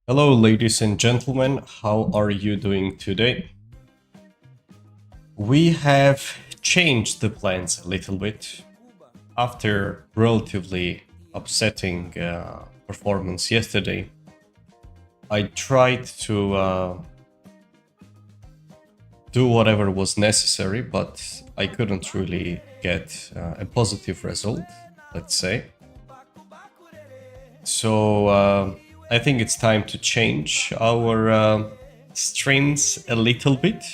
Hello, ladies and gentlemen. How are you doing today? We have changed the plans a little bit after relatively upsetting performance yesterday. I tried to do whatever was necessary, but I couldn't really get a positive result, let's say. So I think it's time to change our streams a little bit.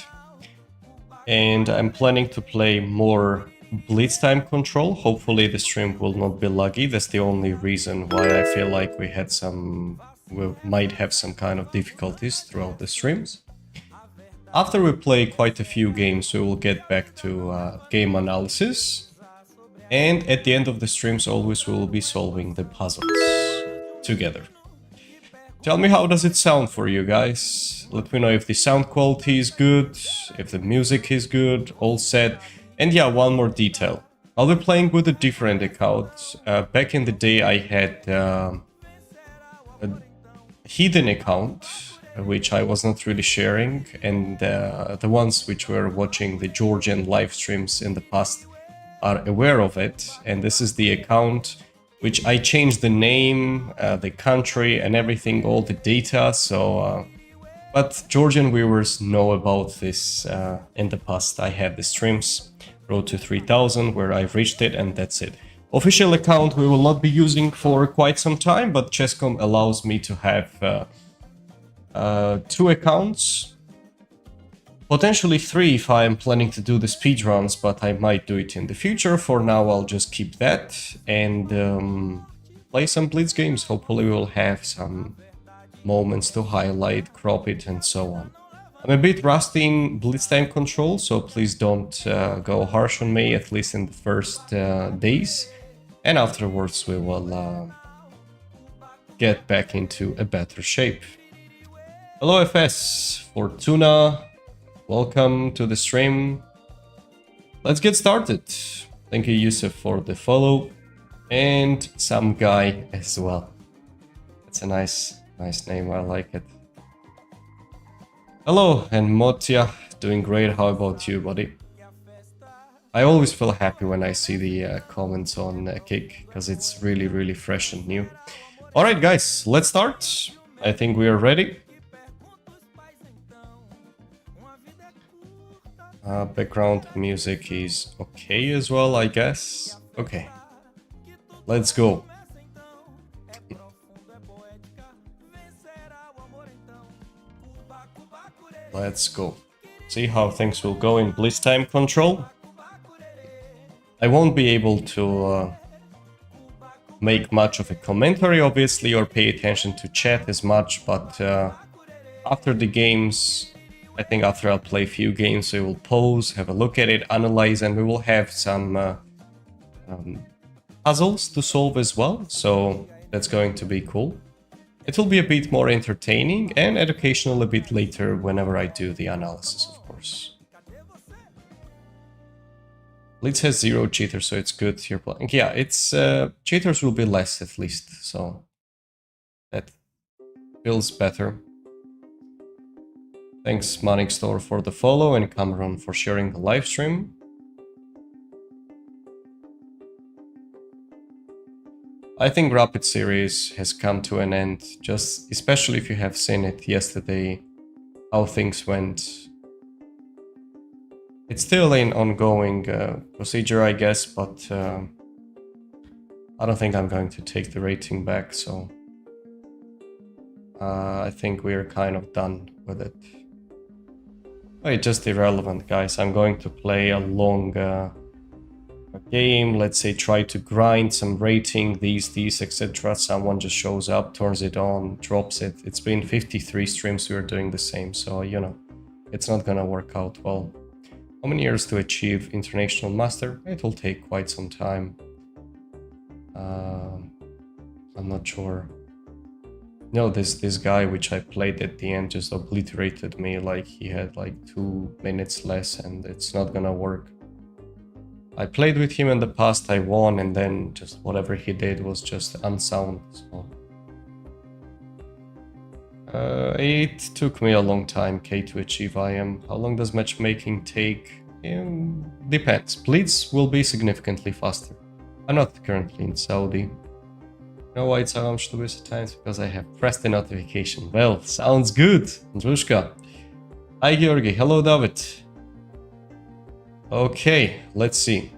And I'm planning to play more blitz time control. Hopefully the stream will not be laggy. That's the only reason why I feel like we might have some kind of difficulties throughout the streams. After we play quite a few games, we will get back to game analysis. And at the end of the streams, always we will be solving the puzzles together. Tell me, how does it sound for you guys? Let me know if the sound quality is good, if the music is good, all set. And yeah, one more detail. I'll be playing with a different account. Back in the day, I had a hidden account, which I was not really sharing. And the ones which were watching the Georgian live streams in the past are aware of it. And this is the account which I changed the name, the country and everything, all the data. So, but Georgian viewers know about this. In the past, I had the streams, Road to 3000, where I've reached it, and that's it. Official account we will not be using for quite some time, but Chesscom allows me to have 2 accounts. Potentially 3 if I am planning to do the speedruns, but I might do it in the future. For now, I'll just keep that and play some Blitz games. Hopefully we'll have some moments to highlight, crop it, and so on. I'm a bit rusty in Blitz time control, so please don't go harsh on me, at least in the first days. And afterwards we will get back into a better shape. Hello FS, Fortuna. Welcome to the stream. Let's get started. Thank you, Yusuf, for the follow. And some guy as well. That's a nice name. I like it. Hello, and Motia. Doing great. How about you, buddy? I always feel happy when I see the comments on Kick, because it's really fresh and new. Alright, guys, let's start. I think we are ready. Background music is okay as well, I guess. Okay, let's go. Let's go. See how things will go in Blitz time control. I won't be able to make much of a commentary, obviously, or pay attention to chat as much, but after the games, I think after I'll play a few games, we will pause, have a look at it, analyze, and we will have some puzzles to solve as well. So that's going to be cool. It will be a bit more entertaining and educational a bit later whenever I do the analysis, of course. Blitz has 0 cheaters, so it's good here. Yeah, it's cheaters will be less at least, so that feels better. Thanks Manic Store for the follow and Cameron for sharing the live stream. I think Rapid Series has come to an end, just especially if you have seen it yesterday, how things went. It's still an ongoing procedure, I guess, but I don't think I'm going to take the rating back, so I think we're kind of done with it. Oh, it's just irrelevant, guys. I'm going to play a long game. Let's say try to grind some rating, these, etc. Someone just shows up, turns it on, drops it. It's been 53 streams we are doing the same, so you know, it's not gonna work out well. How many years to achieve International Master? It will take quite some time. I'm not sure. No, this guy which I played at the end just obliterated me, like he had like 2 minutes less, and it's not gonna work. I played with him in the past, I won, and then just whatever he did was just unsound, so It took me a long time, K, to achieve IM. How long does matchmaking take? Depends. Blitz will be significantly faster. I'm not currently in Saudi. You know why it's so much to waste time? Because I have pressed the notification. Well, sounds good, Andrushka. Hi, Georgi. Hello, David. Okay, let's see.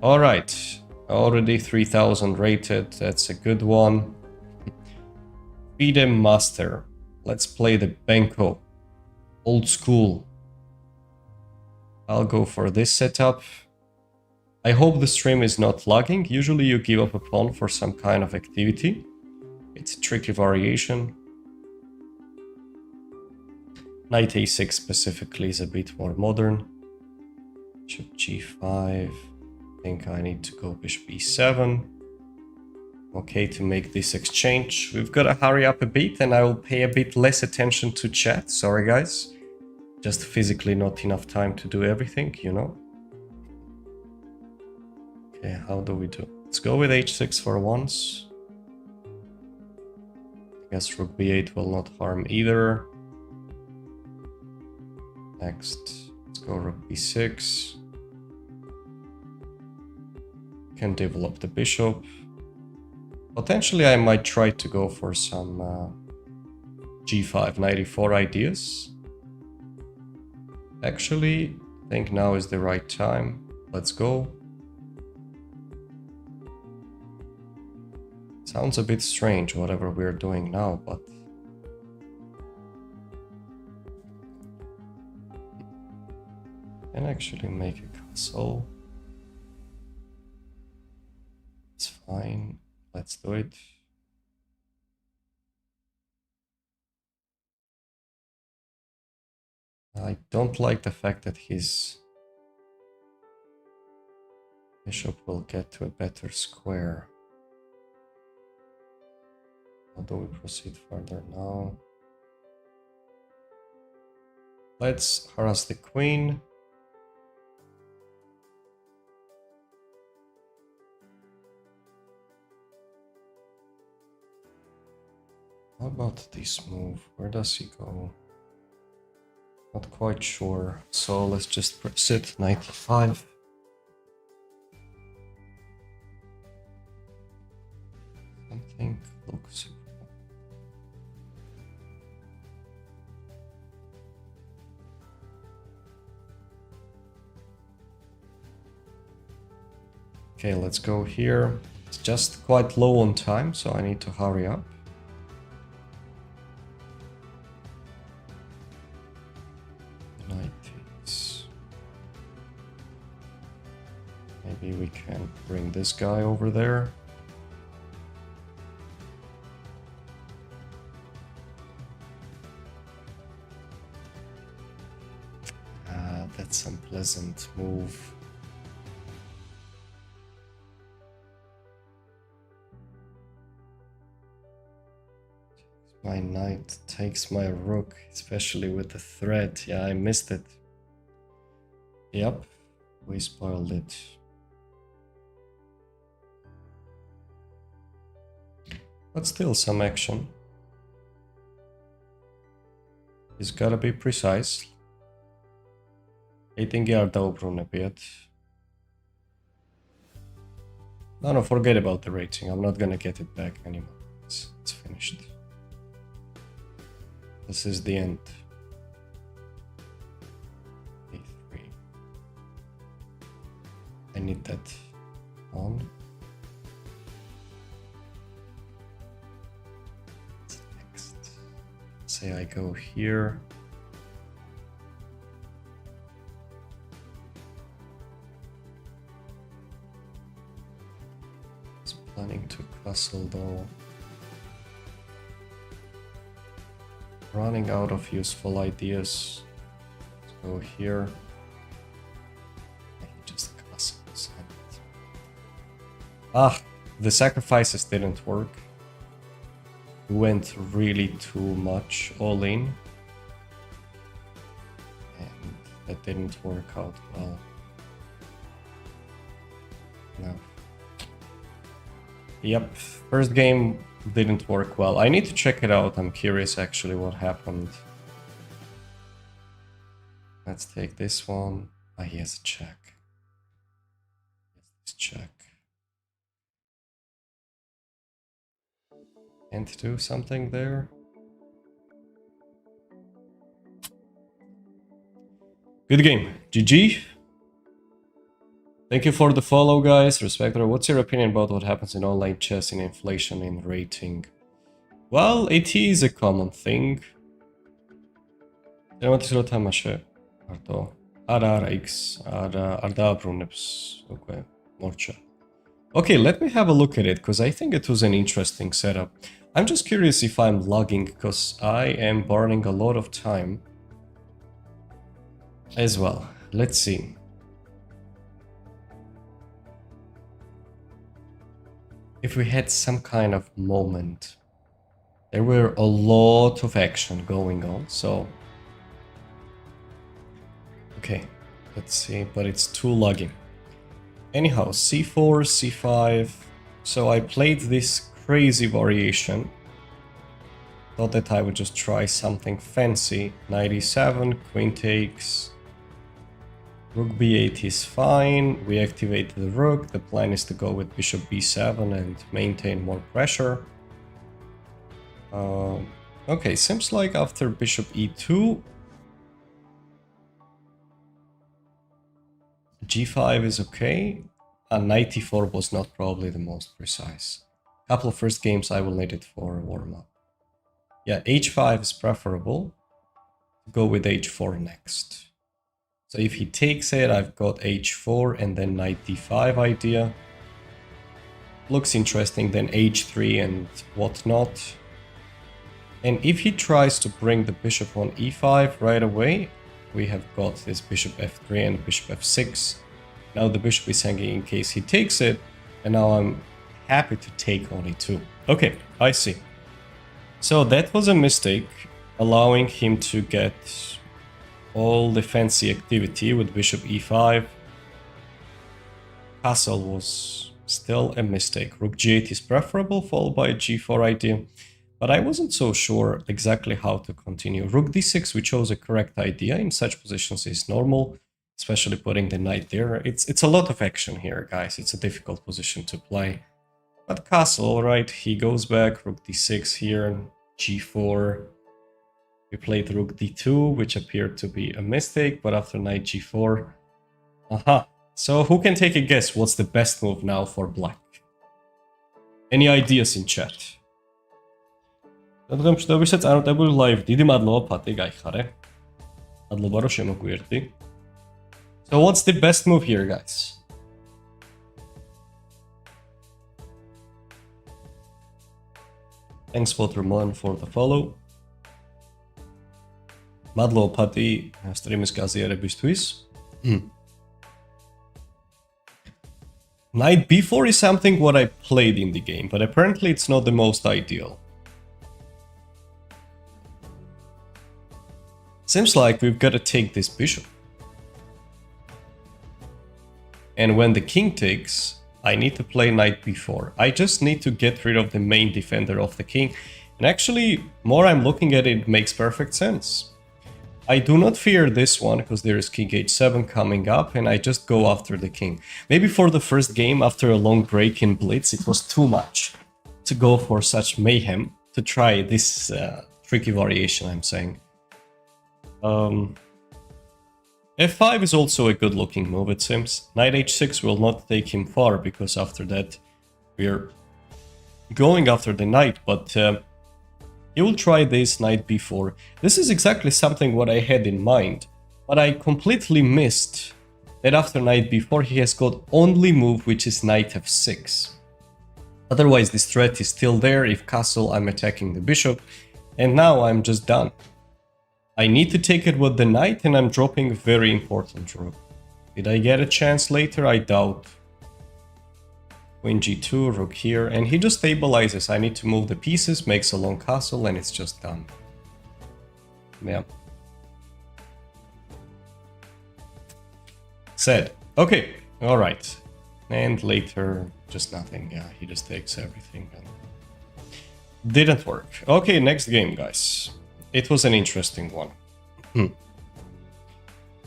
Alright, already 3000 rated. That's a good one. Freedom Master. Let's play the Benko. Old school. I'll go for this setup. I hope the stream is not lagging. Usually you give up a pawn for some kind of activity. It's a tricky variation. Knight a6 specifically is a bit more modern. Bishop g5. I think I need to go bishop e7. Okay, to make this exchange. We've got to hurry up a bit and I will pay a bit less attention to chat. Sorry, guys. Just physically not enough time to do everything, you know. Okay, how do we do? Let's go with h6 for once. I guess rook b8 will not harm either. Next, let's go rook b6. Can develop the bishop. Potentially I might try to go for some g5, knight e4 ideas. Actually, I think now is the right time. Let's go. Sounds a bit strange, whatever we're doing now, but... can actually make a castle. It's fine. Let's do it. I don't like the fact that his bishop will get to a better square. How do we proceed further now? Let's harass the queen. How about this move? Where does he go? Not quite sure. So let's just sit 95. Something looks... okay, let's go here. It's just quite low on time, so I need to hurry up. Maybe we can bring this guy over there. That's an unpleasant move. My knight takes my rook, especially with the thread. Yeah, I missed it. Yep, we spoiled it. But still some action. He's gotta be precise. I think you are dobrą a bit. No, forget about the rating. I'm not gonna get it back anymore. It's finished. This is the end. A3. I need that on. What's next? Say I go here. It's planning to castle though. Running out of useful ideas. Let's go here. Just castles. Ah, the sacrifices didn't work. We went really too much all in. And that didn't work out well. No. Yep, first game didn't work well. I need to check it out. I'm curious actually what happened. Let's take this one. Ah, he has a check. Let's check. Can't do something there. Good game. GG. Thank you for the follow, guys. Respector, what's your opinion about what happens in online chess in inflation in rating? Well, it is a common thing. Okay, let me have a look at it, because I think it was an interesting setup. I'm just curious if I'm lagging, because I am burning a lot of time as well. Let's see. If we had some kind of moment. There were a lot of action going on, so... Okay, let's see, but it's too lagging. Anyhow, c4, c5. So I played this crazy variation. Thought that I would just try something fancy. Knight e7, queen takes. Rook b8 is fine. We activate the rook. The plan is to go with bishop b7 and maintain more pressure. Okay, seems like after bishop e2, g5 is okay. Knight e4 was not probably the most precise. Couple of first games I will need it for warm-up. Yeah, h5 is preferable. Go with h4 next. So if he takes it, I've got h4 and then knight d5 idea. Looks interesting, then h3 and whatnot. And if he tries to bring the bishop on e5 right away, we have got this bishop f3 and bishop f6. Now the bishop is hanging in case he takes it, and now I'm happy to take on e2. Okay, I see. So that was a mistake, allowing him to get all the fancy activity with bishop e5. Castle was still a mistake. Rook g8 is preferable, followed by g4 idea. But I wasn't so sure exactly how to continue. Rook d6, we chose a correct idea. In such positions is normal, especially putting the knight there. It's a lot of action here, guys. It's a difficult position to play. But castle, right, he goes back, rook d6 here, g4. We played rook d2, which appeared to be a mistake, but after knight g4... Aha! So who can take a guess what's the best move now for black? Any ideas in chat? Დღემშდობისა წარმატებული live. დიდი მადლობა ფატი, გაიხარე. მადლობა რომ შემოგვიერთდი. So what's the best move here, guys? Thanks Watermelon for the follow. მადლობა ფატი სტრიმის გაზიარებისთვის. Knight b4 is something what I played in the game, but apparently it's not the most ideal. Seems like we've got to take this bishop. And when the king takes, I need to play knight b4. I just need to get rid of the main defender of the king. And actually, more I'm looking at it, it makes perfect sense. I do not fear this one, because there is king h7 coming up, and I just go after the king. Maybe for the first game, after a long break in Blitz, it was too much to go for such mayhem, to try this tricky variation, I'm saying. F5 is also a good looking move, it seems. Knight h6 will not take him far, because after that we're going after the knight, but he will try this knight b4. This is exactly something what I had in mind, but I completely missed that after knight b4 he has got only move, which is knight f6. Otherwise this threat is still there. If castle, I'm attacking the bishop, and now I'm just done. I need to take it with the knight, and I'm dropping a very important rook. Did I get a chance later? I doubt. Queen g2, rook here, and he just stabilizes. I need to move the pieces, makes a long castle, and it's just done. Yeah. Said. Okay, alright. And later, just nothing. Yeah, he just takes everything. Didn't work. Okay, next game, guys. It was an interesting one.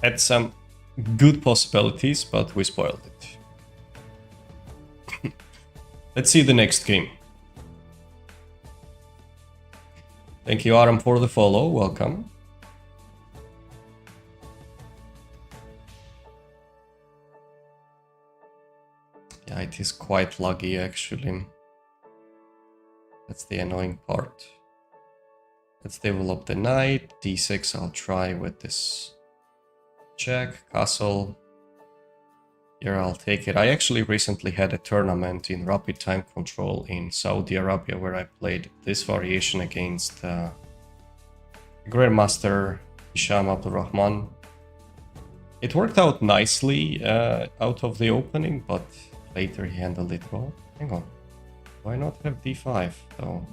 Had some good possibilities, but we spoiled it. Let's see the next game. Thank you, Aram, for the follow. Welcome. Yeah, it is quite laggy, actually. That's the annoying part. Let's develop the knight. d6, I'll try with this check, castle. Here, I'll take it. I actually recently had a tournament in rapid time control in Saudi Arabia where I played this variation against Grandmaster Hisham Abdurrahman. It worked out nicely out of the opening, but later he handled it well. Hang on. Why not have d5 though?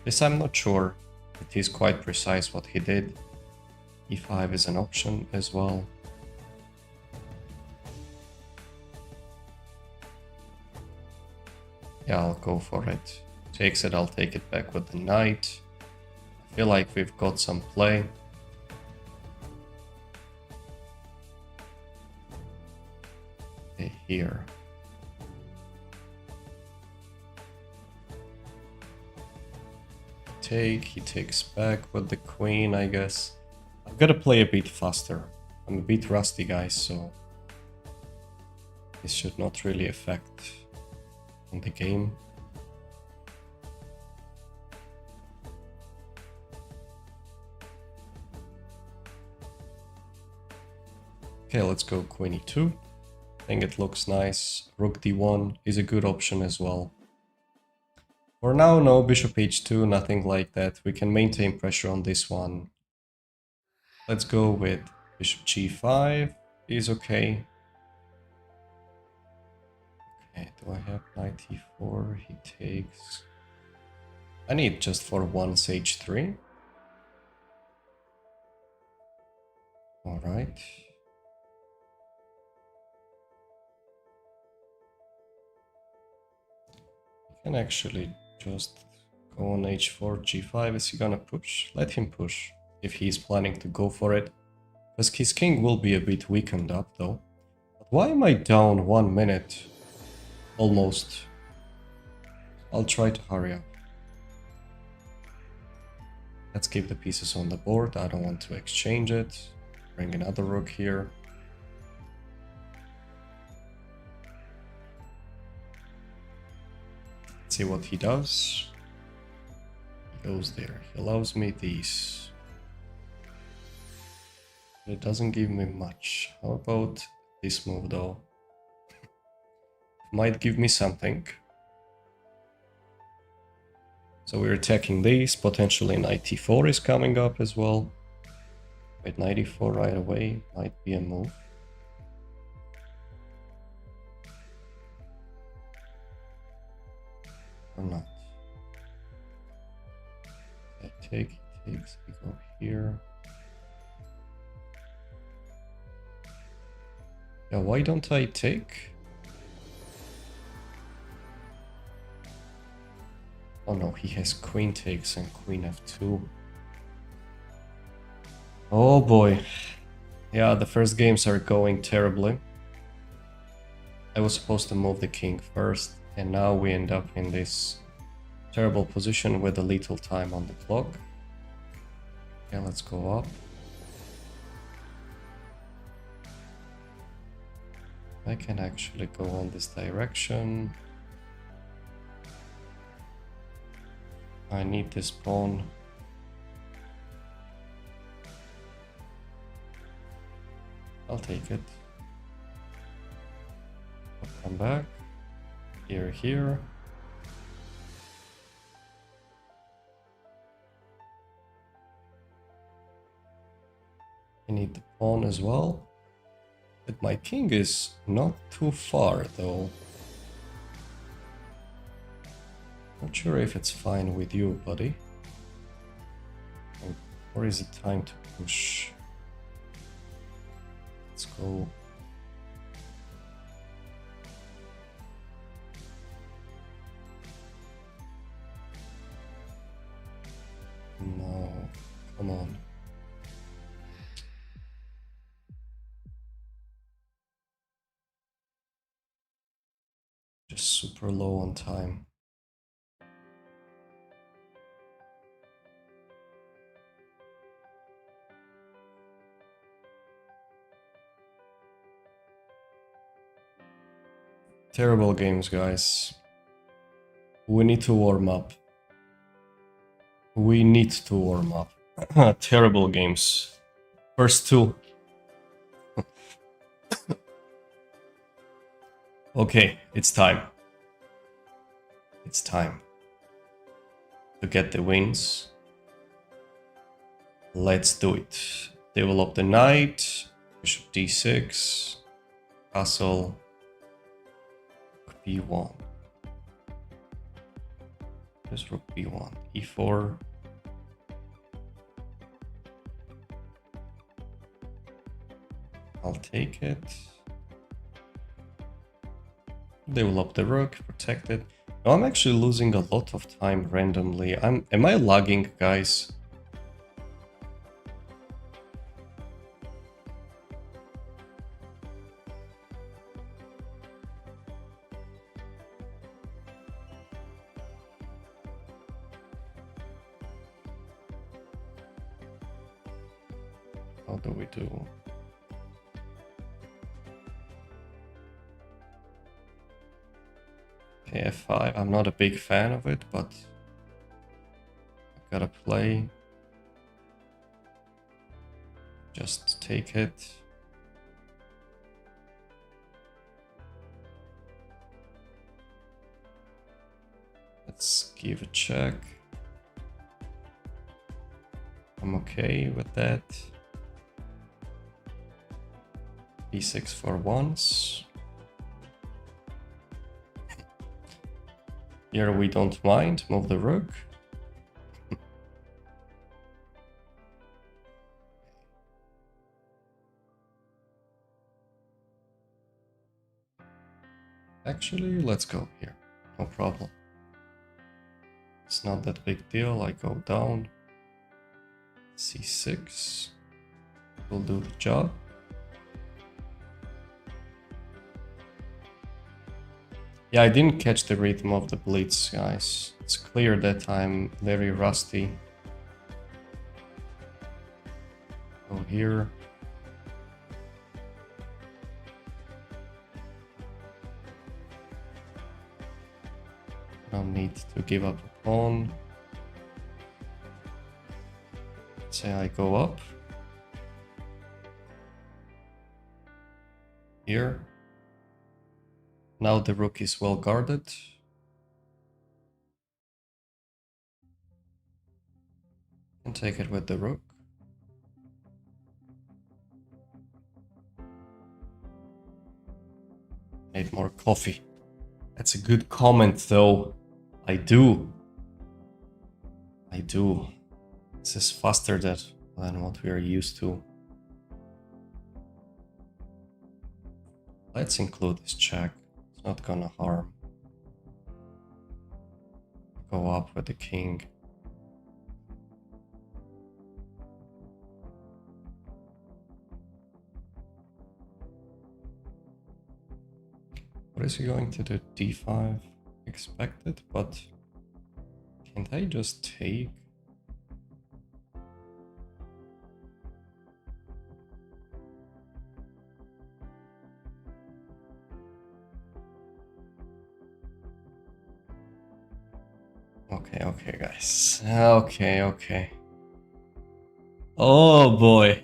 This I'm not sure. It is quite precise what he did. e5 is an option as well. Yeah, I'll go for it. Takes it, I'll take it back with the knight. I feel like we've got some play. Okay, here. He takes back with the queen, I guess. I've got to play a bit faster. I'm a bit rusty, guys, so this should not really affect on the game. Okay, let's go queen e2. I think it looks nice. Rook d1 is a good option as well. For now, no bishop h2, nothing like that. We can maintain pressure on this one. Let's go with bishop g5 is okay. Okay, do I have knight e4? He takes... I need just for one h3. Alright. Can actually just go on h4, g5. Is he gonna push? Let him push if he's planning to go for it. Because his king will be a bit weakened up though. But why am I down 1 minute? Almost. I'll try to hurry up. Let's keep the pieces on the board. I don't want to exchange it. Bring another rook here. See what he does. He goes there. He allows me these. But it doesn't give me much. How about this move though? Might give me something. So we're attacking these. Potentially knight e4 is coming up as well. Wait, knight e4 right away might be a move. Or not. I take, he takes, we go here. Yeah, why don't I take? Oh no, he has queen takes and queen f2. Oh boy. Yeah, the first games are going terribly. I was supposed to move the king first, and now we end up in this terrible position with a little time on the clock. Yeah, let's go up. I can actually go on this direction. I need this pawn. I'll take it. I'll come back. Here, here. I need the pawn as well. But my king is not too far though. Not sure if it's fine with you, buddy. Or is it time to push? Let's go. Come on. Just super low on time. Terrible games, guys. We need to warm up. We need to warm up. Terrible games. First two. Okay, it's time. It's time to get the wins. Let's do it. Develop the knight. Bishop d6. Castle. b1. Just rook b1. e4. I'll take it. Develop the rook, protect it. No, I'm actually losing a lot of time randomly. Am I lagging, guys? How do we do? Okay, f5. I'm not a big fan of it, but I gotta play. Just take it. Let's give a check. I'm okay with that. b6 for once. Here we don't mind. Move the rook. Actually, let's go here. No problem. It's not that big deal. I go down. c6 will do the job. Yeah, I didn't catch the rhythm of the blitz, guys. It's clear that I'm very rusty. Go here. Don't need to give up a pawn. Say I go up. Here. Now the rook is well guarded. And take it with the rook. Need more coffee. That's a good comment though. I do. This is faster than what we are used to. Let's include this check. It's not gonna harm. Go up with the king. What is he going to do? d5? Expected, but can't I just take? Okay, guys. Okay. Oh boy.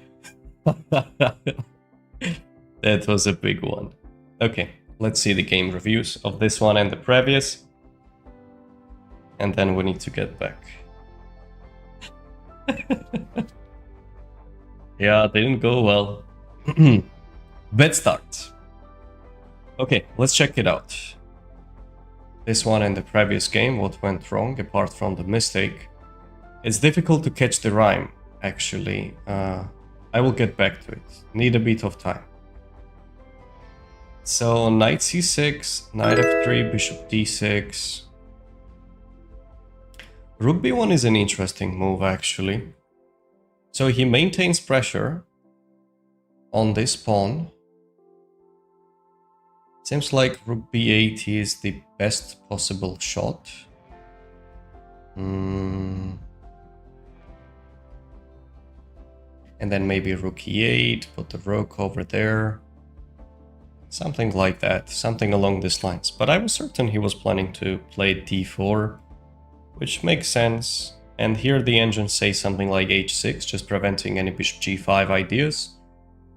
That was a big one. Okay, let's see the game reviews of this one and the previous. And then we need to get back. Yeah, they didn't go well. Bad start. Okay, let's check it out. This one and the previous game, what went wrong apart from the mistake? It's difficult to catch the rhyme, actually. I will get back to it. Need a bit of time. So, knight c6, knight f3, bishop d6. Rook b1 is an interesting move, actually. So he maintains pressure on this pawn. Seems like rook b8 is the best possible shot. And then maybe rook e8, put the rook over there. Something like that, something along these lines. But I was certain he was planning to play d4, which makes sense. And here the engine says something like h6, just preventing any bishop g5 ideas.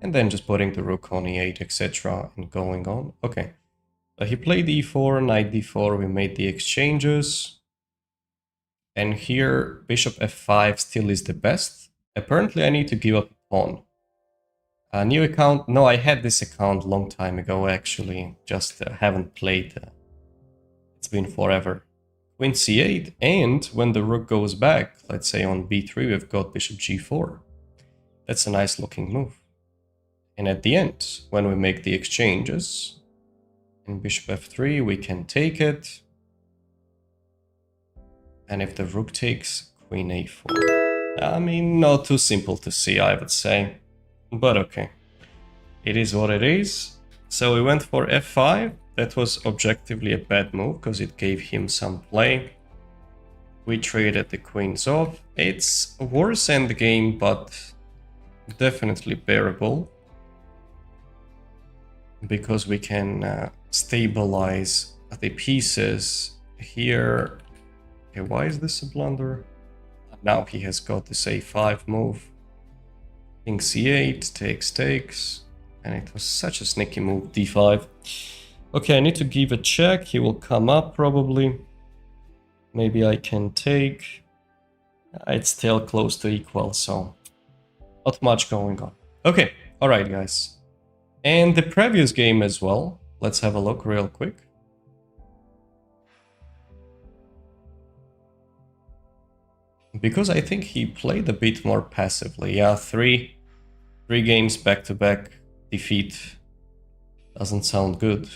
And then just putting the rook on e8, etc. and going on. Okay. So he played e4, knight d4, we made the exchanges. And here bishop f5 still is the best. Apparently I need to give up a pawn. A new account? No, I had this account a long time ago actually. Just haven't played. It's been forever. Queen c8, and when the rook goes back, let's say on b3, we've got bishop g4. That's a nice looking move. And at the end, when we make the exchanges, in bishop f3, we can take it. And if the rook takes, queen a4. I mean, not too simple to see, I would say. But okay. It is what it is. So we went for f5. That was objectively a bad move, because it gave him some play. We traded the queens off. It's a worse endgame, but definitely bearable. Because we can stabilize the pieces here. Okay, why is this a blunder? Now he has got this a5 move. King c8, takes, and it was such a sneaky move, d5. Okay, I need to give a check. He will come up probably. Maybe I can take. It's still close to equal, so not much going on. Okay, all right, guys. And the previous game as well. Let's have a look real quick. Because I think he played a bit more passively. Yeah, three games back-to-back defeat. Doesn't sound good.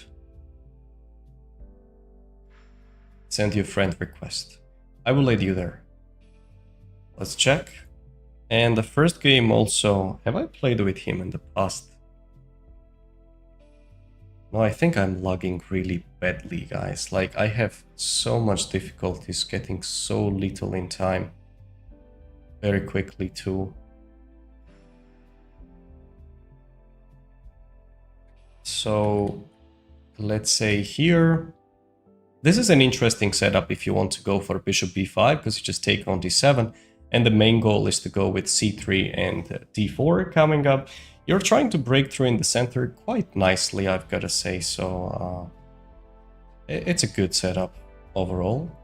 Send you a friend request. I will add you there. Let's check. And the first game also... Have I played with him in the past? No, I think I'm lagging really badly, guys. Like, I have so much difficulties getting so little in time. Very quickly, too. So, let's say here... This is an interesting setup if you want to go for bishop b5, because you just take on d7, and the main goal is to go with c3 and d4 coming up. You're trying to break through in the center quite nicely, I've got to say, so it's a good setup overall.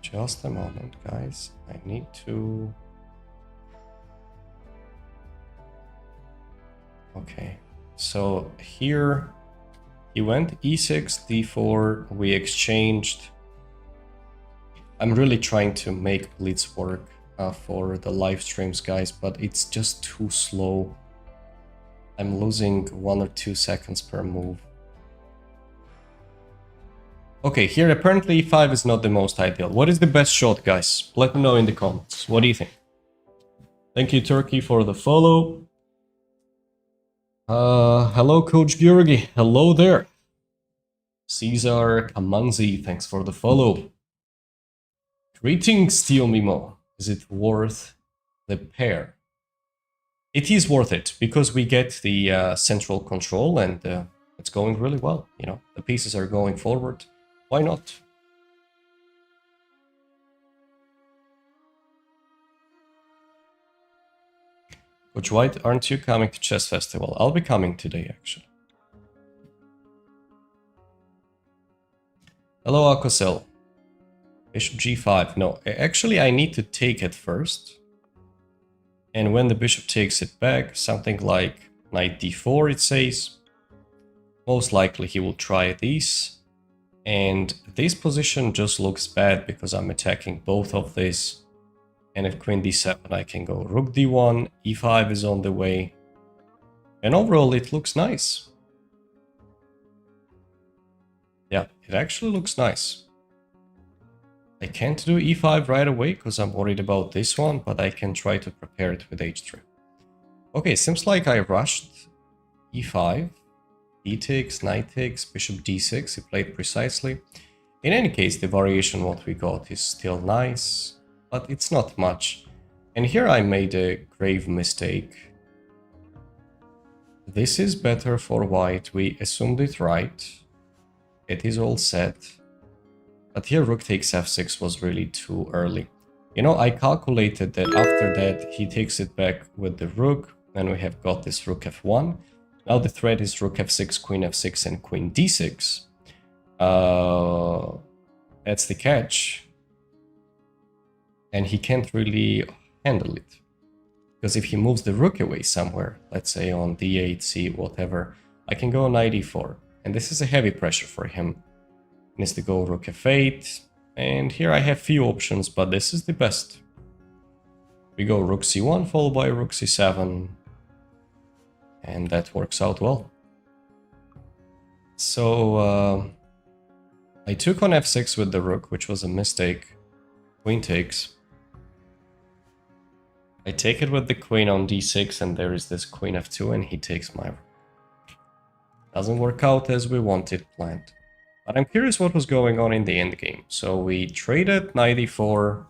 Just a moment, guys. I need to... Okay, so here... He went e6, d4, we exchanged. I'm really trying to make blitz work for the live streams, guys, but it's just too slow. I'm losing 1 or 2 seconds per move. Okay, here apparently e5 is not the most ideal. What is the best shot, guys? Let me know in the comments. What do you think? Thank you, Turkey, for the follow. Hello, Coach Georgi. Hello there. Caesar Kamanzi, thanks for the follow. Greetings, Tio Mimo. Is it worth the pair? It is worth it, because we get the central control and it's going really well. You know, the pieces are going forward. Why not? Coach White, aren't you coming to Chess Festival? I'll be coming today, actually. Hello, Akosel. Bishop g5. No, actually, I need to take it first. And when the bishop takes it back, something like knight d4, it says. Most likely he will try this. And this position just looks bad because I'm attacking both of these. And if queen d7, I can go rook d1, e5 is on the way. And overall, it looks nice. Yeah, it actually looks nice. I can't do e5 right away because I'm worried about this one, but I can try to prepare it with h3. Okay, seems like I rushed e5, d takes, knight takes, bishop d6, he played precisely. In any case, the variation what we got is still nice, but it's not much. And here I made a grave mistake. This is better for white, we assumed it right. It is all set. But here rook takes f6 was really too early. You know, I calculated that after that he takes it back with the rook, and we have got this rook f1. Now the threat is rook f6, queen f6, and queen d6. That's the catch. And he can't really handle it. Because if he moves the rook away somewhere, let's say on d8, c, whatever, I can go knight e4. And this is a heavy pressure for him. He needs to go rook f8. And here I have few options, but this is the best. We go rook c1 followed by rook c7. And that works out well. So I took on f6 with the rook, which was a mistake. Queen takes. I take it with the queen on d6, and there is this queen f2, and he takes my rook. Doesn't work out as we wanted planned. But I'm curious what was going on in the endgame. So we traded knight e4.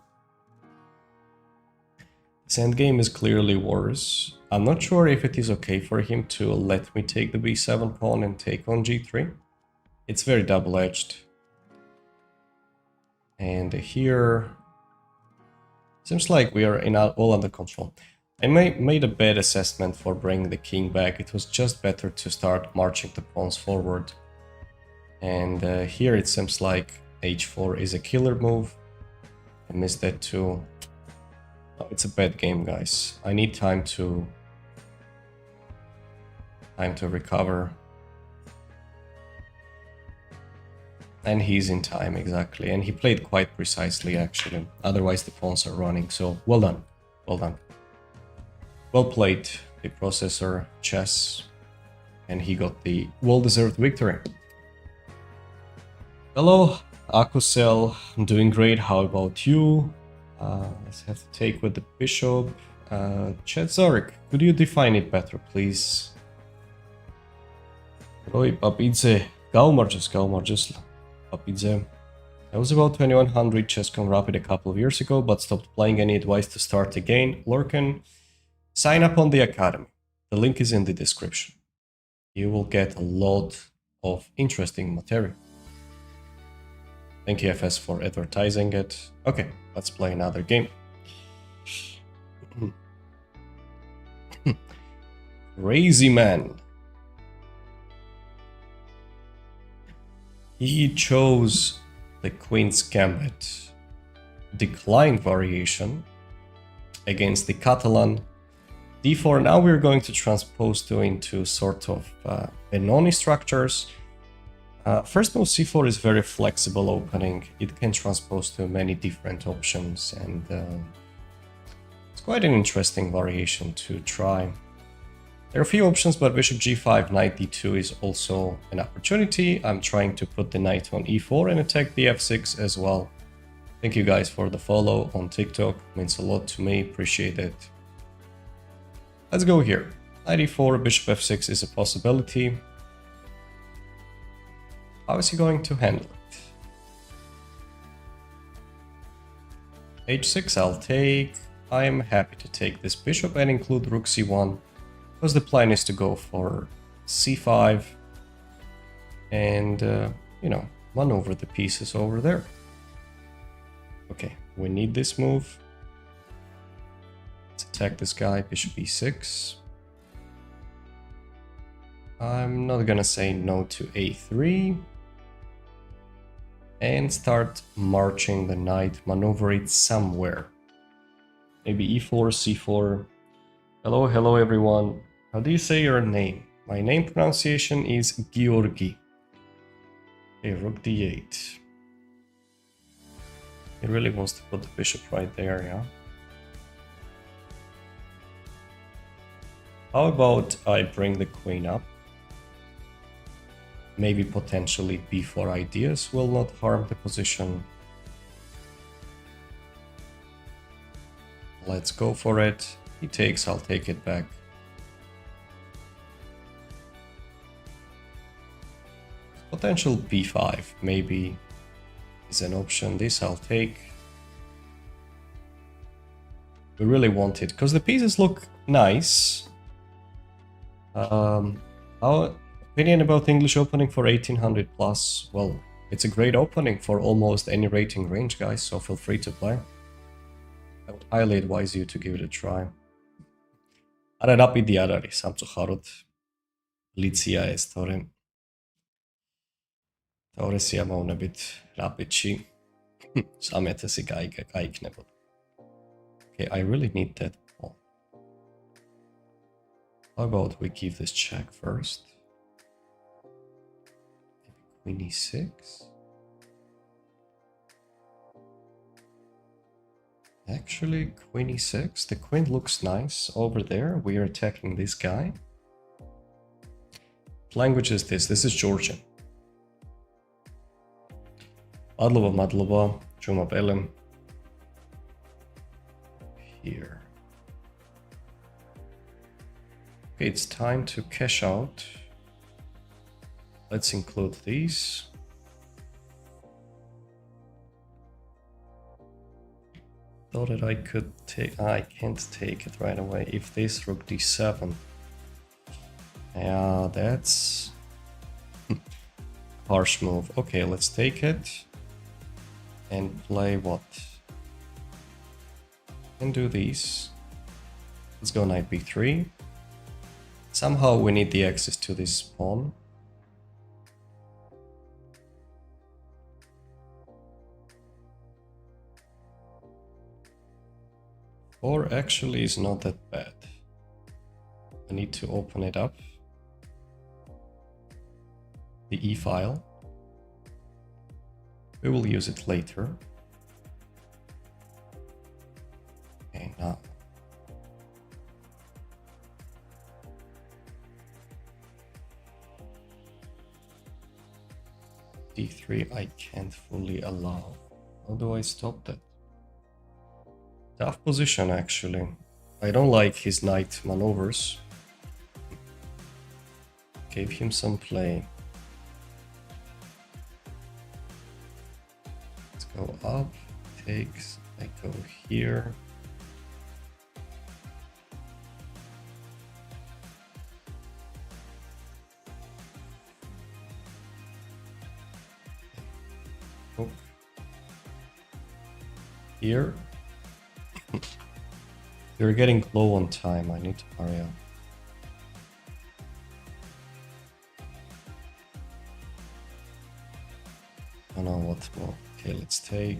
This endgame is clearly worse. I'm not sure if it is okay for him to let me take the b7 pawn and take on g3. It's very double-edged. And here... seems like we are all under control. I made a bad assessment for bringing the king back. It was just better to start marching the pawns forward. And here it seems like h4 is a killer move. I missed that too. Oh, it's a bad game, guys. I need time to recover. And he's in time, exactly. And he played quite precisely, actually. Otherwise, the pawns are running. So, well done. Well done. Well played, the processor chess. And he got the well-deserved victory. Hello, Akusel. I'm doing great. How about you? Let's have to take with the bishop. Chetzarik, could you define it better, please? Roy Papidze. Gaumarges. Papidze. I was about 2100 ChessCon Rapid a couple of years ago, but stopped playing. Any advice to start again? Lurkin, sign up on the Academy. The link is in the description. You will get a lot of interesting material. Thank you, FS, for advertising it. Okay, let's play another game. Crazy man. He chose the Queen's Gambit decline variation against the Catalan d4. Now we're going to transpose into sort of Benoni structures. First move c4 is very flexible opening. It can transpose to many different options, and it's quite an interesting variation to try. There are a few options, but bishop g5, knight d2 is also an opportunity. I'm trying to put the knight on e4 and attack the f6 as well. Thank you guys for the follow on TikTok. Means a lot to me. Appreciate it. Let's go here. Knight e4, bishop f6 is a possibility. How is he going to handle it? h6 I'll take. I'm happy to take this bishop and include rook c1, because the plan is to go for c5 and, you know, maneuver the pieces over there. Okay, we need this move. Let's attack this guy, bishop e6. I'm not gonna say no to a3. And start marching the knight, maneuver it somewhere. Maybe e4, c4. Hello everyone. How do you say your name? My name pronunciation is Georgi. Okay, rook d8. He really wants to put the bishop right there, yeah? How about I bring the queen up? Maybe potentially b4 ideas will not harm the position. Let's go for it. He takes, I'll take it back. Potential b5 maybe is an option. This I'll take. We really want it because the pieces look nice. Our opinion about English opening for 1800 plus. Well, it's a great opening for almost any rating range, guys, so feel free to play. I would highly advise you to give it a try. Არა რაპიდი არ არის სამწუხაროდ. ლიცია ეს თორე. თორესია მავნებით რაპიდში 3000 გაიქნებოდა. Okay, I really need that pawn. How about we give this check first? Maybe queen e6. Actually, queen e6. The queen looks nice over there. We are attacking this guy. What language is this? This is Georgian. Madlova, Juma Belem. Here. Okay, it's time to cash out. Let's include these. Thought that I could take. I can't take it right away. If this rook d7. Yeah, that's harsh move. Okay, let's take it and play what? And do these. Let's go knight b3. Somehow we need the access to this pawn. Or actually is not that bad. I need to open it up. The E file. We will use it later. Okay, now. D3 I can't fully allow. How do I stop that? Tough position actually. I don't like his knight maneuvers. Gave him some play. Let's go up, takes, I go here. Hook. Here. We're getting low on time, I need to hurry up. I don't know what more. Okay, let's take.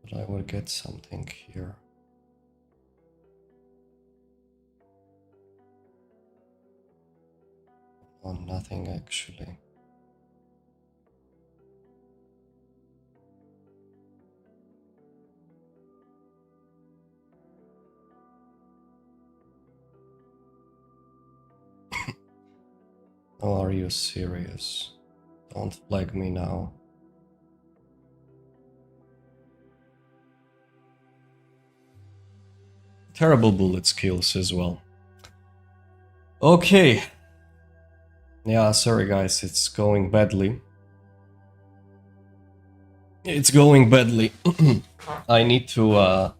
But I will get something here. Oh, nothing actually. Oh, are you serious? Don't flag me now. Terrible bullet skills as well. Okay. Yeah, sorry guys, it's going badly. It's going badly. I need to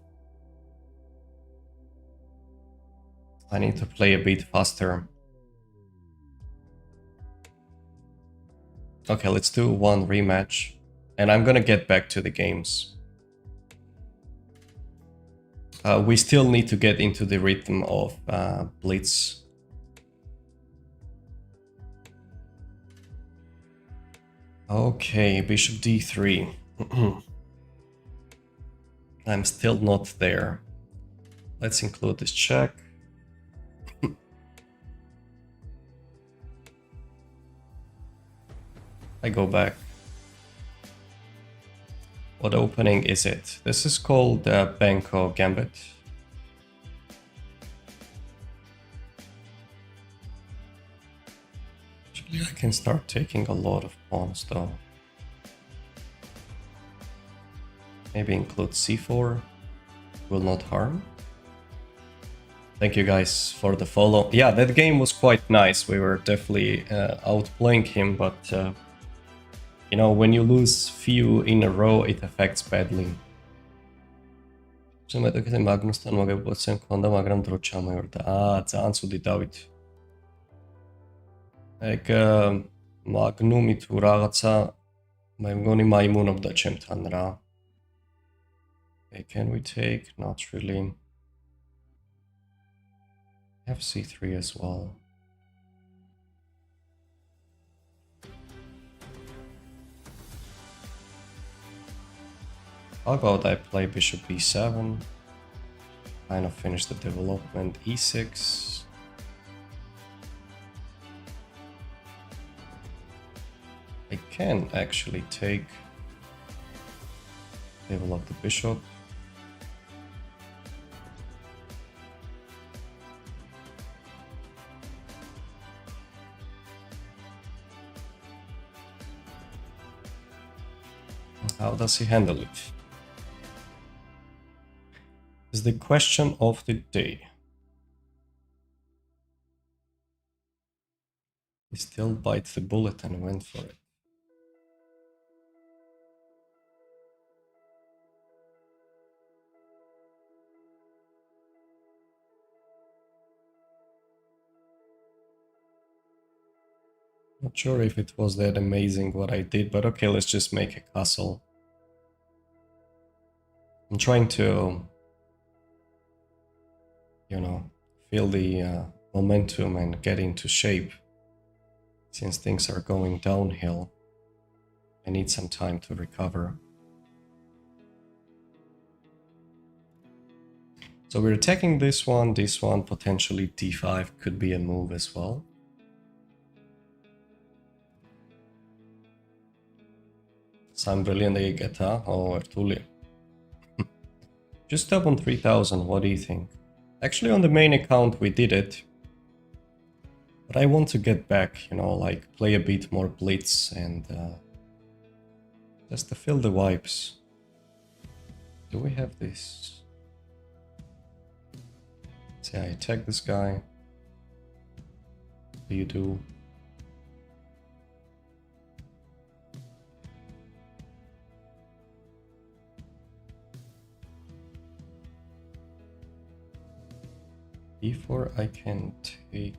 play a bit faster. Okay, let's do one rematch. And I'm gonna get back to the games. We still need to get into the rhythm of Blitz. Okay, bishop d3. I'm still not there. Let's include this check. I go back. What opening is it? This is called Benko Gambit. Actually, I can start taking a lot of pawns though. Maybe include c4. Will not harm. Thank you guys for the follow. Yeah, that game was quite nice. We were definitely outplaying him, but you know, when you lose few in a row, it affects badly. შემეტყვით მაგნუსთან მოგებულсэн ქონდა, მაგრამ დრო ჩამოიორდა. ძალიან ცუდი დავით. ეგ მაგნუმი თუ რაღაცა მე მგონი მაიმუნობდა ჩემთან რა. Okay, can we take? Not really. Have c3 as well. How about I play bishop b7, kind of finish the development, e6. I can actually take, develop the bishop. How does he handle it? Is the question of the day. He still bites the bullet and went for it. Not sure if it was that amazing what I did, but okay, let's just make a castle. I'm trying to, you know, feel the momentum and get into shape. Since things are going downhill, I need some time to recover. So we're attacking this one, potentially d5 could be a move as well. Some brilliant Egeta or Ertuli. Just up on 3000, what do you think? Actually on the main account we did it. But I want to get back, you know, like play a bit more blitz and just to fill the wipes. Do we have this? Say I attack this guy. What do you do? E4 I can take.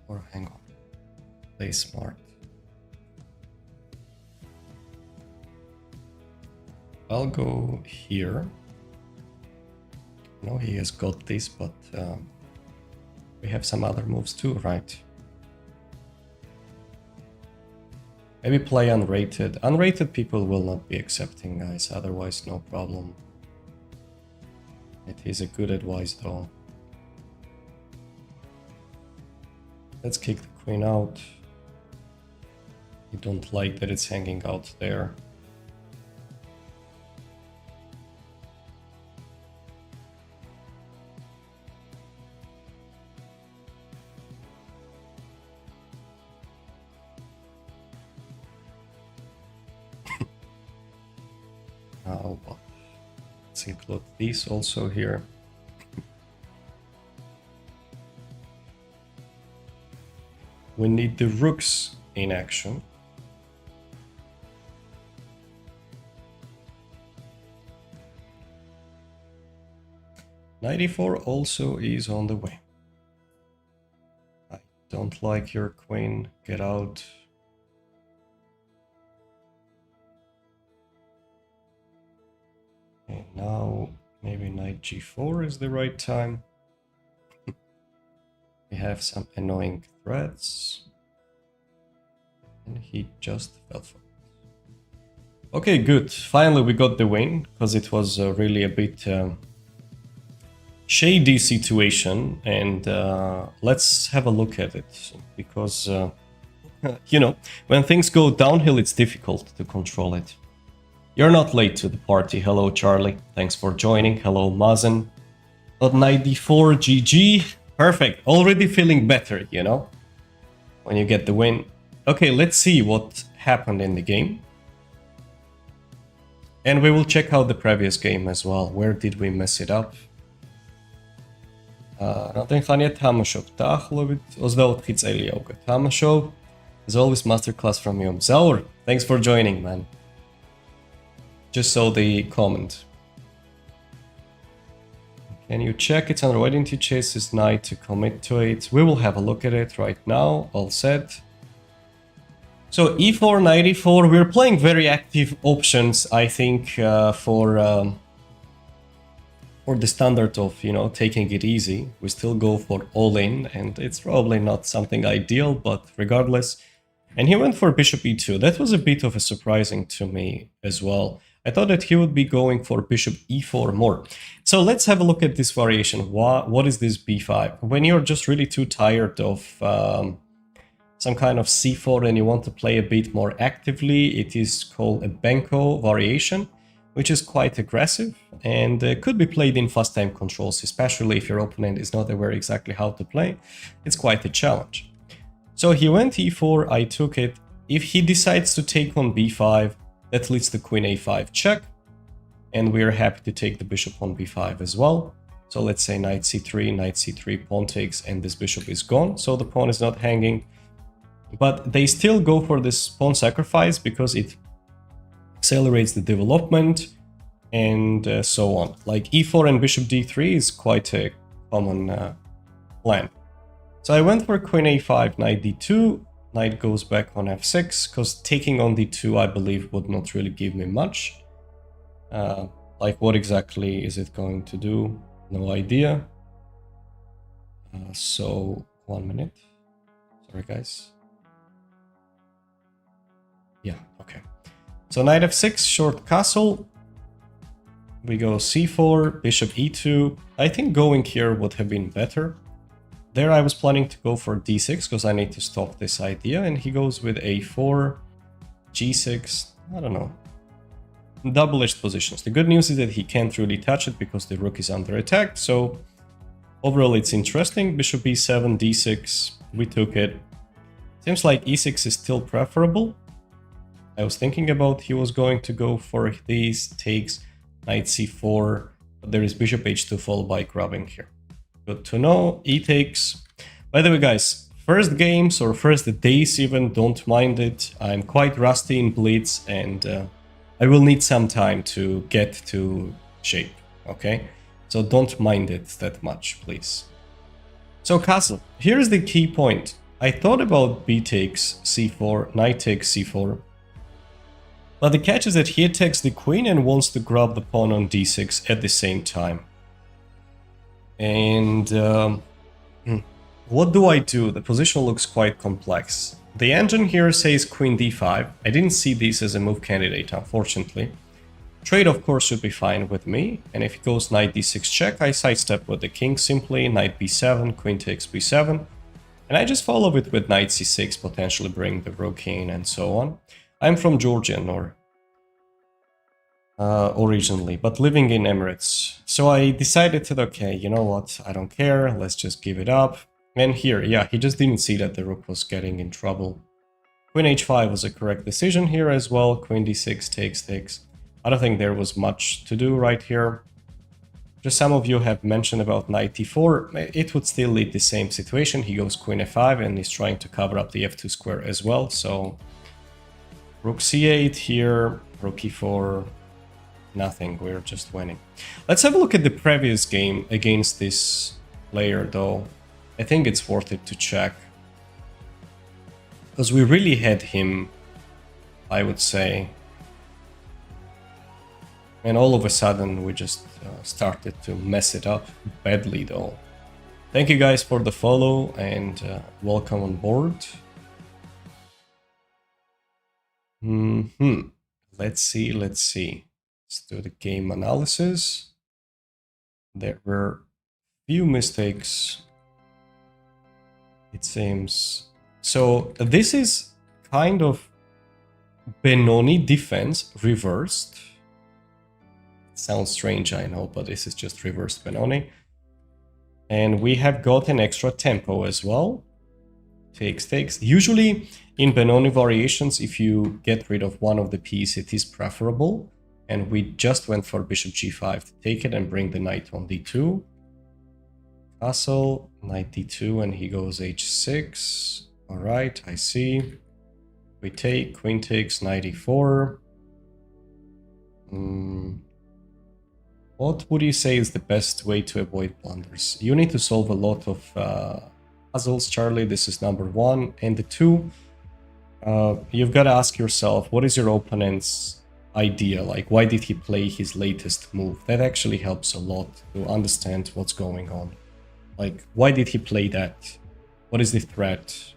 Or hang on. Play smart. I'll go here. No, he has got this, but we have some other moves too, right? Maybe play unrated. Unrated people will not be accepting, guys, otherwise no problem. It is a good advice though. Let's kick the queen out. You don't like that it's hanging out there. Now, let's include these also here. We need the rooks in action. Knight also is on the way. I don't like your queen. Get out. And now maybe knight g4 is the right time. We have some annoying threats. And he just fell for it. Okay, good. Finally we got the win, because it was really a bit shady situation. And let's have a look at it, because, you know, when things go downhill, it's difficult to control it. You're not late to the party. Hello, Charlie. Thanks for joining. Hello, Mazen. Not 94 GG. Perfect. Already feeling better, you know, when you get the win. Okay, let's see what happened in the game. And we will check out the previous game as well. Where did we mess it up? Ռատենխանիա թամաշով տախլովիտ օզդաուտխից էլի օգը թամաշով. As always, masterclass from you. Zaur, thanks for joining, man. Just saw the comment. Can you check it's under waiting to chase this knight to commit to it? We will have a look at it right now. All set. So e4, knight e4. We're playing very active options, I think, for the standard of, you know, taking it easy. We still go for all in, and it's probably not something ideal, but regardless. And he went for bishop e2. That was a bit of a surprising to me as well. I thought that he would be going for bishop e4 more. So let's have a look at this variation. What is this b5? When you're just really too tired of some kind of c4 and you want to play a bit more actively, it is called a Benko variation, which is quite aggressive and could be played in fast time controls, especially if your opponent is not aware exactly how to play. It's quite a challenge. So he went e4, I took it. If he decides to take on b5, that leads to queen a5 check, and we're happy to take the bishop on b5 as well. So let's say knight c3, pawn takes, and this bishop is gone, so the pawn is not hanging. But they still go for this pawn sacrifice because it accelerates the development and so on. Like e4 and bishop d3 is quite a common plan. So I went for queen a5, knight d2, knight goes back on f6, because taking on d2 I believe would not really give me much. Like what exactly is it going to do? No idea. So 1 minute. Sorry guys. Yeah, okay. So knight f6, short castle. We go c4, bishop e2. I think going here would have been better. There I was planning to go for d6 because I need to stop this idea, and he goes with a4, g6, I don't know. Double-edged positions. The good news is that he can't really touch it because the rook is under attack, so overall it's interesting. Bishop e7, d6, we took it. Seems like e6 is still preferable. I was thinking about he was going to go for these, takes, knight c4, but there is bishop h2 followed by grabbing here. Good to know. E takes. By the way, guys, first games or first days even, don't mind it. I'm quite rusty in Blitz and I will need some time to get to shape, okay? So don't mind it that much, please. So castle. Here's the key point. I thought about b takes c4, knight takes c4. But the catch is that he attacks the queen and wants to grab the pawn on d6 at the same time. And what do I do? The position looks quite complex. The engine here says queen d5. I didn't see this as a move candidate, unfortunately. Trade, of course, should be fine with me. And if it goes knight d6 check, I sidestep with the king simply, knight b7, queen takes b7. And I just follow it with knight c6, potentially bring the rook in and so on. I'm from Georgia, or originally, but living in Emirates. So I decided that, okay, you know what, I don't care, let's just give it up. And here, yeah, he just didn't see that the rook was getting in trouble. Queen h5 was a correct decision here as well. Queen d6 takes. I don't think there was much to do right here. Just some of you have mentioned about knight e4. It would still lead the same situation. He goes queen f5 and he's trying to cover up the f2 square as well. So rook c8 here, rook e4. Nothing, we're just winning. Let's have a look at the previous game against this player though. I think it's worth it to check. Because we really had him, I would say. And all of a sudden we just started to mess it up badly though. Thank you guys for the follow and welcome on board. Let's see. Let's do the game analysis. There were few mistakes, it seems. So this is kind of Benoni defense reversed. It sounds strange, I know, but this is just reversed Benoni. And we have got an extra tempo as well. Takes. Usually in Benoni variations, if you get rid of one of the pieces, it is preferable. And we just went for bishop g5 to take it and bring the knight on d2. Castle, knight d2, and he goes h6. All right, I see. We take, queen takes, knight e4. What would you say is the best way to avoid blunders? You need to solve a lot of puzzles, Charlie. This is number one. And the two, you've got to ask yourself, what is your opponent's idea? Like, why did he play his latest move? That actually helps a lot to understand what's going on. Like, why did he play that? What is the threat?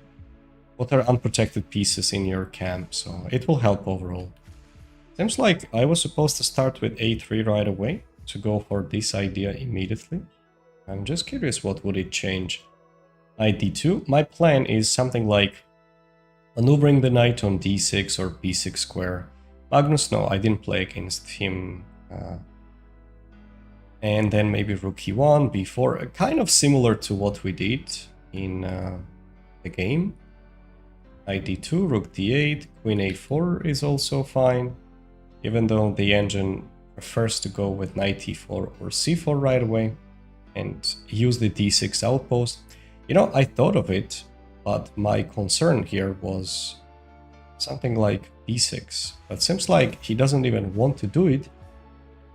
What are unprotected pieces in your camp? So it will help overall. Seems like I was supposed to start with a3 right away to go for this idea immediately. I'm just curious, what would it change? Knight d2. My plan is something like maneuvering the knight on d6 or b6 square. Magnus, no, I didn't play against him. And then maybe rook e1, b4, kind of similar to what we did in the game. Knight d2, rook d8, queen a4 is also fine, even though the engine prefers to go with knight e4 or c4 right away and use the d6 outpost. You know, I thought of it, but my concern here was something like b6. But seems like he doesn't even want to do it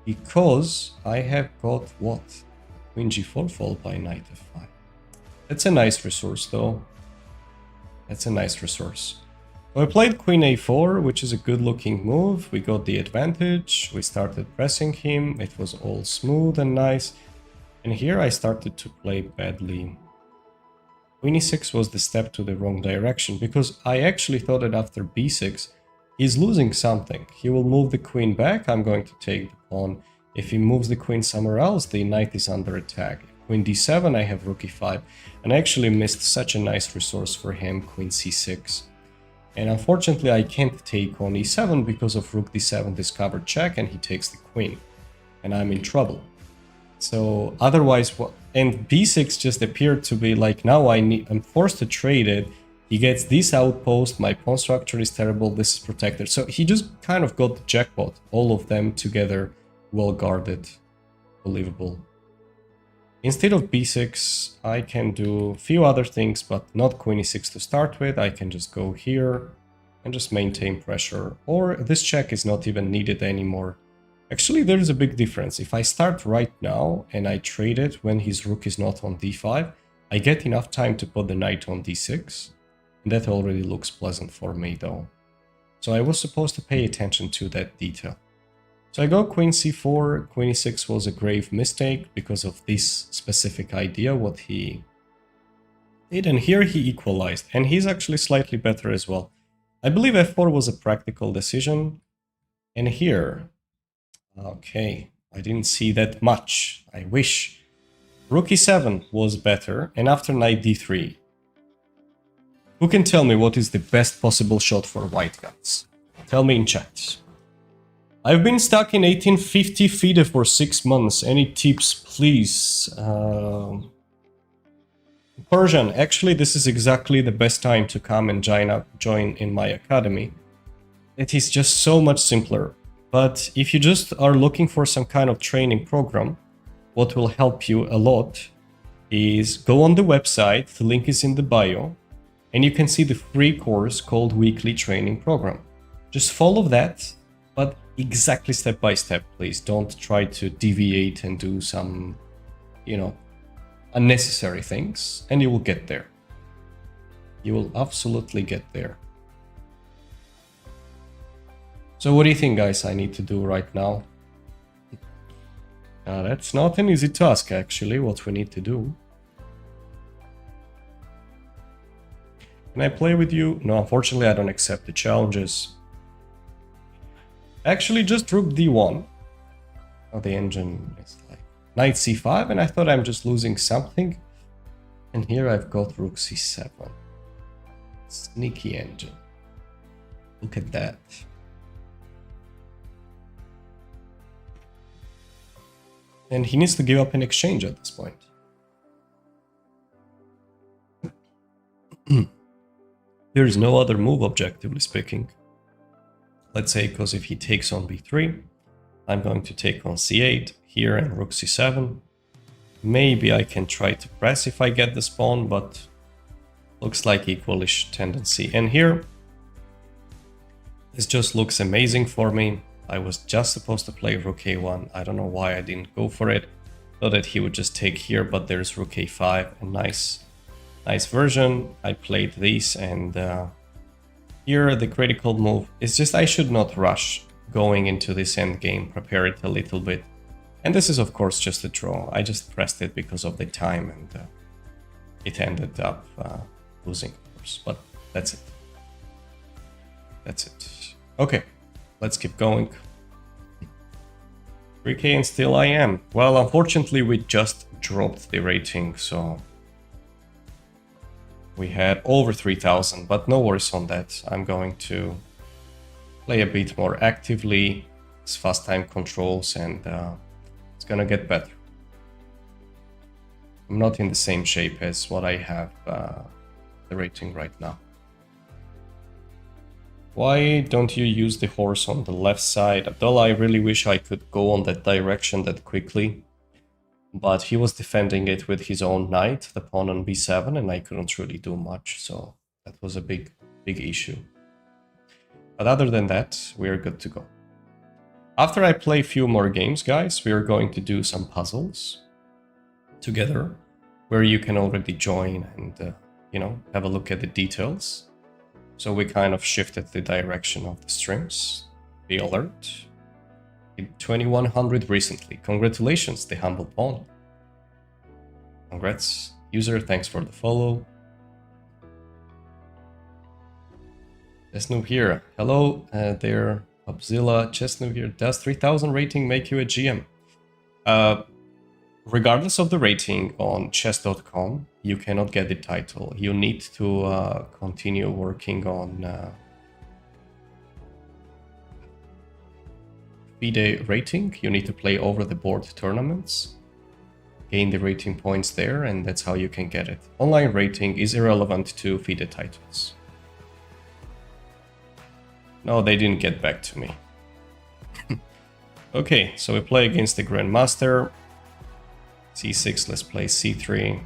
because I have got what? Queen g4 followed by knight f5. That's a nice resource though. That's a nice resource. So I played queen a4, which is a good looking move. We got the advantage. We started pressing him. It was all smooth and nice. And here I started to play badly. Queen e6 was the step to the wrong direction because I actually thought that after b6 he's losing something. He will move the queen back. I'm going to take the pawn. If he moves the queen somewhere else, the knight is under attack. Queen d7, I have rook e5. And I actually missed such a nice resource for him, queen c6. And unfortunately I can't take on e7 because of rook d7 discovered check and he takes the queen. And I'm in trouble. So otherwise, and b6 just appeared to be like, now I'm forced to trade it. He gets this outpost, my pawn structure is terrible, this is protected. So he just kind of got the jackpot, all of them together, well guarded, believable. Instead of b6, I can do a few other things, but not queen e6 to start with. I can just go here and just maintain pressure. Or this check is not even needed anymore. Actually, there is a big difference. If I start right now and I trade it when his rook is not on d5, I get enough time to put the knight on d6. And that already looks pleasant for me though. So I was supposed to pay attention to that detail. So I go queen c4, queen e6 was a grave mistake because of this specific idea, what he did. And here he equalized, and he's actually slightly better as well. I believe f4 was a practical decision. And here, okay, I didn't see that much, I wish. Rook e7 was better, and after knight d3. Who can tell me what is the best possible shot for white guys? Tell me in chat. I've been stuck in 1850 FIDE for 6 months. Any tips, please? Persian, actually this is exactly the best time to come and join in my academy. It is just so much simpler. But if you just are looking for some kind of training program, what will help you a lot is go on the website, the link is in the bio, and you can see the free course called Weekly Training Program. Just follow that, but exactly step by step, please. Don't try to deviate and do some, unnecessary things, and you will get there. You will absolutely get there. So what do you think, guys, I need to do right now? That's not an easy task, actually, what we need to do. Can I play with you? No, unfortunately I don't accept the challenges. Actually, just rook d1. Oh, the engine is like knight c5, and I thought I'm just losing something. And here I've got rook c7. Sneaky engine. Look at that. And he needs to give up in exchange at this point. There is no other move, objectively speaking. Let's say, because if he takes on b3, I'm going to take on c8 here and rook c7. Maybe I can try to press if I get this pawn, but looks like equalish tendency. And here, this just looks amazing for me. I was just supposed to play rook a1. I don't know why I didn't go for it. Thought that he would just take here, but there's rook a5, a nice version. I played these, and here the critical move is just I should not rush going into this endgame, prepare it a little bit. And this is of course just a draw. I just pressed it because of the time, and it ended up losing, of course. But that's it. That's it. Okay, let's keep going. 3K and still I am. Well, unfortunately we just dropped the rating, so we had over 3000, but no worries on that. I'm going to play a bit more actively, it's fast time controls, and it's gonna get better. I'm not in the same shape as what I have the rating right now. Why don't you use the horse on the left side? Abdullah, I really wish I could go on that direction that quickly, but he was defending it with his own knight, the pawn on b7, and I couldn't really do much, so that was a big issue. But other than that, we're good to go. After I play a few more games, guys, we are going to do some puzzles together, where you can already join and, you know, have a look at the details. So we kind of shifted the direction of the streams. Be alert. Hit 2100 recently. Congratulations, the humble pawn. Congrats, user. Thanks for the follow. Chessnoob here. Hello there, Upzilla. Chessnoob here. Does 3000 rating make you a GM? Regardless of the rating on chess.com, you cannot get the title. You need to continue working on FIDE rating. You need to play over the board tournaments, gain the rating points there, and that's how you can get it. Online rating is irrelevant to FIDE titles. No, they didn't get back to me. Okay, so we play against the Grandmaster. c6, let's play c3.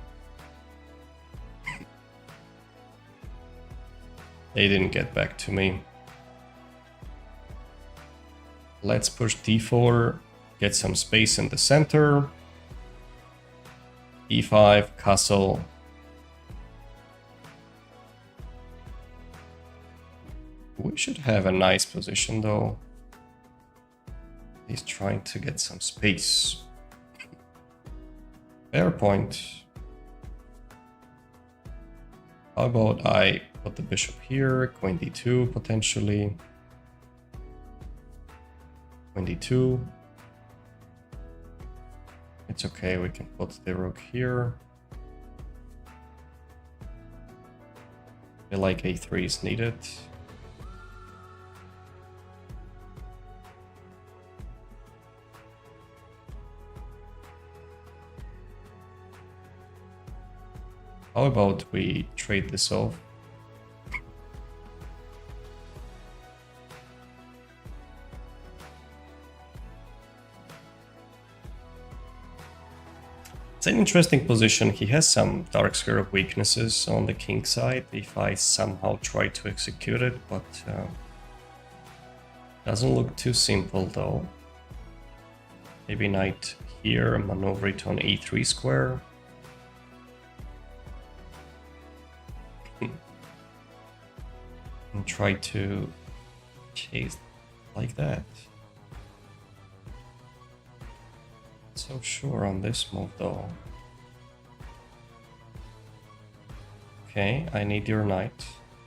They didn't get back to me. Let's push d4, get some space in the center. e5, castle. We should have a nice position though. He's trying to get some space. Fair point. How about I put the bishop here, queen d2 potentially. Queen d2. It's okay, we can put the rook here. I feel like a3 is needed. How about we trade this off? It's an interesting position. He has some dark square weaknesses on the king side if I somehow try to execute it, but doesn't look too simple though. Maybe knight here, maneuver it on e3 square. And try to chase like that. Not so sure on this move though. Okay, I need your knight.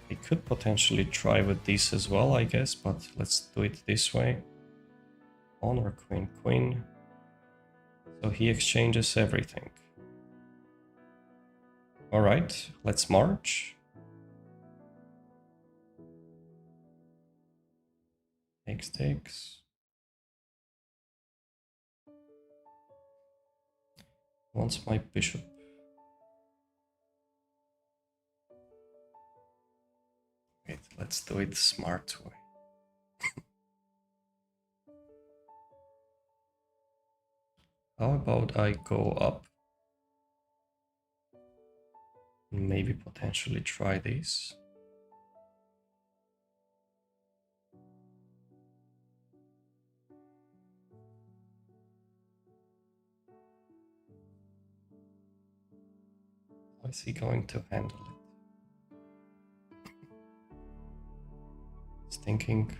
He could potentially try with these as well, I guess, but let's do it this way. Pawn or queen, queen. So he exchanges everything. Alright, let's march. Takes, takes. Wants my bishop. Wait, let's do it the smart way. How about I go up? Maybe potentially try this. How is he going to handle it? He's thinking,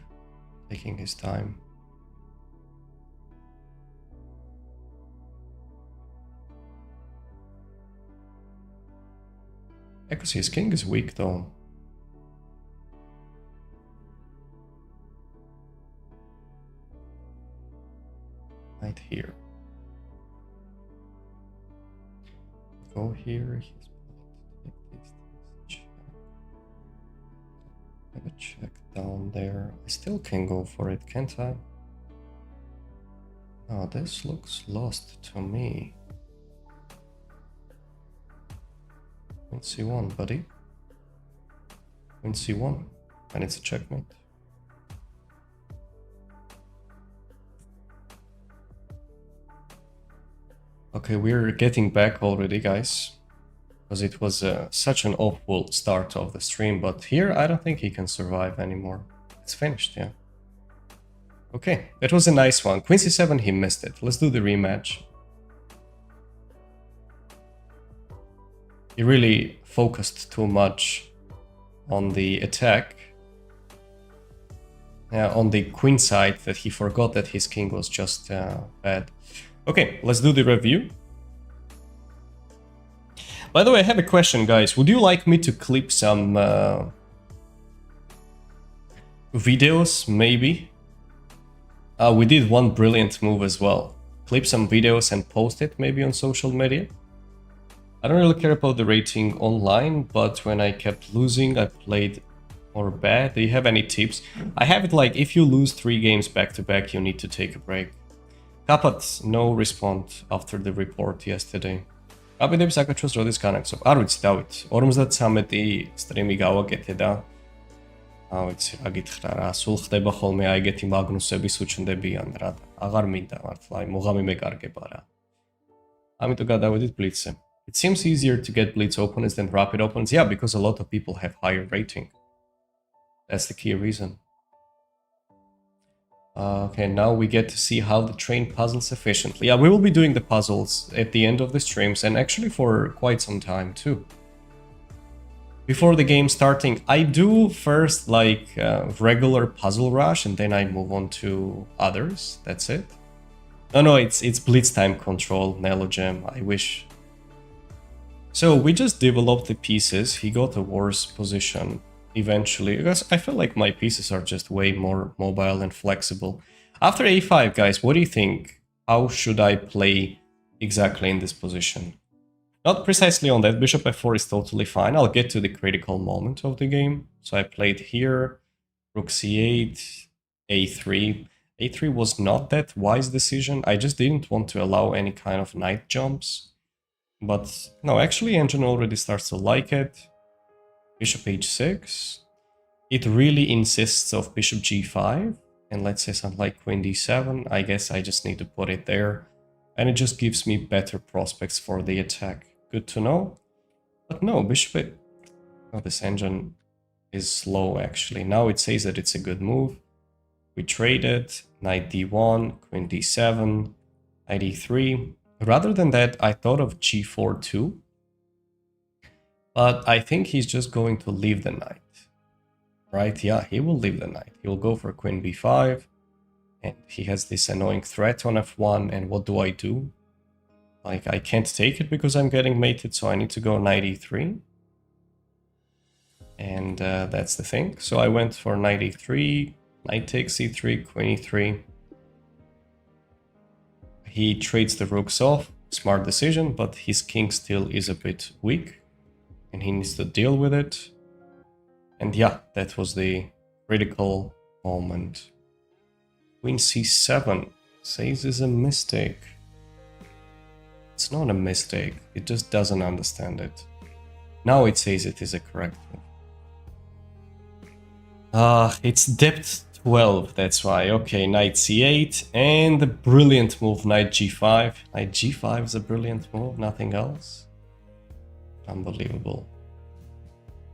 taking his time. Because his king is weak though. Right here. Go here. He's take these things. Have a check down there. I still can go for it, can't I? Oh, this looks lost to me. Queen c1, buddy. Queen c1, and it's a checkmate. Okay, we're getting back already, guys, because it was such an awful start of the stream, but here I don't think he can survive anymore. It's finished, yeah. Okay, that was a nice one. Queen c7, he missed it. Let's do the rematch. He really focused too much on the attack, on the queen side, that he forgot that his king was just bad. Okay, let's do the review. By the way, I have a question, guys. Would you like me to clip some videos, maybe? We did one brilliant move as well. Clip some videos and post it, maybe on social media. I don't really care about the rating online, but when I kept losing, I played more bad. Do you have any tips? I have it like, if you lose 3 games back to back, you need to take a break. Kapat, no response after the report yesterday. Აბიდებს აკაჩვას როდის განაგზობ. არ ვიცი, დავით. 53 სტრიმი გავაკეთე და არ ვიცი, რა გითხრა რა, სულ ხდება ხოლმე აიგეთი მაგნუსების უჩნდებიან რა. აღარ მინდა მართლა, აი მოღამი მეკარგება რა. ამიტომ გადავედით ბლიცზე. It seems easier to get blitz opponents than rapid opponents. Yeah, because a lot of people have higher rating. That's the key reason. Okay, now we get to see how to train puzzles efficiently. Yeah, we will be doing the puzzles at the end of the streams, and actually for quite some time too. Before the game starting, I do first like regular puzzle rush, and then I move on to others. That's it. No, it's blitz time control, Elo Chess. I wish. So we just developed the pieces. He got a worse position eventually, because I feel like my pieces are just way more mobile and flexible. After a5, guys, what do you think? How should I play exactly in this position? Not precisely on that. Bishop f4 is totally fine. I'll get to the critical moment of the game. So I played here, rook c8, a3. a3 was not that wise decision. I just didn't want to allow any kind of knight jumps. But no, actually engine already starts to like it. Bishop h6. It really insists of bishop g5. And let's say something like queen d7. I guess I just need to put it there. And it just gives me better prospects for the attack. Good to know. But no, bishop... Oh, this engine is slow actually. Now it says that it's a good move. We traded. Knight d1, queen d7, knight e3. Rather than that, I thought of g4 too. But I think he's just going to leave the knight. Right? Yeah, he will leave the knight. He will go for queen b5. And he has this annoying threat on f1. And what do I do? Like, I can't take it because I'm getting mated, so I need to go knight e3. And that's the thing. So I went for knight e3, knight takes e3, queen e3. He trades the rooks off, smart decision, but his king still is a bit weak and he needs to deal with it. And yeah, that was the critical moment. Queen c7 says is a mistake. It's not a mistake, it just doesn't understand it. Now it says it is a correct move. It's depth 12, that's why. Okay, knight c8, and the brilliant move, knight g5. Knight g5 is a brilliant move, nothing else. Unbelievable.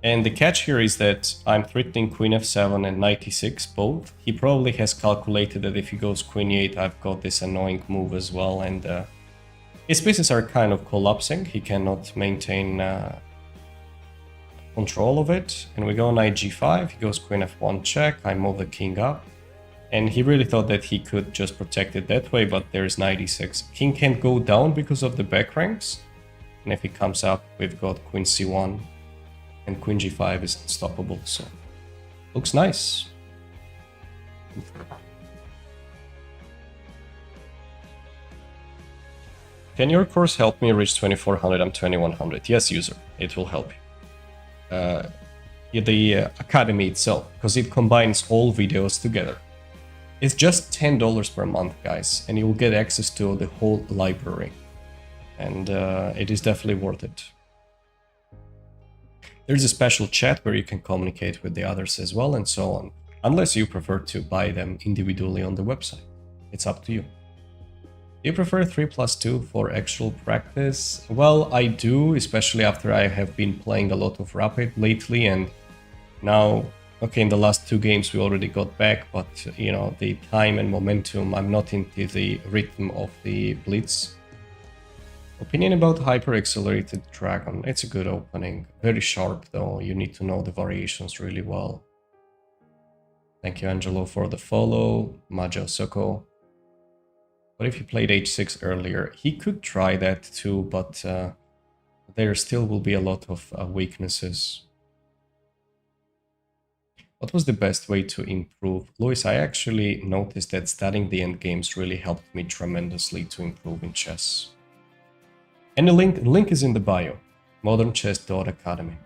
And the catch here is that I'm threatening queen f7 and knight e6 both. He probably has calculated that if he goes queen e8, I've got this annoying move as well, and his pieces are kind of collapsing. He cannot maintain control of it. And we go knight g5, he goes queen f1 check, I move the king up. And he really thought that he could just protect it that way, but there's knight e6. King can't go down because of the back ranks. And if he comes up, we've got queen c1. And queen g5 is unstoppable, so looks nice. Can your course help me reach 2400? I'm 2100. Yes, user, it will help you. The academy itself, because it combines all videos together. It's just $10 per month, guys, and you will get access to the whole library. And it is definitely worth it. There's a special chat where you can communicate with the others as well, and so on. Unless you prefer to buy them individually on the website. It's up to you. Do you prefer 3+2 for actual practice? Well, I do, especially after I have been playing a lot of Rapid lately, and now, okay, in the last 2 games we already got back, but, you know, the time and momentum, I'm not into the rhythm of the Blitz. Opinion about Hyper Accelerated Dragon. It's a good opening. Very sharp though, you need to know the variations really well. Thank you, Angelo, for the follow. Majo Soko. What if he played h6 earlier? He could try that too, but there still will be a lot of weaknesses. What was the best way to improve? Luis, I actually noticed that studying the endgames really helped me tremendously to improve in chess. And the link is in the bio, modernchess.academy.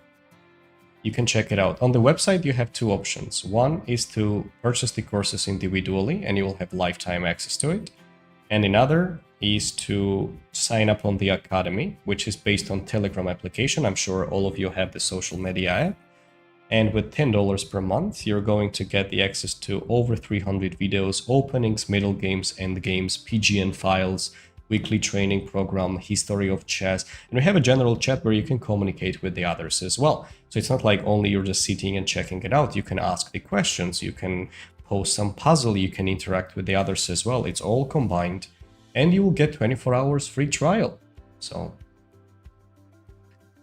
You can check it out. On the website, you have 2 options. One is to purchase the courses individually, and you will have lifetime access to it. And another is to sign up on the Academy, which is based on Telegram application. I'm sure all of you have the social media app. And with $10 per month, you're going to get the access to over 300 videos, openings, middle games, end games, PGN files, weekly training program, history of chess, and we have a general chat where you can communicate with the others as well. So it's not like only you're just sitting and checking it out. You can ask the questions, you can post some puzzle, you can interact with the others as well. It's all combined, and you will get 24 hours free trial. So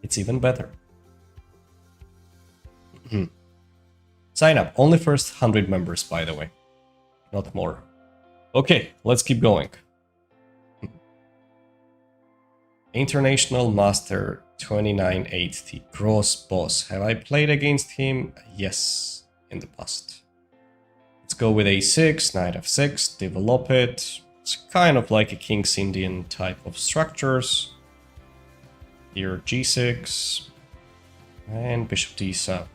it's even better. Sign up, only first 100 members, by the way, not more. Okay, let's keep going. International Master 2980, Gross Boss. Have I played against him? Yes, in the past. Let's go with a6, knight f6, develop it. It's kind of like a King's Indian type of structures. Here g6 and bishop d7.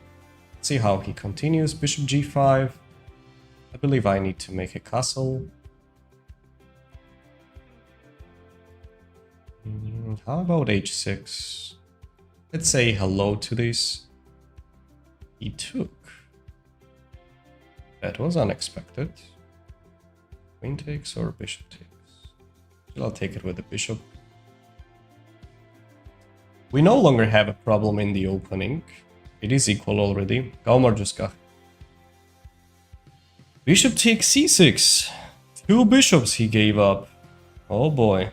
Let's see how he continues. Bishop g5. I believe I need to make a castle. How about h6? Let's say hello to this. He took. That was unexpected. Queen takes or bishop takes? I'll take it with the bishop. We no longer have a problem in the opening. It is equal already. Gaumar Juska. Bishop takes c6. 2 bishops he gave up. Oh boy.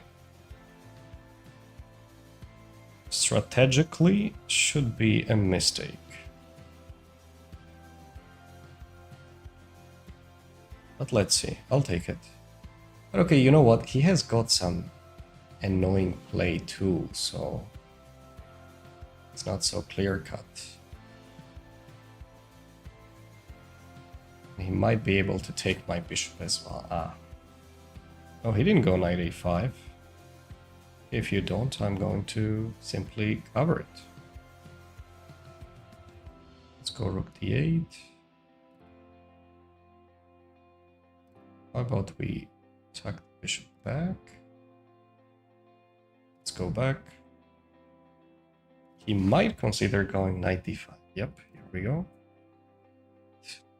Strategically, should be a mistake. But let's see, I'll take it. But okay, you know what? He has got some annoying play too, so it's not so clear-cut. He might be able to take my bishop as well. Ah. Oh, he didn't go knight a5. If you don't, I'm going to simply cover it. Let's go rook d8. How about we tuck the bishop back? Let's go back. He might consider going knight d5. Yep, here we go.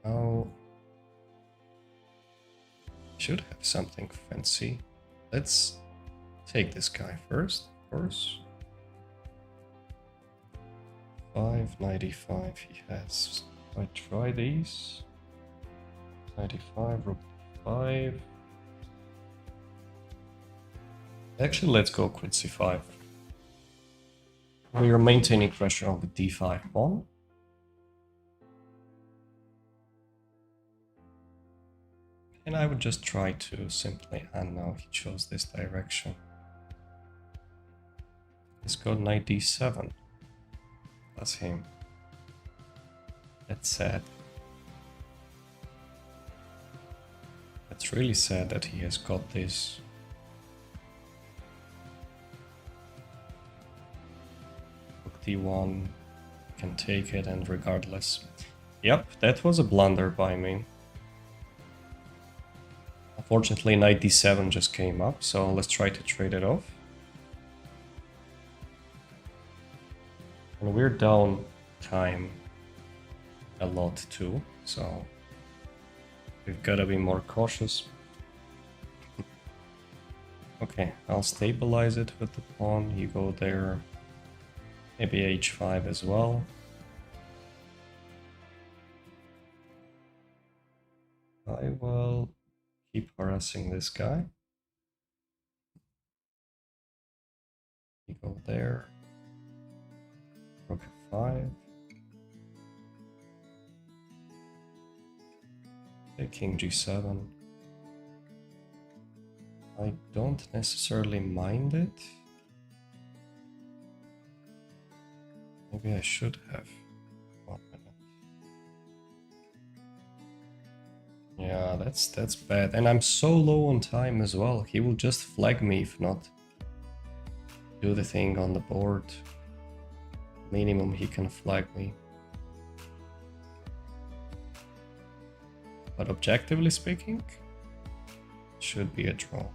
Now, should have something fancy. Let's take this guy first, of course. 595 he has. I try these. 95, rook 5. Actually, let's go queen c5. We are maintaining pressure on the d5 pawn. And I would just try to simply, and now he chose this direction. Let's go knight d7. That's him. That's sad. That's really sad that he has got this. Rook d1, can take it, and regardless. Yep, that was a blunder by me. Unfortunately, knight d7 just came up, so let's try to trade it off. And we're down time a lot too, so we've got to be more cautious. Okay, I'll stabilize it with the pawn. You go there. Maybe h5 as well. I will keep harassing this guy. You go there. Rook f5. Okay, king g7. I don't necessarily mind it. Maybe I should have. 1 minute. Yeah, that's bad. And I'm so low on time as well. He will just flag me if not do the thing on the board. Minimum he can flag me. But objectively speaking, it should be a draw.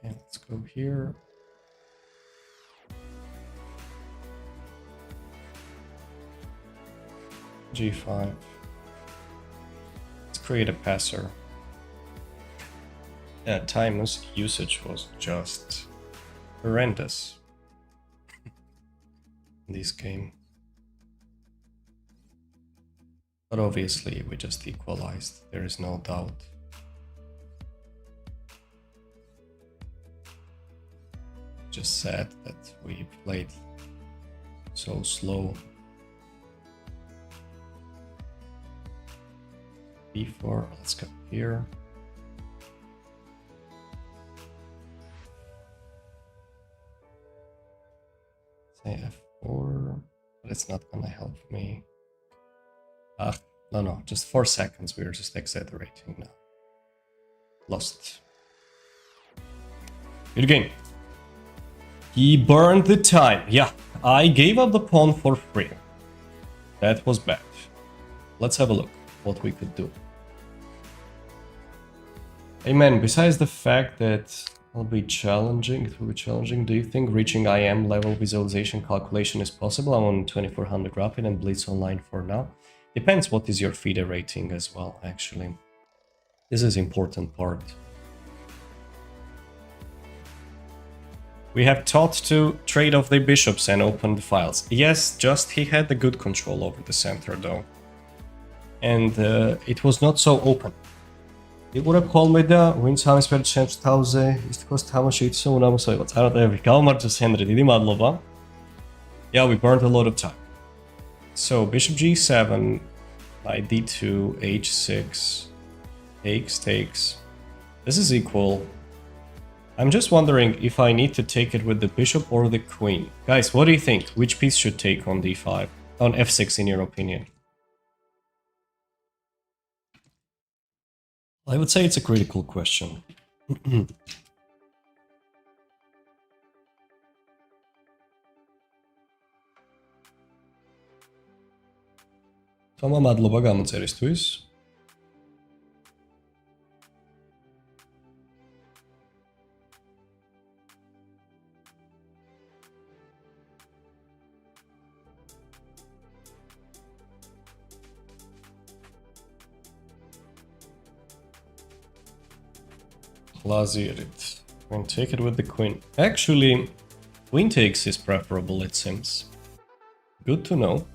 Okay, let's go here. G5. Let's create a passer. Yeah, time usage was just horrendous in this game. But obviously we just equalized, there is no doubt. Just sad that we played so slow. B4, let's go here. Say F4, but it's not gonna help me. No, just 4 seconds, we're just exaggerating now. Lost. Good game. He burned the time. Yeah, I gave up the pawn for free. That was bad. Let's have a look what we could do. Hey man, besides the fact that it'll be challenging, do you think reaching IM level visualization calculation is possible? I'm on 2400 rapid and Blitz online for now. Depends what is your FIDE rating as well, actually. This is important part. We have taught to trade off the bishops and open the files. Yes, just he had the good control over the center though. And it was not so open. Det vore kolmeda, wins haben spēlēt 100,000, iztikos tamasītas un amasojot. Arad Kalmar just 100, Madlova. Yeah, we burned a lot of time. So bishop g7, knight d2, h6, takes. This is equal. I'm just wondering if I need to take it with the bishop or the queen. Guys, what do you think? Which piece should take on d5? On f6 in your opinion? I would say it's a critical question. Toma, madloba გამოწერისთვის. Lazierit. And take it with the queen. Actually, queen takes is preferable, it seems. Good to know.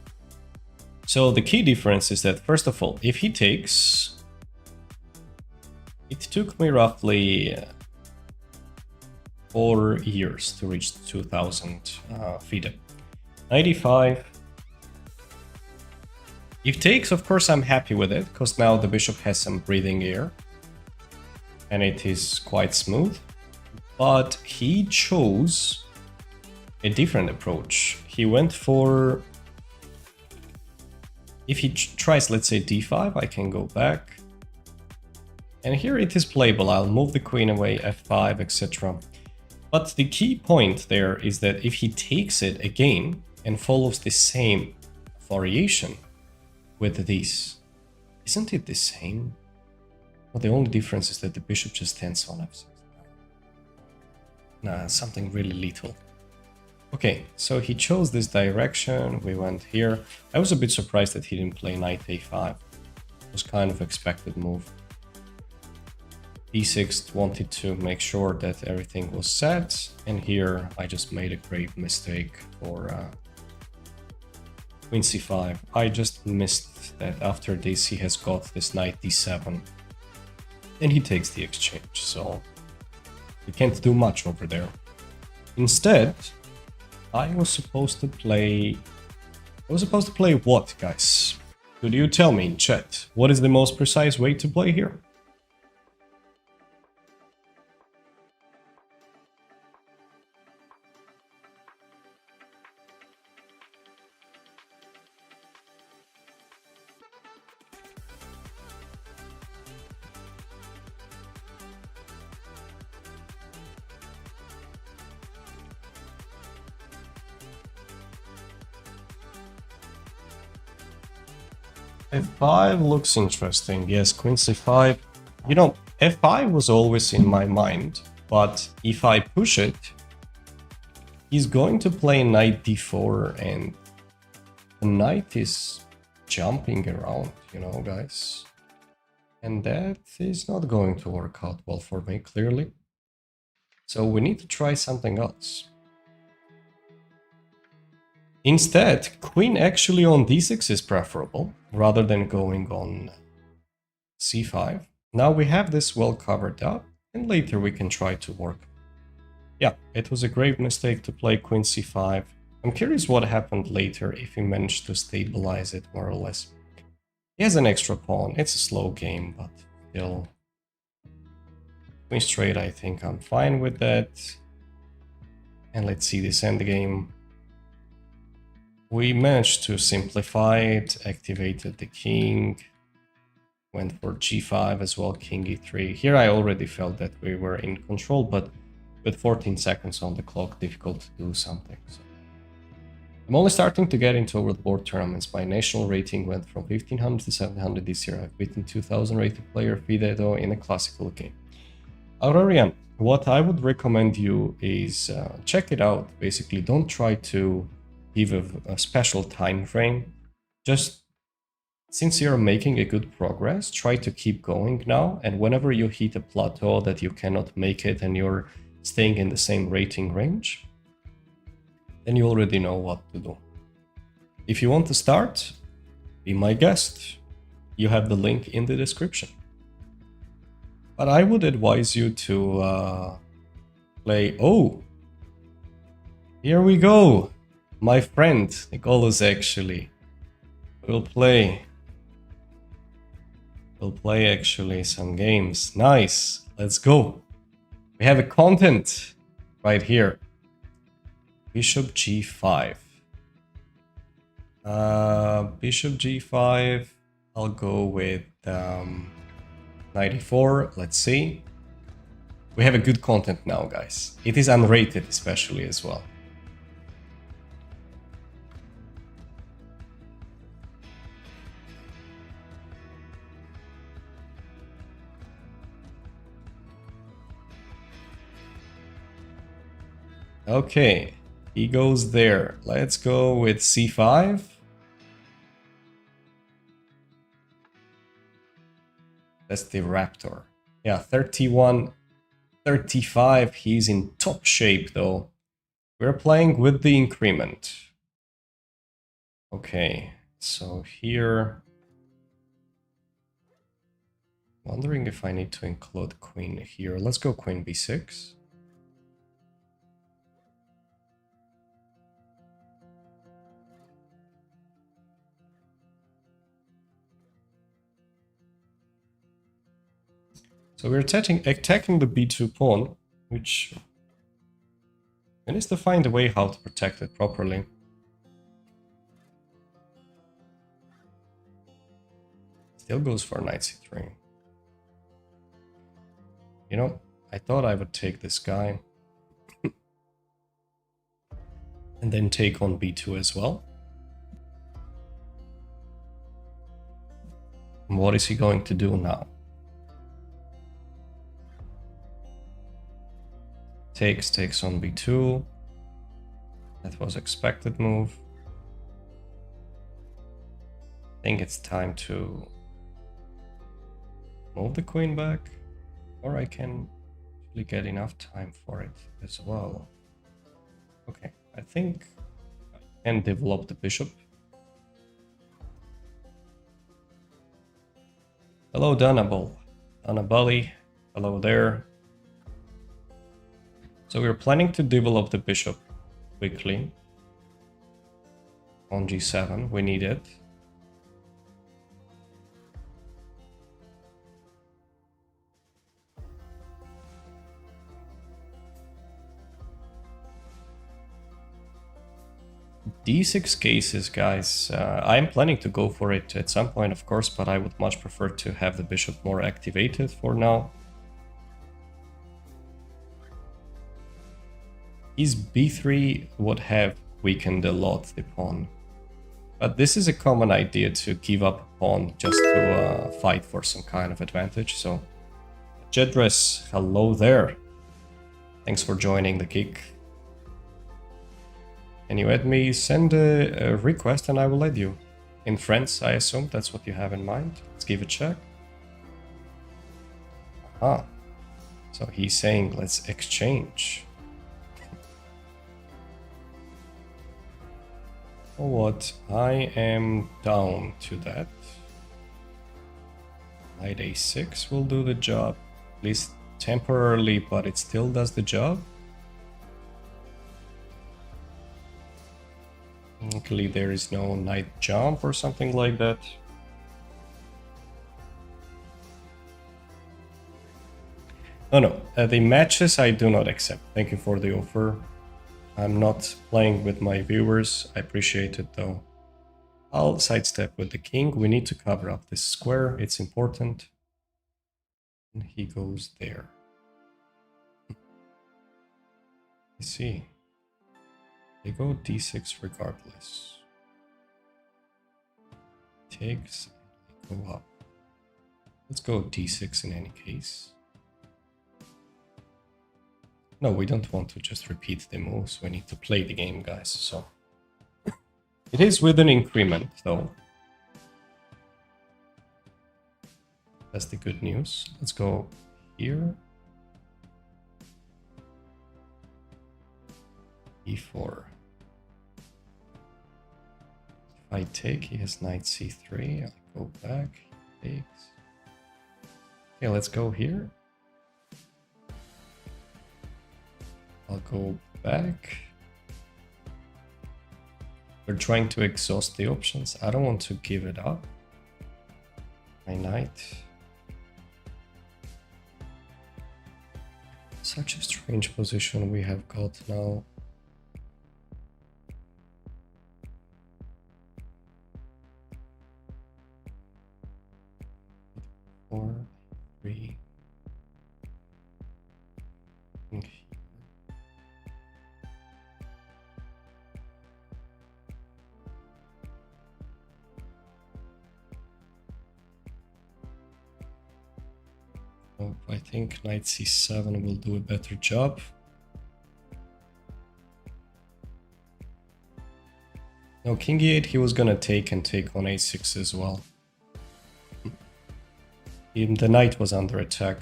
So the key difference is that, first of all, if he takes, it took me roughly 4 years to reach 2000 FIDE. 95. If takes, of course, I'm happy with it, because now the bishop has some breathing air. And it is quite smooth. But he chose a different approach. He went for... If he tries, let's say, d5, I can go back. And here it is playable. I'll move the queen away, f5, etc. But the key point there is that if he takes it again and follows the same variation with these, isn't it the same? Well, the only difference is that the bishop just stands on f6. Nah, something really little. Okay, so he chose this direction, we went here. I was a bit surprised that he didn't play knight a5. It was kind of expected move. d6 wanted to make sure that everything was set, and here I just made a grave mistake for queen c5. I just missed that after this he has got this knight d7. And he takes the exchange, so we can't do much over there. Instead, I was supposed to play what, guys? Could you tell me in chat? What is the most precise way to play here? f5 looks interesting. Yes, queen c5. You know, f5 was always in my mind, but if I push it, he's going to play knight d4, and the knight is jumping around, you know, guys. And that is not going to work out well for me, clearly. So we need to try something else. Instead, queen actually on d6 is preferable, rather than going on c5. Now we have this well covered up, and later we can try to work. Yeah, it was a grave mistake to play queen c5. I'm curious what happened later, if he managed to stabilize it more or less. He has an extra pawn. It's a slow game, but still. Queen straight, I think I'm fine with that. And let's see this endgame. We managed to simplify it, activated the king, went for g5 as well, king e3. Here I already felt that we were in control, but with 14 seconds on the clock, difficult to do something. So I'm only starting to get into overboard tournaments. My national rating went from 1500 to 700 this year. I've beaten 2000 rated player FIDE though in a classical game. Aurorian, what I would recommend you is check it out. Basically, don't try to give a special time frame. Just since you're making a good progress, try to keep going now, and whenever you hit a plateau that you cannot make it and you're staying in the same rating range, then you already know what to do. If you want to start, be my guest. You have the link in the description. But I would advise you to play... Oh! Here we go! My friend, Nicholas, actually, will play actually some games. Nice! Let's go. We have a content right here. Bishop g5. Bishop g5. I'll go with knight e4. Let's see. We have a good content now, guys. It is unrated especially as well. Okay, he goes there. Let's go with c5. That's the Raptor. Yeah, 31, 35. He's in top shape though. We're playing with the increment. Okay, so here... Wondering if I need to include queen here. Let's go queen b6. So we're attacking the b2 pawn, which needs to find a way how to protect it properly. Still goes for knight c3. You know, I thought I would take this guy. And then take on b2 as well. And what is he going to do now? Takes on b2. That was expected move. I think it's time to move the queen back, or I can actually get enough time for it as well. Okay, I think I can develop the bishop. Hello, Danabali. Hello there. So we're planning to develop the bishop quickly. On g7, we need it. D6 cases, guys. I'm planning to go for it at some point, of course, but I would much prefer to have the bishop more activated for now. His b3 would have weakened a lot the pawn. But this is a common idea to give up a pawn just to fight for some kind of advantage. So, Jedress, hello there. Thanks for joining the kick. Can you add me? Send a request and I will add you. In friends, I assume that's what you have in mind. Let's give a check. Ah, so he's saying let's exchange. Oh, what? I am down to that. Knight a6 will do the job, at least temporarily, but it still does the job. Luckily, there is no knight jump or something like that. No, the matches I do not accept. Thank you for the offer. I'm not playing with my viewers. I appreciate it though. I'll sidestep with the king. We need to cover up this square. It's important. And he goes there. I see. They go d6 regardless. Takes, go up. Let's go d6 in any case. No, we don't want to just repeat the moves. We need to play the game, guys. So it is with an increment, though. That's the good news. Let's go here. e4. If I take, he has knight c3. I'll go back. He takes. Okay, let's go here. I'll go back. We're trying to exhaust the options. I don't want to give it up. My knight. Such a strange position we have got now. Four, three. Oh, I think knight c7 will do a better job. No, king e8 he was gonna take and take on a6 as well. Even the knight was under attack.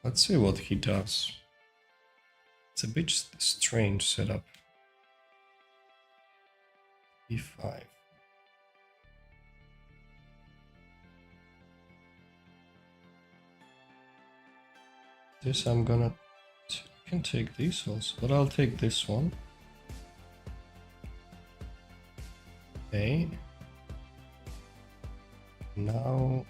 Let's see what he does. It's a bit strange setup. e5. This I'm gonna... I can take these also, but I'll take this one. Okay. Now...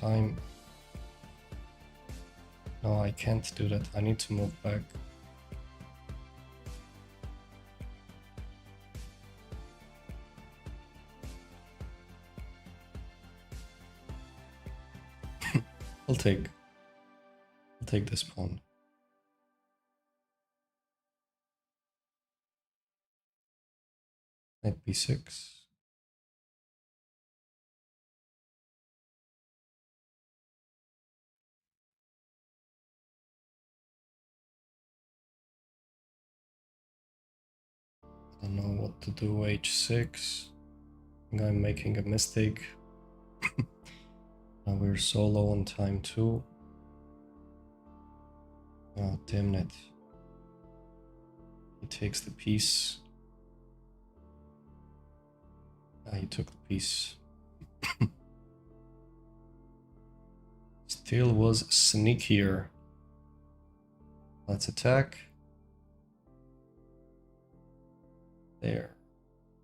Time. No, I can't do that. I need to move back. I'll take this pawn. Knight b6. I don't know what to do. h6. I think I'm making a mistake. Now we're so low on time too. Oh, damn it. He takes the piece. Ah, he took the piece. Still was sneakier. Let's attack. There.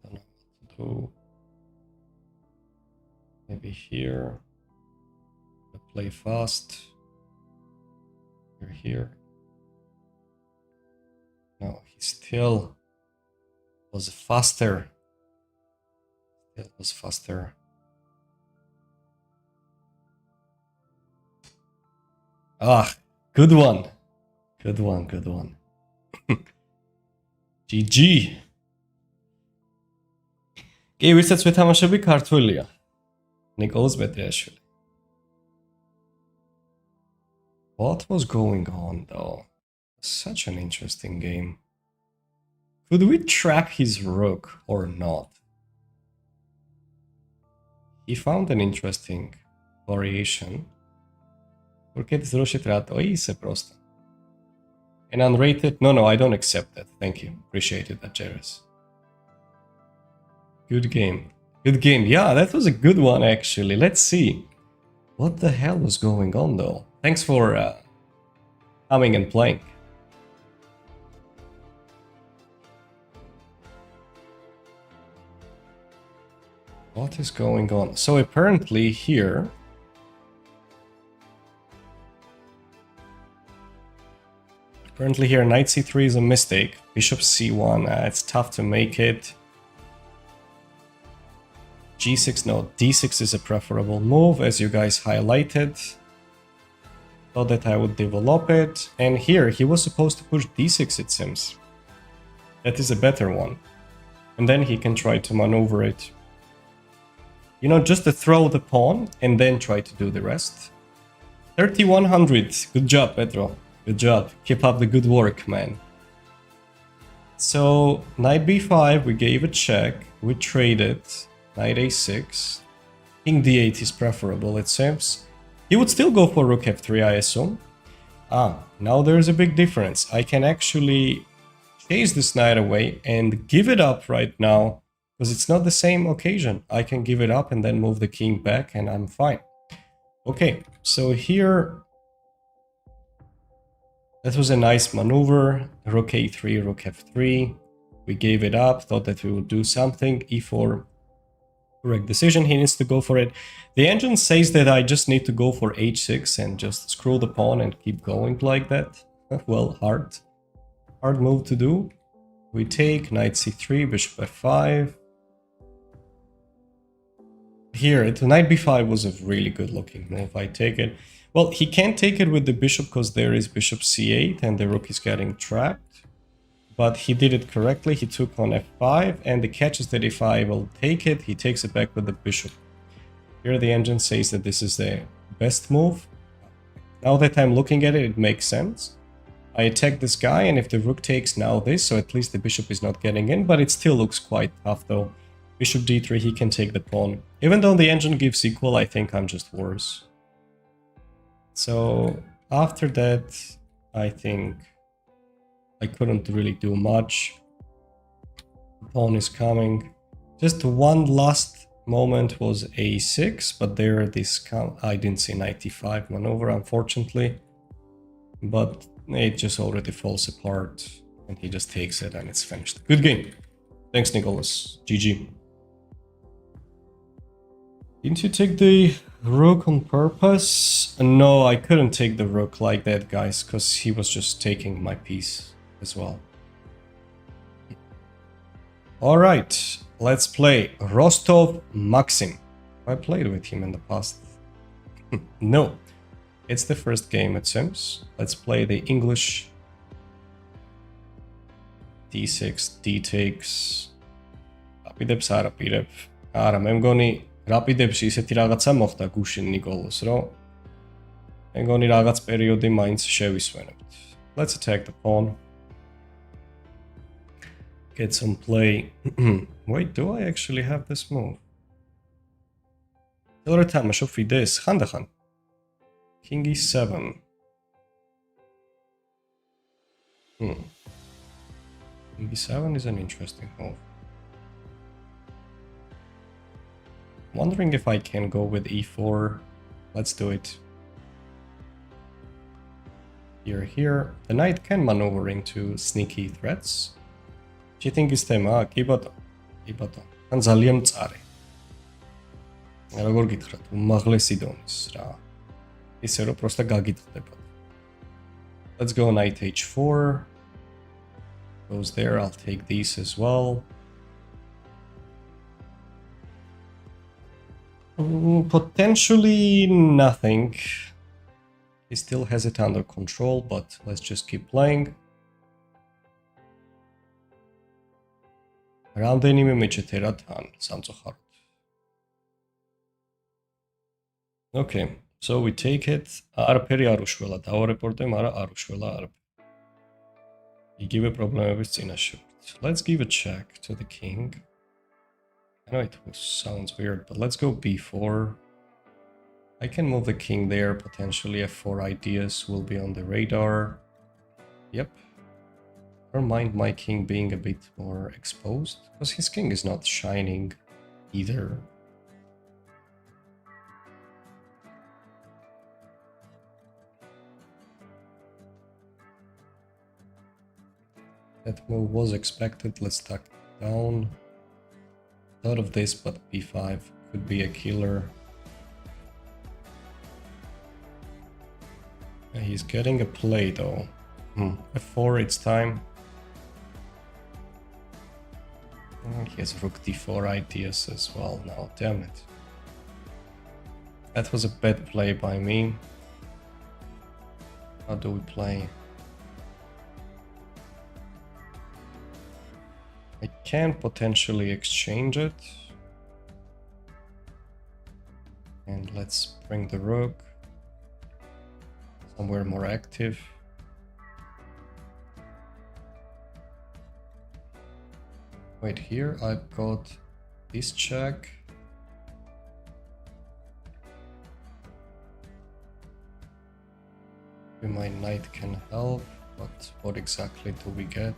Don't know what to do. Maybe here. Play fast. You're here. No, he still was faster. Still was faster. Ah, good one. Good one, good one. GG. კი ვისაც ვეთამაშები ქართველია. ნიკოლოზ პეტრიაშვილი. What was going on though? Such an interesting game. Could we trap his rook or not? He found an interesting variation. Porque zrošit rato se prosto. An unrated? No, I don't accept that. Thank you. Appreciated that, Jerez. Good game. Good game. Yeah, that was a good one actually. Let's see. What the hell was going on though? Thanks for coming and playing. What is going on? So apparently here... Apparently here knight c3 is a mistake. Bishop c1, it's tough to make it. g6, no, d6 is a preferable move, as you guys highlighted. Thought that I would develop it. And here, he was supposed to push d6, it seems. That is a better one. And then he can try to maneuver it. You know, just to throw the pawn and then try to do the rest. 3100. Good job, Pedro. Good job. Keep up the good work, man. So, knight b5, we gave a check. We traded. Knight a6. King d8 is preferable, it seems. He would still go for rook f3, I assume. Ah, now there's a big difference. I can actually chase this knight away and give it up right now Because it's not the same occasion. I can give it up and then move the king back and I'm fine. Okay, so here... That was a nice maneuver. Rook a3, rook f3. We gave it up, thought that we would do something. e4, correct decision. He needs to go for it. The engine says that I just need to go for h6 and just screw the pawn and keep going like that. Well, hard move to do. We take knight c3, bishop f5. Here, knight b5 was a really good looking move. I take it. Well, he can't take it with the bishop because there is bishop c8 and the rook is getting trapped. But he did it correctly. He took on f5, and the catch is that if I will take it, he takes it back with the bishop. Here the engine says that this is the best move. Now that I'm looking at it, it makes sense. I attack this guy, and if the rook takes now this, so at least the bishop is not getting in, but it still looks quite tough though. Bishop d3, he can take the pawn. Even though the engine gives equal, I think I'm just worse. So after that, I think I couldn't really do much. The pawn is coming. Just one last moment was a6, but there this I didn't see 95 maneuver, unfortunately. But it just already falls apart, and he just takes it, and it's finished. Good game. Thanks, Nicholas. GG. Didn't you take the rook on purpose? No, I couldn't take the rook like that, guys, because he was just taking my piece as well. Alright, let's play Rostov Maxim. I played with him in the past. No, it's the first game, it seems. Let's play the English. D6, D takes. Rapidებს, arapideb. Არა, მე მგონი რაპიდებში ისეთი რაღაცა მოხდა გუშინ ნიკოლოს, რომ მე მგონი რაღაც პერიოდი მაინც შევისვენებთ. Let's attack the pawn. Get some play. Wait, do I actually have this move? Ელო თამაშო ფიდეს, ხანდახან. King e7. King e7 is an interesting move. Wondering if I can go with e4. Let's do it. Here. The knight can maneuver into sneaky threats. Cheating is thema, კი ბატონო. ან ძალიან მწარე. როგორ გითხრათ, უმაღლესი დონის რა. ისე რომ პროსტა გაგიტყდებათ. Let's go knight h4. Goes there, I'll take these as well. Potentially nothing. He still has it under control, but let's just keep playing. რამდენიმე მეჩეთე რა თან სამწუხაროდ. Okay, so we take it. არაფერი არ უშველა, დავარეპორტე, მაგრამ არ უშველა არაფერი. იგივე პრობლემების წინაშე. Let's give a check to the king. I know it sounds weird, but let's go b4. I can move the king there, potentially f4 ideas will be on the radar. Yep. I don't mind my king being a bit more exposed, because his king is not shining either. That move was expected, let's tuck it down. Thought of this, but b5 could be a killer. He's getting a play though. f4, it's time. He has rook d4 ideas as well now, damn it. That was a bad play by me. How do we play? I can potentially exchange it. And let's bring the rook somewhere more active. Wait, here I've got this check. Maybe my knight can help, but what exactly do we get?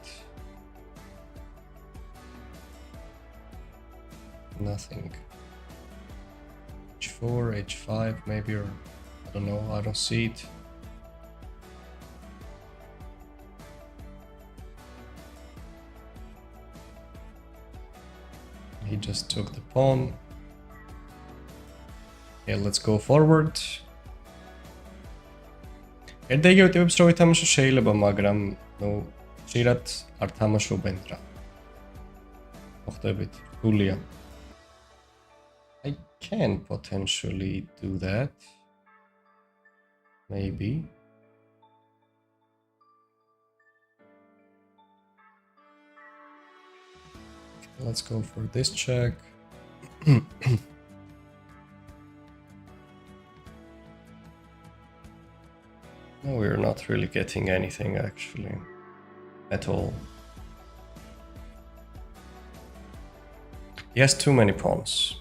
Nothing. H4, H5 maybe, or I don't know, I don't see it. He just took the pawn. Okay, let's go forward. ერთ-ერთი ტიპებს რო ვითამაშო შეიძლება, მაგრამ ნუ ხშირად არ თამაშობენ რა. მოხდებით, რთულია. I can potentially do that. Maybe. Let's go for this check. No, we're not really getting anything actually at all. He has too many pawns.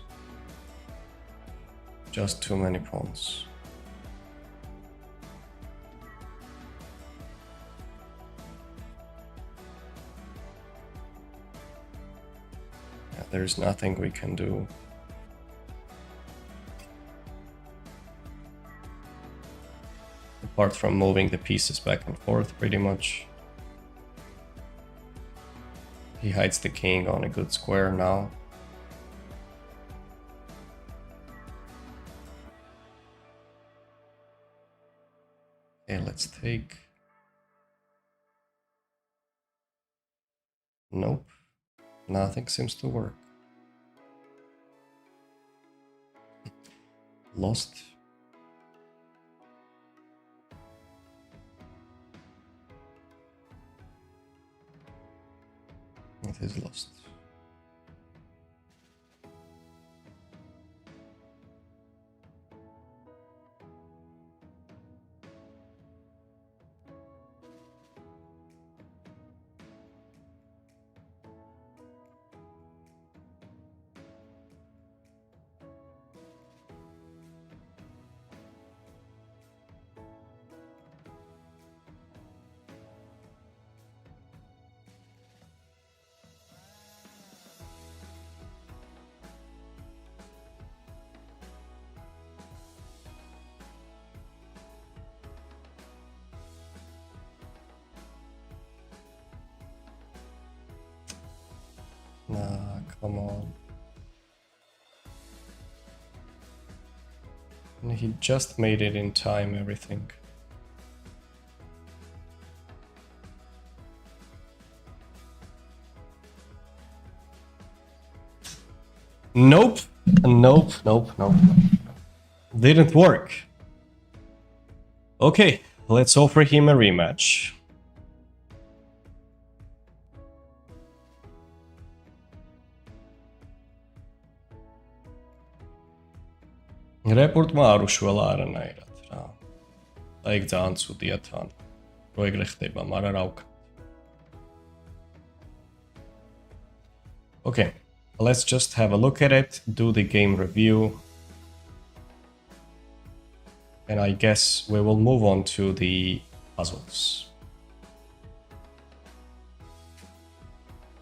Just too many pawns. Yeah, there's nothing we can do. Apart from moving the pieces back and forth pretty much. He hides the king on a good square now. Okay, let's take. Nope, nothing seems to work. Lost. It is lost. Nah, come on. And he just made it in time, everything. Nope. Nope. Didn't work. Okay, let's offer him a rematch. რეპორტმა არ უშველა არანაირად რა. და იქ ძალიან ცუდია თან. რო ეგრე ხდება, მაგრამ რა ვქნა. Okay, let's just have a look at it, do the game review. And I guess we will move on to the puzzles.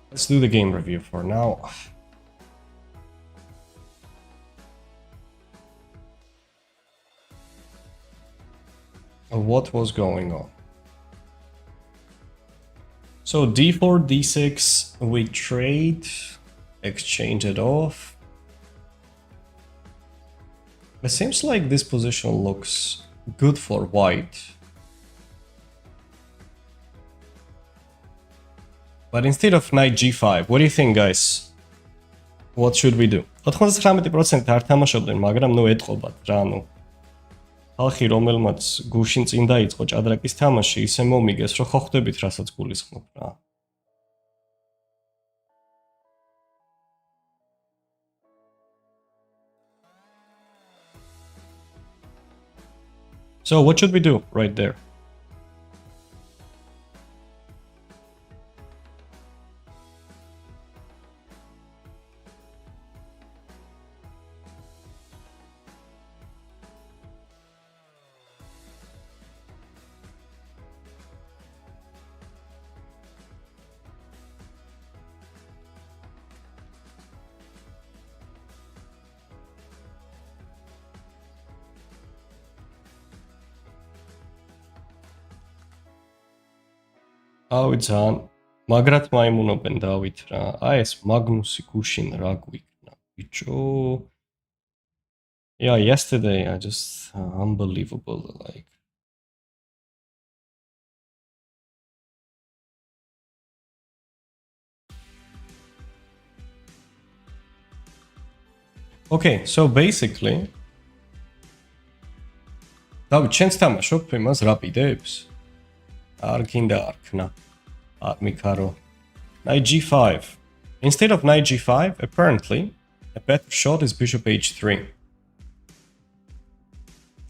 Let's do the game review for now. What was going on? So d4, d6, we trade, exchange it off. It seems like this position looks good for white. But instead of knight g5, what do you think, guys? What should we do? 99% არ თამაშობდნენ, მაგრამ ნუ ეთყობათ რა, ნუ ხალხი რომელმაც გუშინ წინ დაიწყო ჭადრაკის თამაში, ისე მომიგეს, რომ ხო ხვდებით რასაც გულისხმობ რა. So what should we do right there? ავიცან მაგრად მაიმუნობენ დავით რა. აი ეს მაგნუსი გუშინ რა გვიქნა ბიჭო. Yeah, yesterday I just unbelievable like. Okay, so basically დავით შენს თამაშობ იმას რაპიდებს? არ გინდა არქნა. არ მიქარო. Knight g5. Instead of knight g5, apparently, a better shot is bishop h3.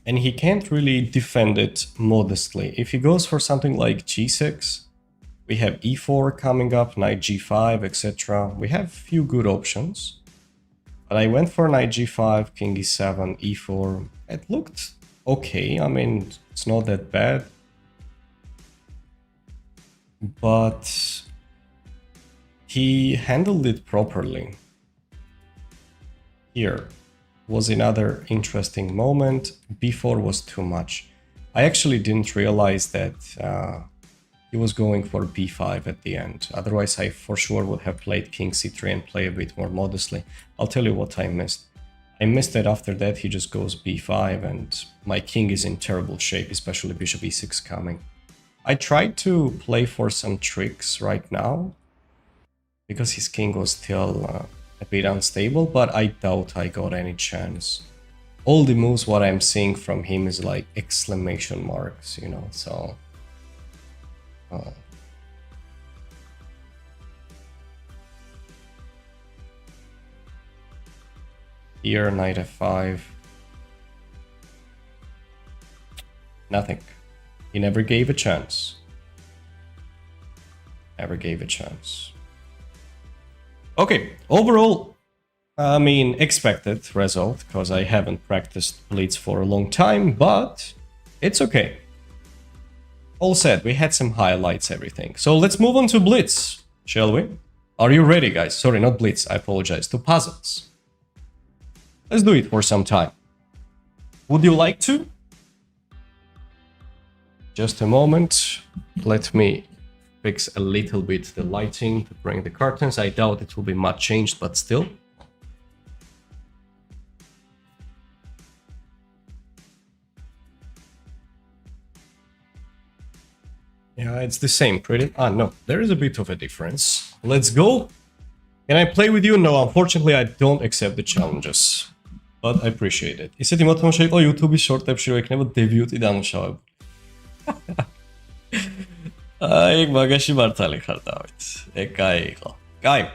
And he can't really defend it modestly. If he goes for something like g6, we have e4 coming up, knight g5, etc. We have few good options. But I went for knight g5, king e7, e4. It looked okay. I mean, it's not that bad. But he handled it properly. Here was another interesting moment. b4 was too much. I actually didn't realize that he was going for b5 at the end. Otherwise, I for sure would have played king c3 and play a bit more modestly. I'll tell you what I missed. I missed that after that he just goes b5 and my king is in terrible shape, especially bishop e6 coming. I tried to play for some tricks right now because his king was still a bit unstable, but I doubt I got any chance. All the moves what I'm seeing from him is like exclamation marks, you know, so... Here, knight f5. Nothing. He never gave a chance. Never gave a chance. Okay, overall, I mean, expected result, because I haven't practiced Blitz for a long time, but it's okay. All said, we had some highlights, everything. So let's move on to Blitz, shall we? Are you ready, guys? Sorry, not Blitz, I apologize, to puzzles. Let's do it for some time. Would you like to? Just a moment. Let me fix a little bit the lighting to bring the curtains. I doubt it will be much changed, but still. Yeah, it's the same, pretty. Ah, no, there is a bit of a difference. Let's go. Can I play with you? No, unfortunately, I don't accept the challenges. But I appreciate it. ისეთი მოთამაშე იყო YouTube-ის შორტებში, რომ ექნება დებიუტი დამუშავებული. აი, მაგაში მართალი ხარ, დავით. ეგ კაი იყო. კაი.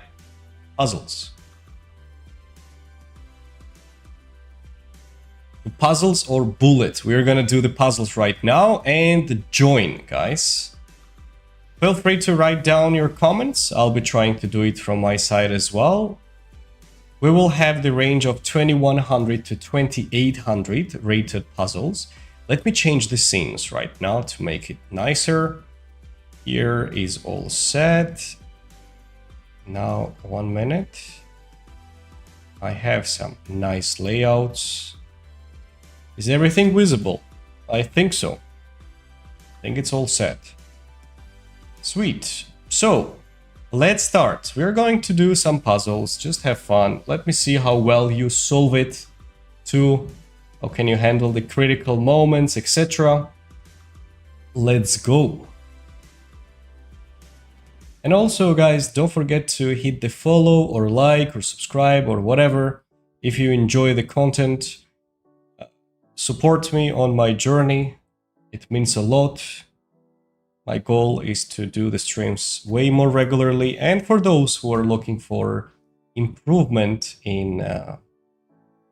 Puzzles. Puzzles or bullet. We're gonna do the puzzles right now and join, guys. Feel free to write down your comments. I'll be trying to do it from my side as well. We will have the range of 2100 to 2800 rated puzzles. Let me change the scenes right now to make it nicer. Here is all set. Now, 1 minute. I have some nice layouts. Is everything visible? I think so. I think it's all set. Sweet. So, let's start. We're going to do some puzzles. Just have fun. Let me see how well you solve it too. How can you handle the critical moments, etc. Let's go. And also, guys, don't forget to hit the follow or like or subscribe or whatever if you enjoy the content. Support me on my journey. It means a lot. My goal is to do the streams way more regularly. And for those who are looking for improvement in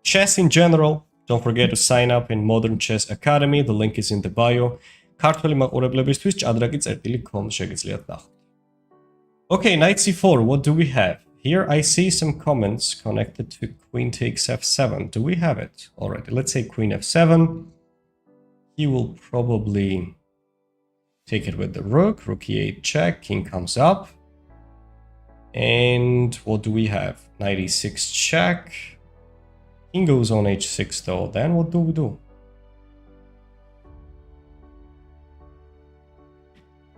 chess in general, don't forget to sign up in Modern Chess Academy. The link is in the bio. ქართველი მაყურებლებისთვის ჭადრაკი.com შეგიძლიათ ნახოთ. Okay, knight c4, what do we have? Here I see some comments connected to queen takes f7. Do we have it already? Let's say queen f7. He will probably take it with the rook. Rook e8 check, king comes up. And what do we have? Knight e6 check. King goes on h6 though. Then what do we do?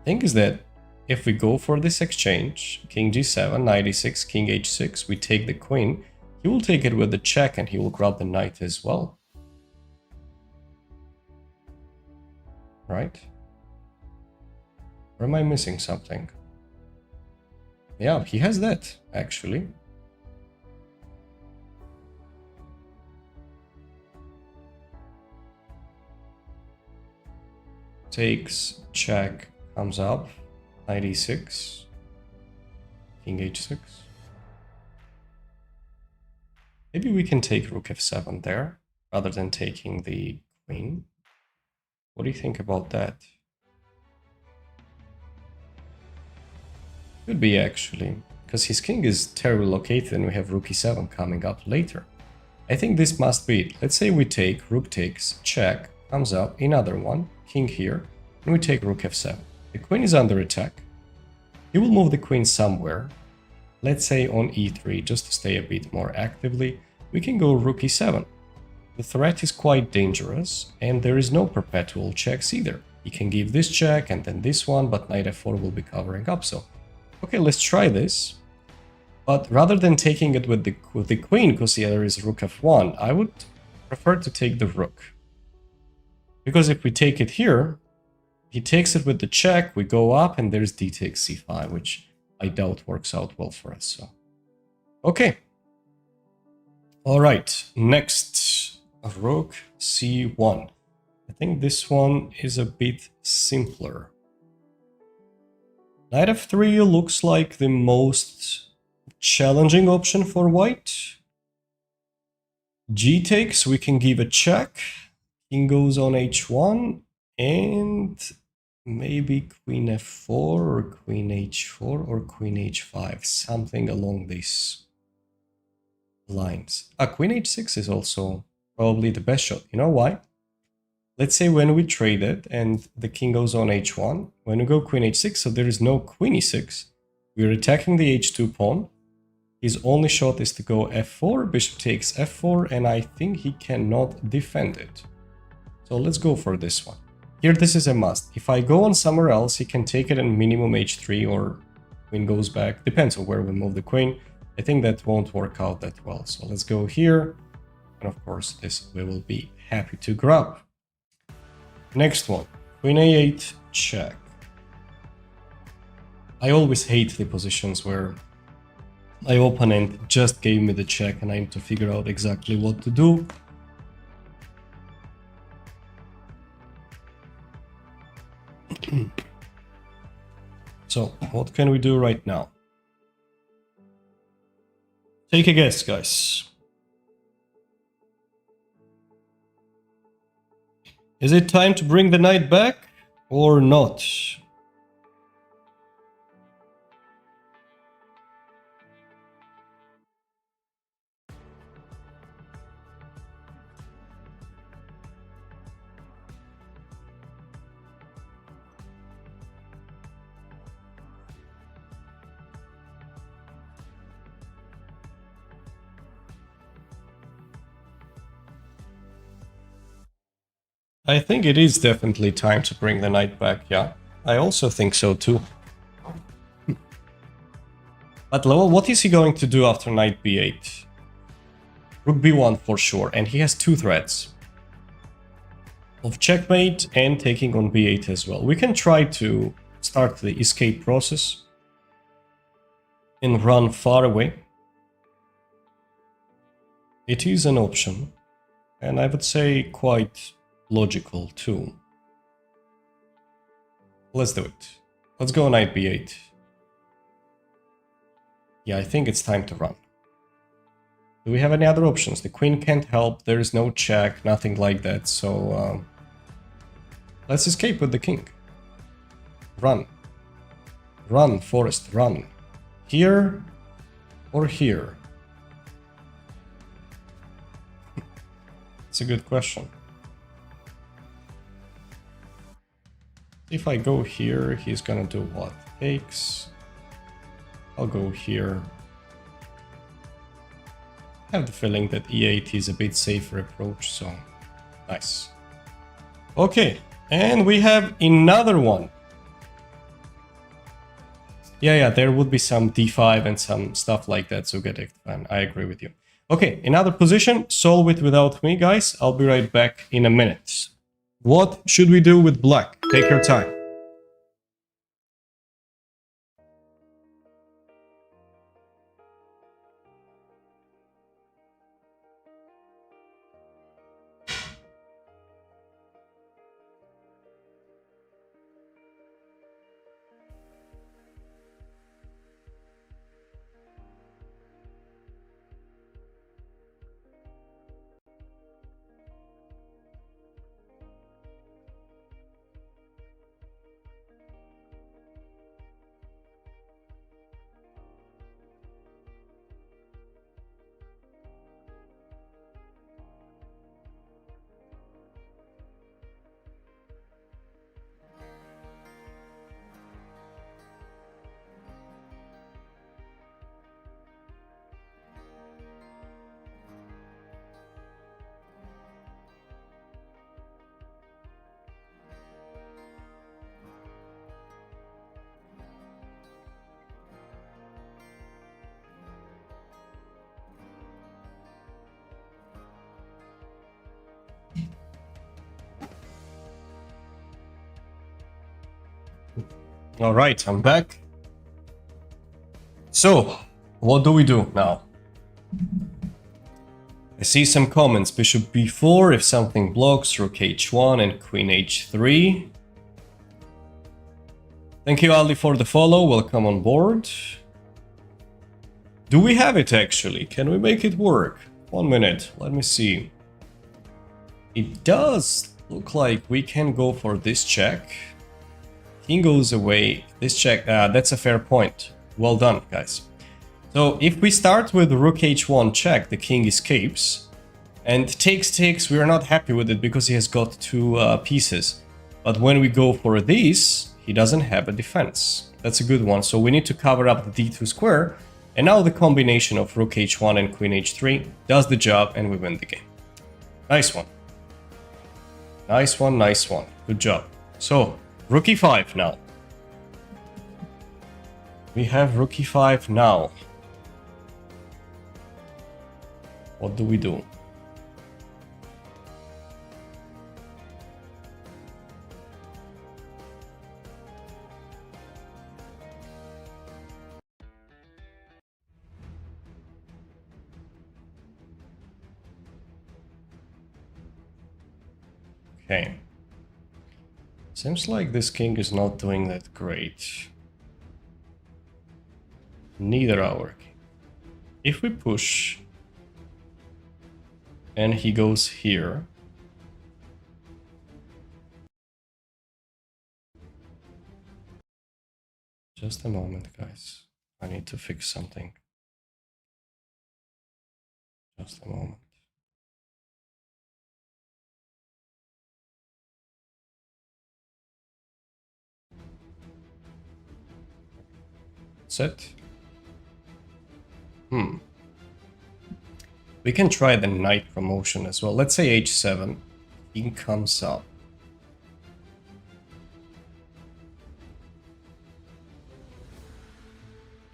Thing is that if we go for this exchange, king g7, knight e6, king h6, we take the queen, he will take it with the check and he will grab the knight as well. Right? Or am I missing something? Yeah, he has that, actually. Takes, check, comes up, knight e6, king h6. Maybe we can take rook f7 there, rather than taking the queen. What do you think about that? Could be, actually, because his king is terribly located and we have rook e7 coming up later. I think this must be it. Let's say we take, rook takes, check, comes up, another one, king here, and we take rook f7. The queen is under attack. He will move the queen somewhere, let's say on e3, just to stay a bit more actively. We can go rook e7. The threat is quite dangerous, and there is no perpetual checks either. He can give this check and then this one, but knight f4 will be covering up, so... Okay, let's try this. But rather than taking it with the queen, because the other is rook f1, I would prefer to take the rook. Because if we take it here, he takes it with the check, we go up, and there's d takes c5, which I doubt works out well for us. So, okay. All right, next, rook c1. I think this one is a bit simpler. Knight f3 looks like the most challenging option for white. G takes, we can give a check. King goes on h1, and maybe queen f4 or queen h4 or queen h5, something along these lines. Queen h6 is also probably the best shot. You know why? Let's say when we trade it and the king goes on h1, when we go queen h6, so there is no queen e6, we're attacking the h2 pawn. His only shot is to go f4, bishop takes f4, and I think he cannot defend it. So let's go for this one. Here this is a must. If I go on somewhere else, he can take it in minimum h3 or queen goes back. Depends on where we move the queen. I think that won't work out that well. So let's go here. And of course this we will be happy to grab. Next one, queen a8 check. I always hate the positions where my opponent just gave me the check and I need to figure out exactly what to do. So, what can we do right now? Take a guess, guys. Is it time to bring the knight back or not? I think it is definitely time to bring the knight back, yeah. I also think so too. But Lowell, what is he going to do after knight b8? Rook b1 for sure, and he has two threats. Of checkmate and taking on b8 as well. We can try to start the escape process and run far away. It is an option, and I would say quite logical too. Let's do it. Let's go knight b8. Yeah, I think it's time to run. Do we have any other options? The queen can't help, there is no check, nothing like that, so let's escape with the king. Run. Run, Forest, run. Here or here? It's a good question. If I go here, he's gonna do what? Takes. I'll go here. I have the feeling that e8 is a bit safer approach, so nice. Okay, and we have another one. Yeah, there would be some d5 and some stuff like that, so get it. And I agree with you. Okay, another position. Solve it without me, guys. I'll be right back in a minute. What should we do with black? Take your time. All right, I'm back. So, what do we do now? I see some comments. Bishop b4 if something blocks, rook h1 and queen h3. Thank you, Ali, for the follow. Welcome on board. Do we have it actually? Can we make it work? 1 minute. Let me see. It does look like we can go for this check. King goes away. This check. That's a fair point. Well done, guys. So if we start with rook h1 check, the king escapes. And takes, we are not happy with it because he has got two pieces. But when we go for this, he doesn't have a defense. That's a good one. So we need to cover up the d2 square. And now the combination of rook h1 and queen h3 does the job and we win the game. Nice one. Nice one, nice one. Good job. So, rook e5 now. We have rook e5 now. What do we do? Okay. Seems like this king is not doing that great. Neither our king. If we push and he goes here, just a moment, guys. I need to fix something. Just a moment. Set. We can try the knight promotion as well. Let's say h7. King comes up.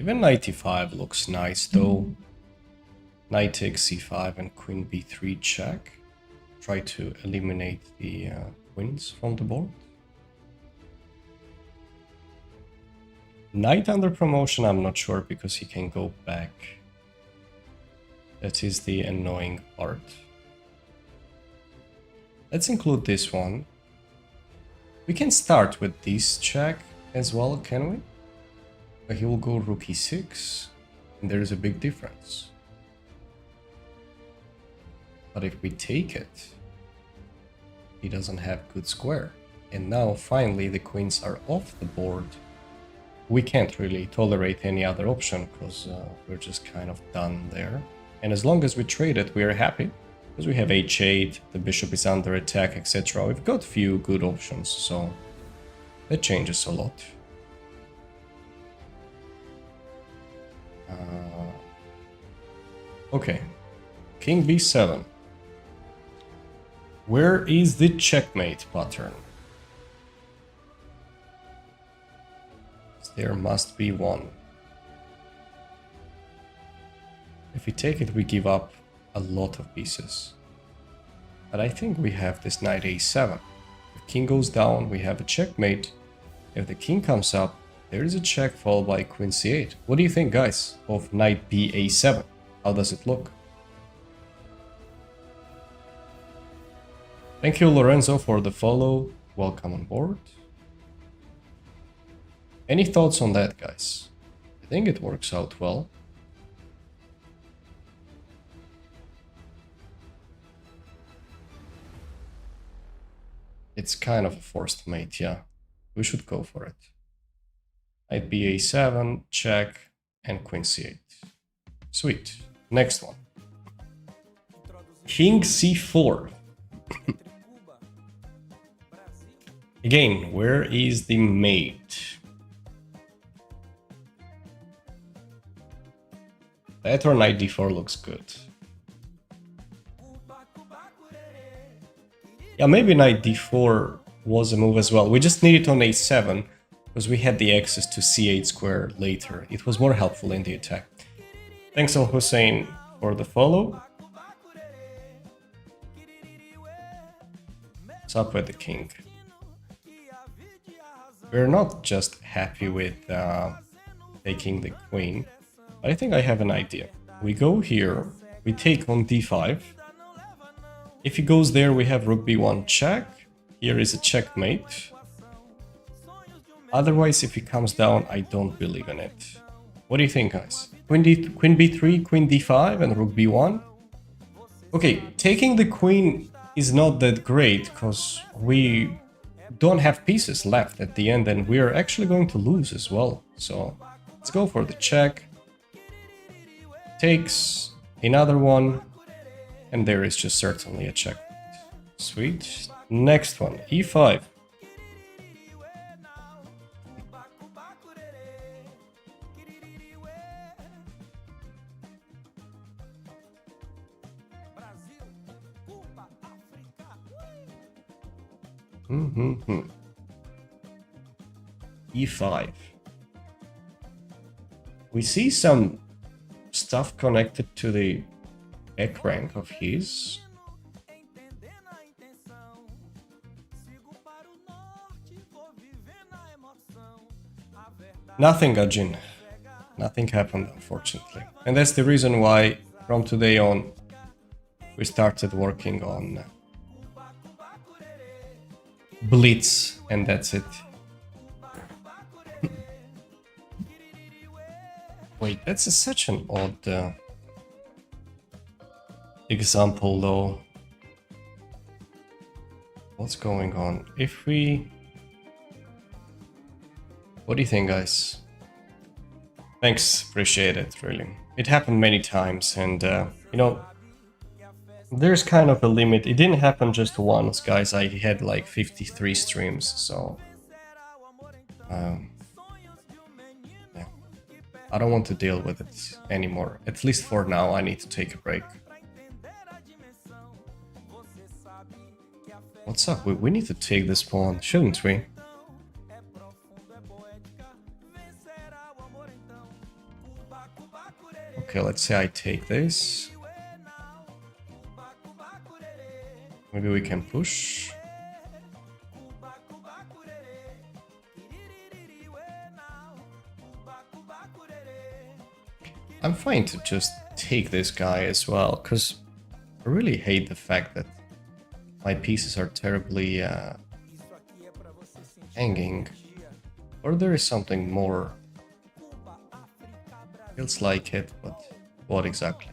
Even knight e5 looks nice though. Knight takes c5 and queen b3 check. Try to eliminate the queens from the board. Knight under promotion, I'm not sure because he can go back. That is the annoying part. Let's include this one. We can start with this check as well, can we? But he will go rook e6, and there is a big difference. But if we take it, he doesn't have good square. And now finally the queens are off the board. We can't really tolerate any other option because we're just kind of done there. And as long as we trade it, we are happy. Because we have h8, the bishop is under attack, etc. We've got few good options, so that changes a lot. Okay, king b7. Where is the checkmate pattern? There must be one. If we take it, we give up a lot of pieces. But I think we have this knight a7. If king goes down, we have a checkmate. If the king comes up, there is a check followed by queen c8. What do you think, guys, of knight b a7? How does it look? Thank you, Lorenzo, for the follow. Welcome on board. Any thoughts on that, guys? I think it works out well. It's kind of a forced mate, yeah. We should go for it. Knight b a7, check, and queen c8. Sweet. Next one. King c4. Again, where is the mate? That or knight d4 looks good. Yeah, maybe knight d4 was a move as well. We just need it on a7 because we had the access to c8 square later. It was more helpful in the attack. Thanks Al Hussein for the follow. What's up with the king? We're not just happy with taking the queen, but I think I have an idea. We go here, we take on d5. If he goes there, we have rook b1 check. Here is a checkmate. Otherwise, if he comes down, I don't believe in it. What do you think, guys? Queen b3, queen d5, and rook b1? Okay, taking the queen is not that great, because we don't have pieces left at the end, and we are actually going to lose as well. So, let's go for the check. Takes another one. And there is just certainly a check. Sweet. Next one, e5. E5. We see some stuff connected to the back rank of his. Nothing, Gajin. Nothing happened, unfortunately. And that's the reason why, from today on, we started working on Blitz, and that's it. Wait, that's such an odd example, though. What's going on? If we... What do you think, guys? Thanks, appreciate it, really. It happened many times, and, you know, there's kind of a limit. It didn't happen just once, guys. I had like 53 streams, so... yeah. I don't want to deal with it anymore. At least for now, I need to take a break. What's up? We need to take this pawn, shouldn't we? Okay, let's say I take this. Maybe we can push. I'm fine to just take this guy as well, because I really hate the fact that my pieces are terribly hanging. Or there is something more. Feels like it, but what exactly?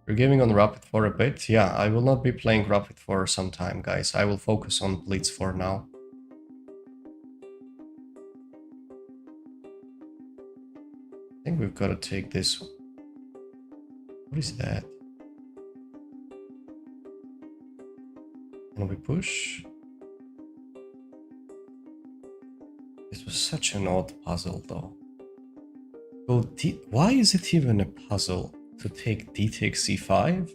You're giving on Rapid for a bit? Yeah, I will not be playing Rapid for some time, guys. I will focus on Blitz for now. I think we've got to take this. What is that? Can we push? This was such an odd puzzle, though. Well, why is it even a puzzle to take d takes c5?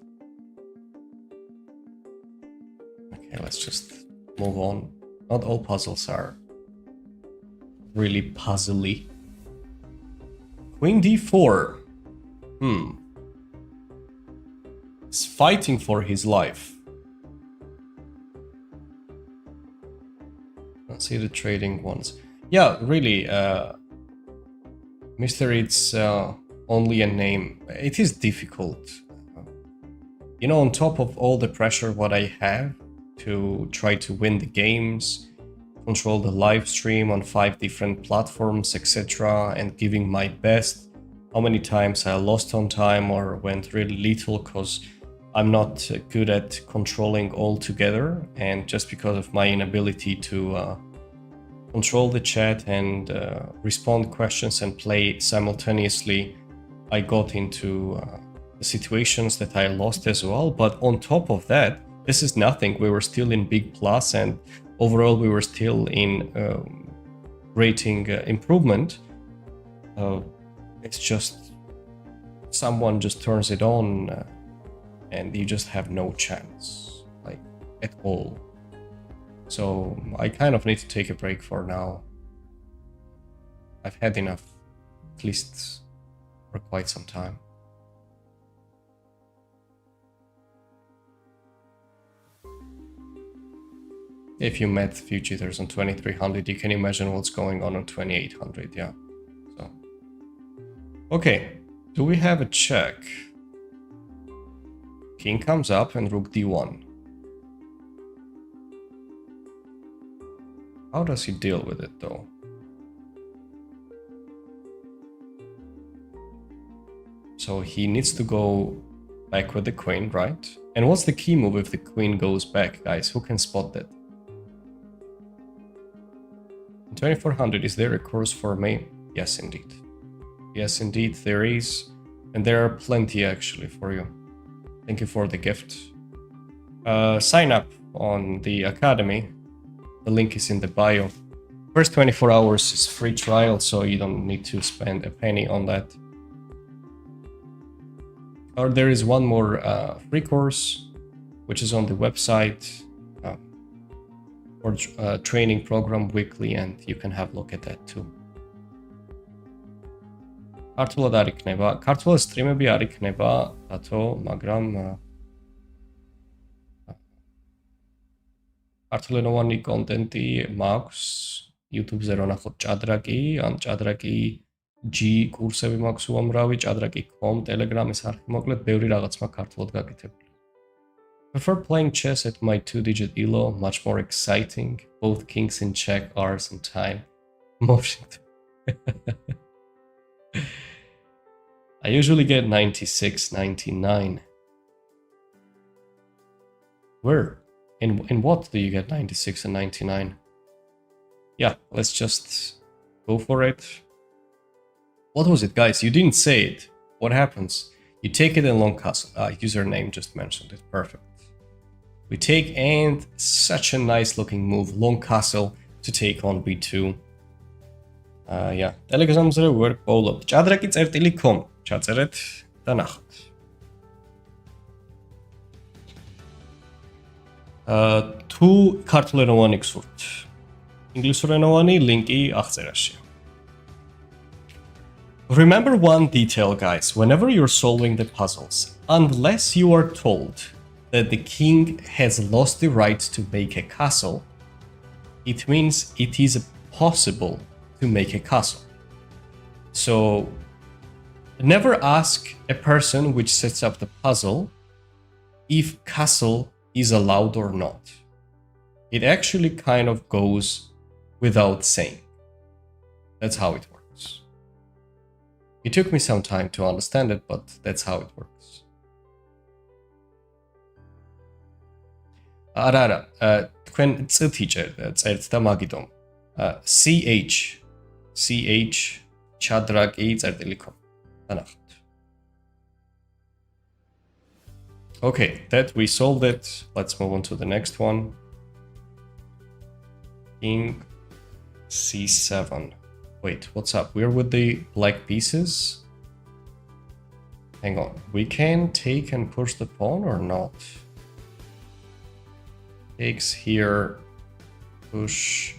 Okay, let's just move on. Not all puzzles are really puzzly. Queen d4. He's fighting for his life. Let's see the trading ones. Yeah, really, Mr. It's only a name. It is difficult. You know, on top of all the pressure what I have to try to win the games, control the live stream on 5 different platforms, etc., and giving my best, how many times I lost on time or went really little because I'm not good at controlling all together, and just because of my inability to control the chat and respond questions and play simultaneously, I got into the situations that I lost as well. But on top of that, this is nothing. We were still in big plus, and overall we were still in rating improvement. It's just someone just turns it on and you just have no chance, like, at all. So I kind of need to take a break for now. I've had enough, at least for quite some time. If you met few cheaters on 2300, you can imagine what's going on 2800, yeah. So, okay, do we have a check? King comes up and rook d1. How does he deal with it, though? So he needs to go back with the queen, right? And what's the key move if the queen goes back, guys? Who can spot that? In 2400, is there a course for me? Yes, indeed. Yes, indeed, there is. And there are plenty, actually, for you. Thank you for the gift. Sign up on the Academy. The link is in the bio. First 24 hours is free trial, so you don't need to spend a penny on that. Or there is one more free course, which is on the website, or training program weekly, and you can have a look at that too. Ქართულად არ იქნება. ქართულად სტრიმები არ იქნება, რატო, მაგრამ ქართულენოვანი კონტენტი მაქვს YouTube-ზე რო ნახოთ ჭადრაკი, ან ჭადრაკი G კურსები მაქვს უამრავი, ჭადრაკი.com, Telegram-ის არხი, მოკლედ ბევრი რაღაც მაქვს ქართულად გაკეთებული. Prefer playing chess at my 2-digit Elo, much more exciting. Both kings in check are some time. I usually get 96, 99. Where? In what do you get 96 and 99? Yeah, let's just go for it. What was it, guys? You didn't say it. What happens? You take it in long castle. Username just mentioned it. Perfect. We take, and such a nice looking move. Long castle to take on b2. Yeah. Telegram-ზე ვერ პოულობ. ჭადრაკი წერტილი.com. ჩაწერეთ და ნახოთ. თუ ქართულენოვანი გსურთ. ინგლისურენოვანი ლინკი აღწერაში. Remember one detail, guys. Whenever you're solving the puzzles, unless you are told that the king has lost the right to make a castle, it means it is possible to make a castle. So never ask a person which sets up the puzzle if castle is allowed or not. It actually kind of goes without saying. That's how it works. It took me some time to understand it, but that's how it works. Ara, თქვენ წითი წერთ და მაგიტომ. CH ჭადრაკი წერტილი.com. Okay, that we solved it. Let's move on to the next one. King C7. Wait, what's up? We're with the black pieces. Hang on. We can take and push the pawn or not? Takes here. push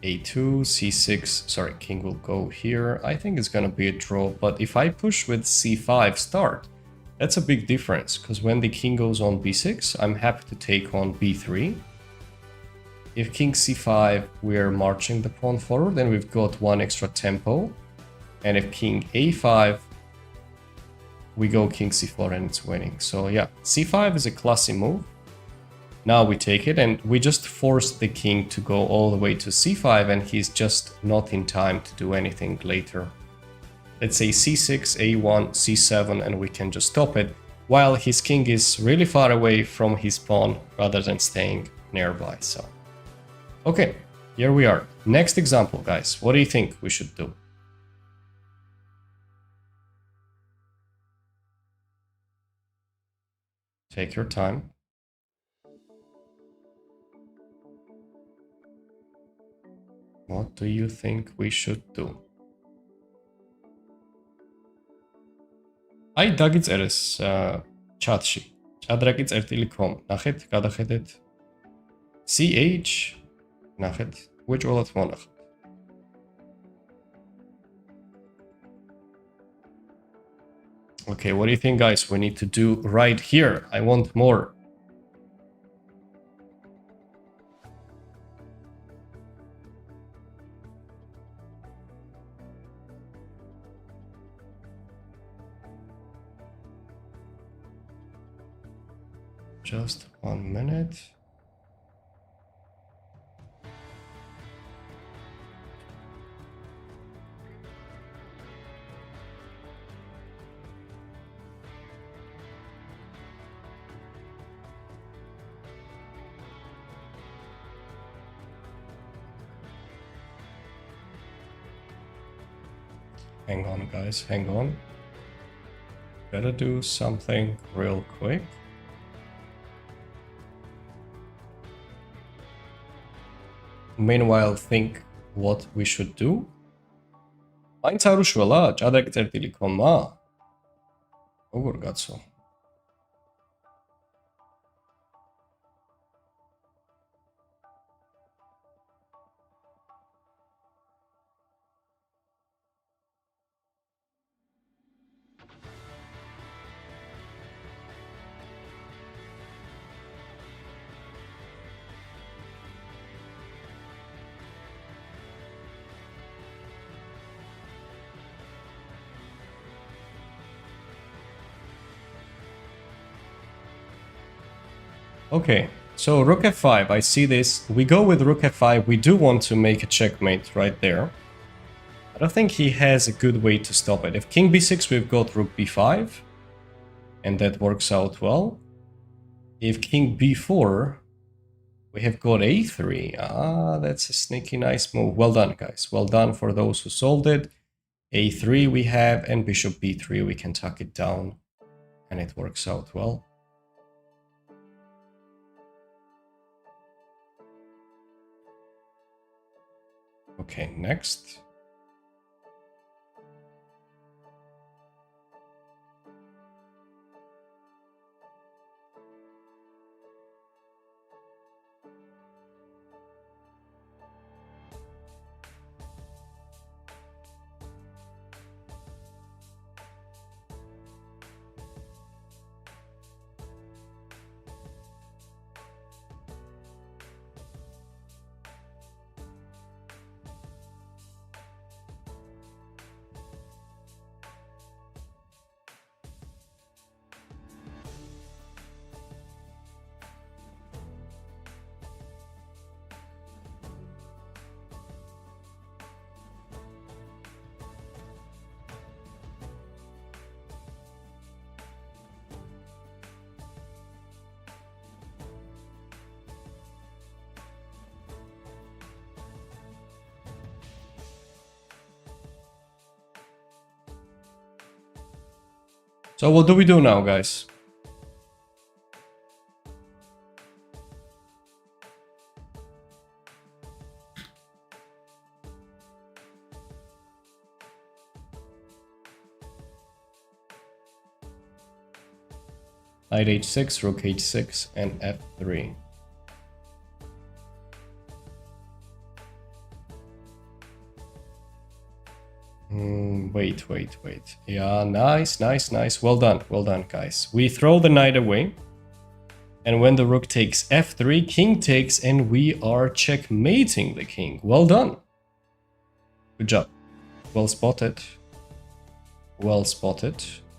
a2, c6. Sorry, king will go here. I think it's gonna be a draw, but if I push with c5 start, that's a big difference, because when the king goes on b6, I'm happy to take on b3. If king c5, we're marching the pawn forward, then we've got one extra tempo. And if king a5, we go king c4 and it's winning. So yeah, c5 is a classy move. Now we take it and we just force the king to go all the way to c5 and he's just not in time to do anything later. Let's say c6, a1, c7 and we can just stop it while his king is really far away from his pawn rather than staying nearby. So, okay, here we are. Next example, guys. What do you think we should do? Take your time. What do you think we should do? აი დაგიწერეს chat-ში. Ჭადრაკი წერტილი.com. ნახეთ, გადახედეთ. CH ნახეთ, უეჭველად მონახეთ. Okay, what do you think, guys? We need to do right here. I want more. Just 1 minute. Hang on, guys, hang on. Gotta do something real quick. Meanwhile, think what we should do. Mains ar უშველა ჭადრაკი წერტილი.com-მა? როგორ გაცო? Okay, so rook f5, I see this. We go with rook f5. We do want to make a checkmate right there. I don't think he has a good way to stop it. If king b6, we've got rook b5, and that works out well. If king b4, we have got a3. Ah, that's a sneaky nice move. Well done, guys. Well done for those who solved it. a3 we have, and bishop b3, we can tuck it down, and it works out well. Okay, next. So what do we do now, guys? Knight h6, rook h6, and f3. Wait. Yeah, nice. Well done, guys. We throw the knight away. And when the rook takes f3, king takes, and we are checkmating the king. Well done. Good job. Well spotted.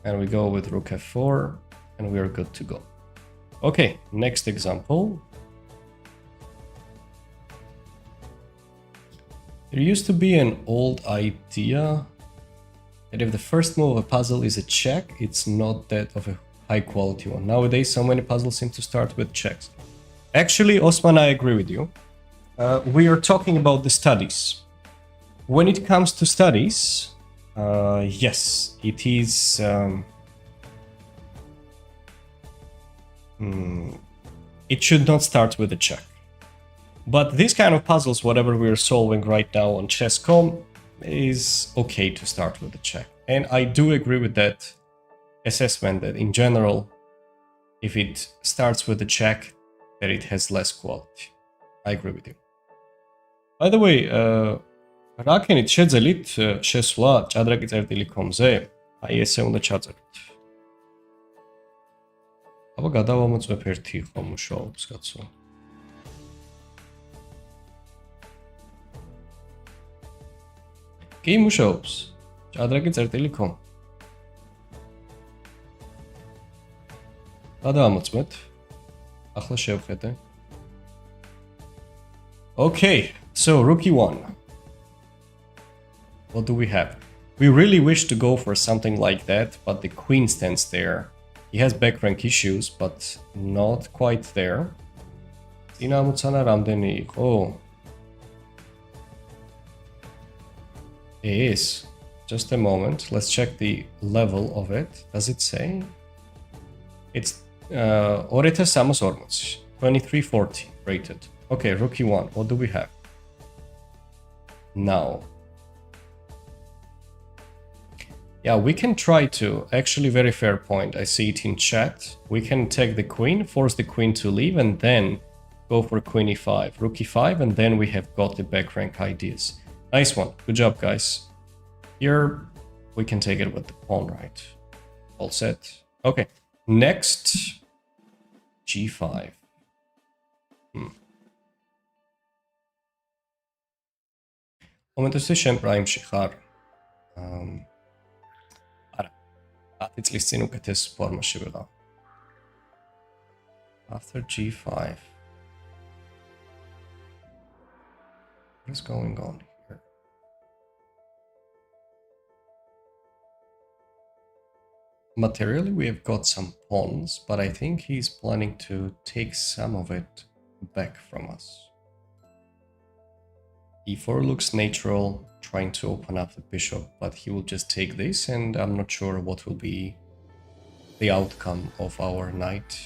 And we go with rook f4, and we are good to go. Okay, next example. There used to be an old idea that if the first move of a puzzle is a check, it's not that of a high quality one. Nowadays, so many puzzles seem to start with checks. Actually, Osman, I agree with you. We are talking about the studies. When it comes to studies, yes, it is... it should not start with a check. But these kind of puzzles, whatever we're solving right now on chess.com, is okay to start with a check. And I do agree with that assessment that in general, if it starts with a check, that it has less quality. I agree with you. By the way, რაკენით შეძელით შესვლა ჭადრაკი წერტილი.com-ზე? აი ესე უნდა ჩაწეროთ. აბა გადავამოწმებ ერთი ხო მუშაობს კაცო. კი მუშაობს. ჭადრაკი.com. გადავამოწმეთ. ახლა შევხედე. Okay, so rookie 1. What do we have? We really wish to go for something like that, but the queen stands there. He has back rank issues, but not quite there. Dinamutana ramdeni. Oh. It is. Just a moment. Let's check the level of it. Does it say? It's Oreta Samus Ormuts. 2340 rated. Okay, rookie 1. What do we have? Now. Yeah, we can try to. Actually, very fair point. I see it in chat. We can take the queen, force the queen to leave, and then go for queen e5, rook e5, and then we have got the back rank ideas. Nice one. Good job, guys. Here, we can take it with the pawn, right? All set. Okay. Next, g5. მომენტოსი შენ პრაიმში ხარ. არა 10 წლის წინ უკეთეს ფორმაში ვიყავ. After g5. What is going on here? Materially, we have got some pawns, but I think he's planning to take some of it back from us. e4 looks natural, trying to open up the bishop, but he will just take this, and I'm not sure what will be the outcome of our knight.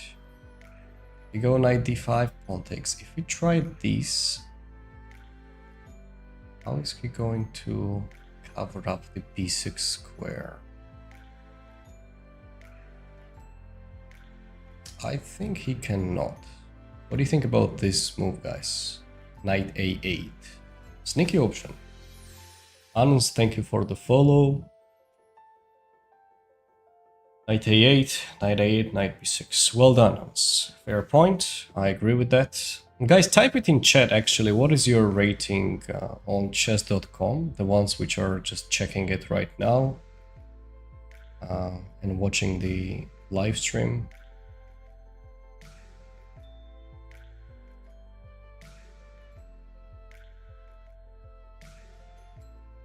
We go knight d5, pawn takes. If we try this, how is he going to cover up the b6 square? I think he cannot. What do you think about this move, guys? Knight a8. Sneaky option. Anus, thank you for the follow. Knight a8, knight a8, knight b6. Well done, Anus. Fair point. I agree with that. Guys, type it in chat actually. What is your rating on chess.com? The ones which are just checking it right now and watching the live stream.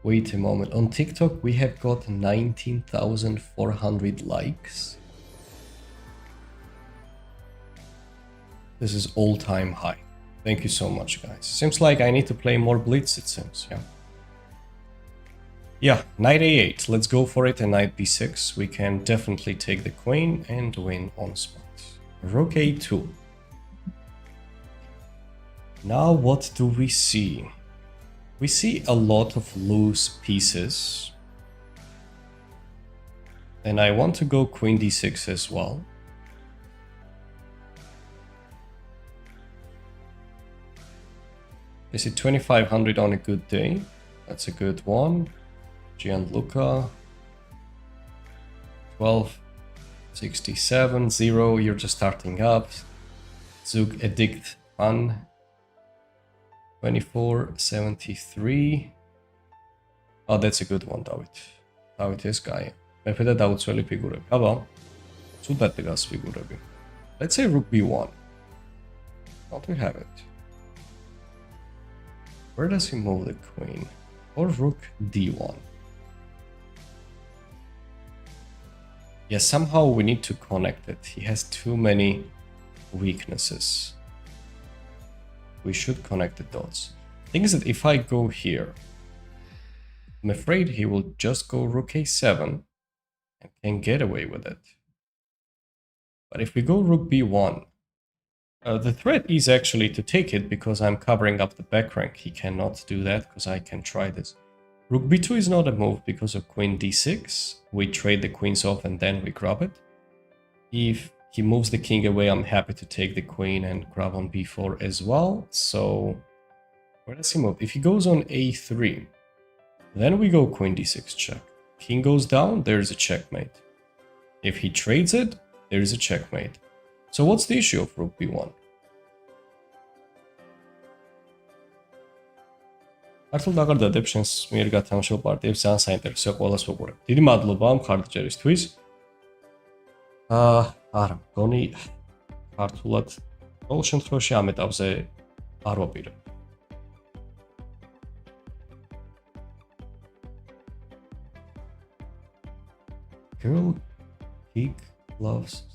Wait a moment, on TikTok we have got 19,400 likes. This is all-time high. Thank you so much, guys. Seems like I need to play more blitz, it seems, yeah. Yeah, knight a8, let's go for it, and knight b6. We can definitely take the queen and win on spot. Rook a2. Now what do we see? We see a lot of loose pieces. And I want to go queen d6 as well. Is it 2500 on a good day? That's a good one. Gianluca. 12. 67. 0. You're just starting up. Zug Edict 1. 24. 73. Oh, that's a good one, David. David is guy. მეფე და დაუცველი ფიგურები. აბა, ცუდად დგას ფიგურები. Let's say rook b1. Don't we have it? Where does he move the queen? Or rook d1? Yeah, somehow we need to connect it. He has too many weaknesses. We should connect the dots. Thing is that if I go here, I'm afraid he will just go rook a7 and can get away with it. But if we go rook b1, the threat is actually to take it because I'm covering up the back rank. He cannot do that because I can try this. Rook b2 is not a move because of queen d6. We trade the queens off and then we grab it. If he moves the king away, I'm happy to take the queen and grab on b4 as well. So where does he move? If he goes on a3, then we go queen d6 check. King goes down, there's a checkmate. If he trades it, there is a checkmate. So what's the issue of rook b1? Ართულ დაგარდადებ შენს მიერ გათამაშებულ პარტიებს, ძალიან საინტერესოა ყველას ვუყურებ. დიდი მადლობა მხარდაჭერისთვის. არა, მგონი ქართულად ყოველ შემთხვევაში ამ ეტაპზე არ ვაპირებ. Girl pig loves.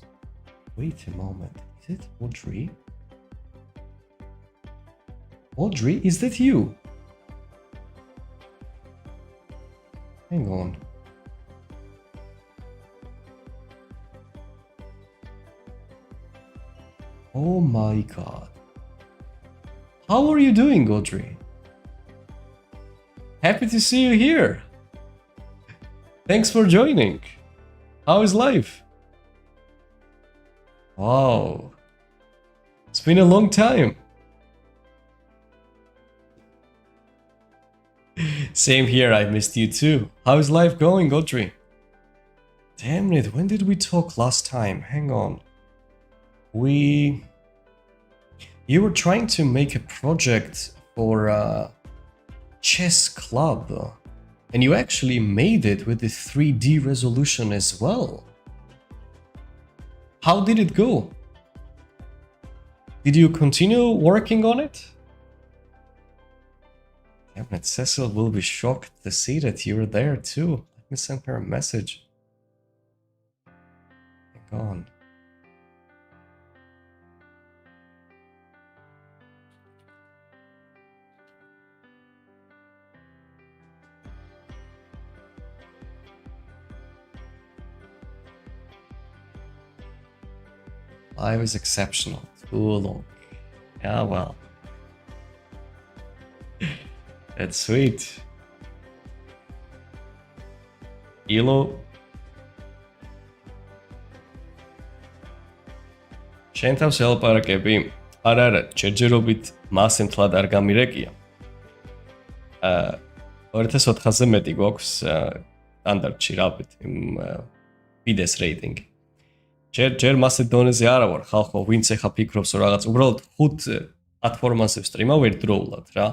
Wait a moment. Is it Audrey? Audrey, is that you? Hang on. Oh my god. How are you doing, Audrey? Happy to see you here. Thanks for joining. How is life? Wow. It's been a long time. Same here, I missed you too. How's life going, Audrey? Damn it, when did we talk last time? Hang on. You were trying to make a project for a chess club. And you actually made it with the 3D resolution as well. How did it go? Did you continue working on it? Damn it, Cecil will be shocked to see that you were there too. Let me send her a message. Hang on. I was exceptional. Too long. Yeah, well. That's sweet. Elo. შენ თავს ელაპარაკები. არა, ჯერჯერობით მასე მთლად არ გამირეკია. 2004-ზე მეტი გვაქვს სტანდარტში რაბით იმ ფიდეს რეიტინგი. ჯერ მასე დონეზე არა ვარ, ხალხო, ვინც ეხა ფიქრობს, რომ რაღაც უბრალოდ 5 პლატფორმაზე ვსტრიმავ ერთდროულად რა.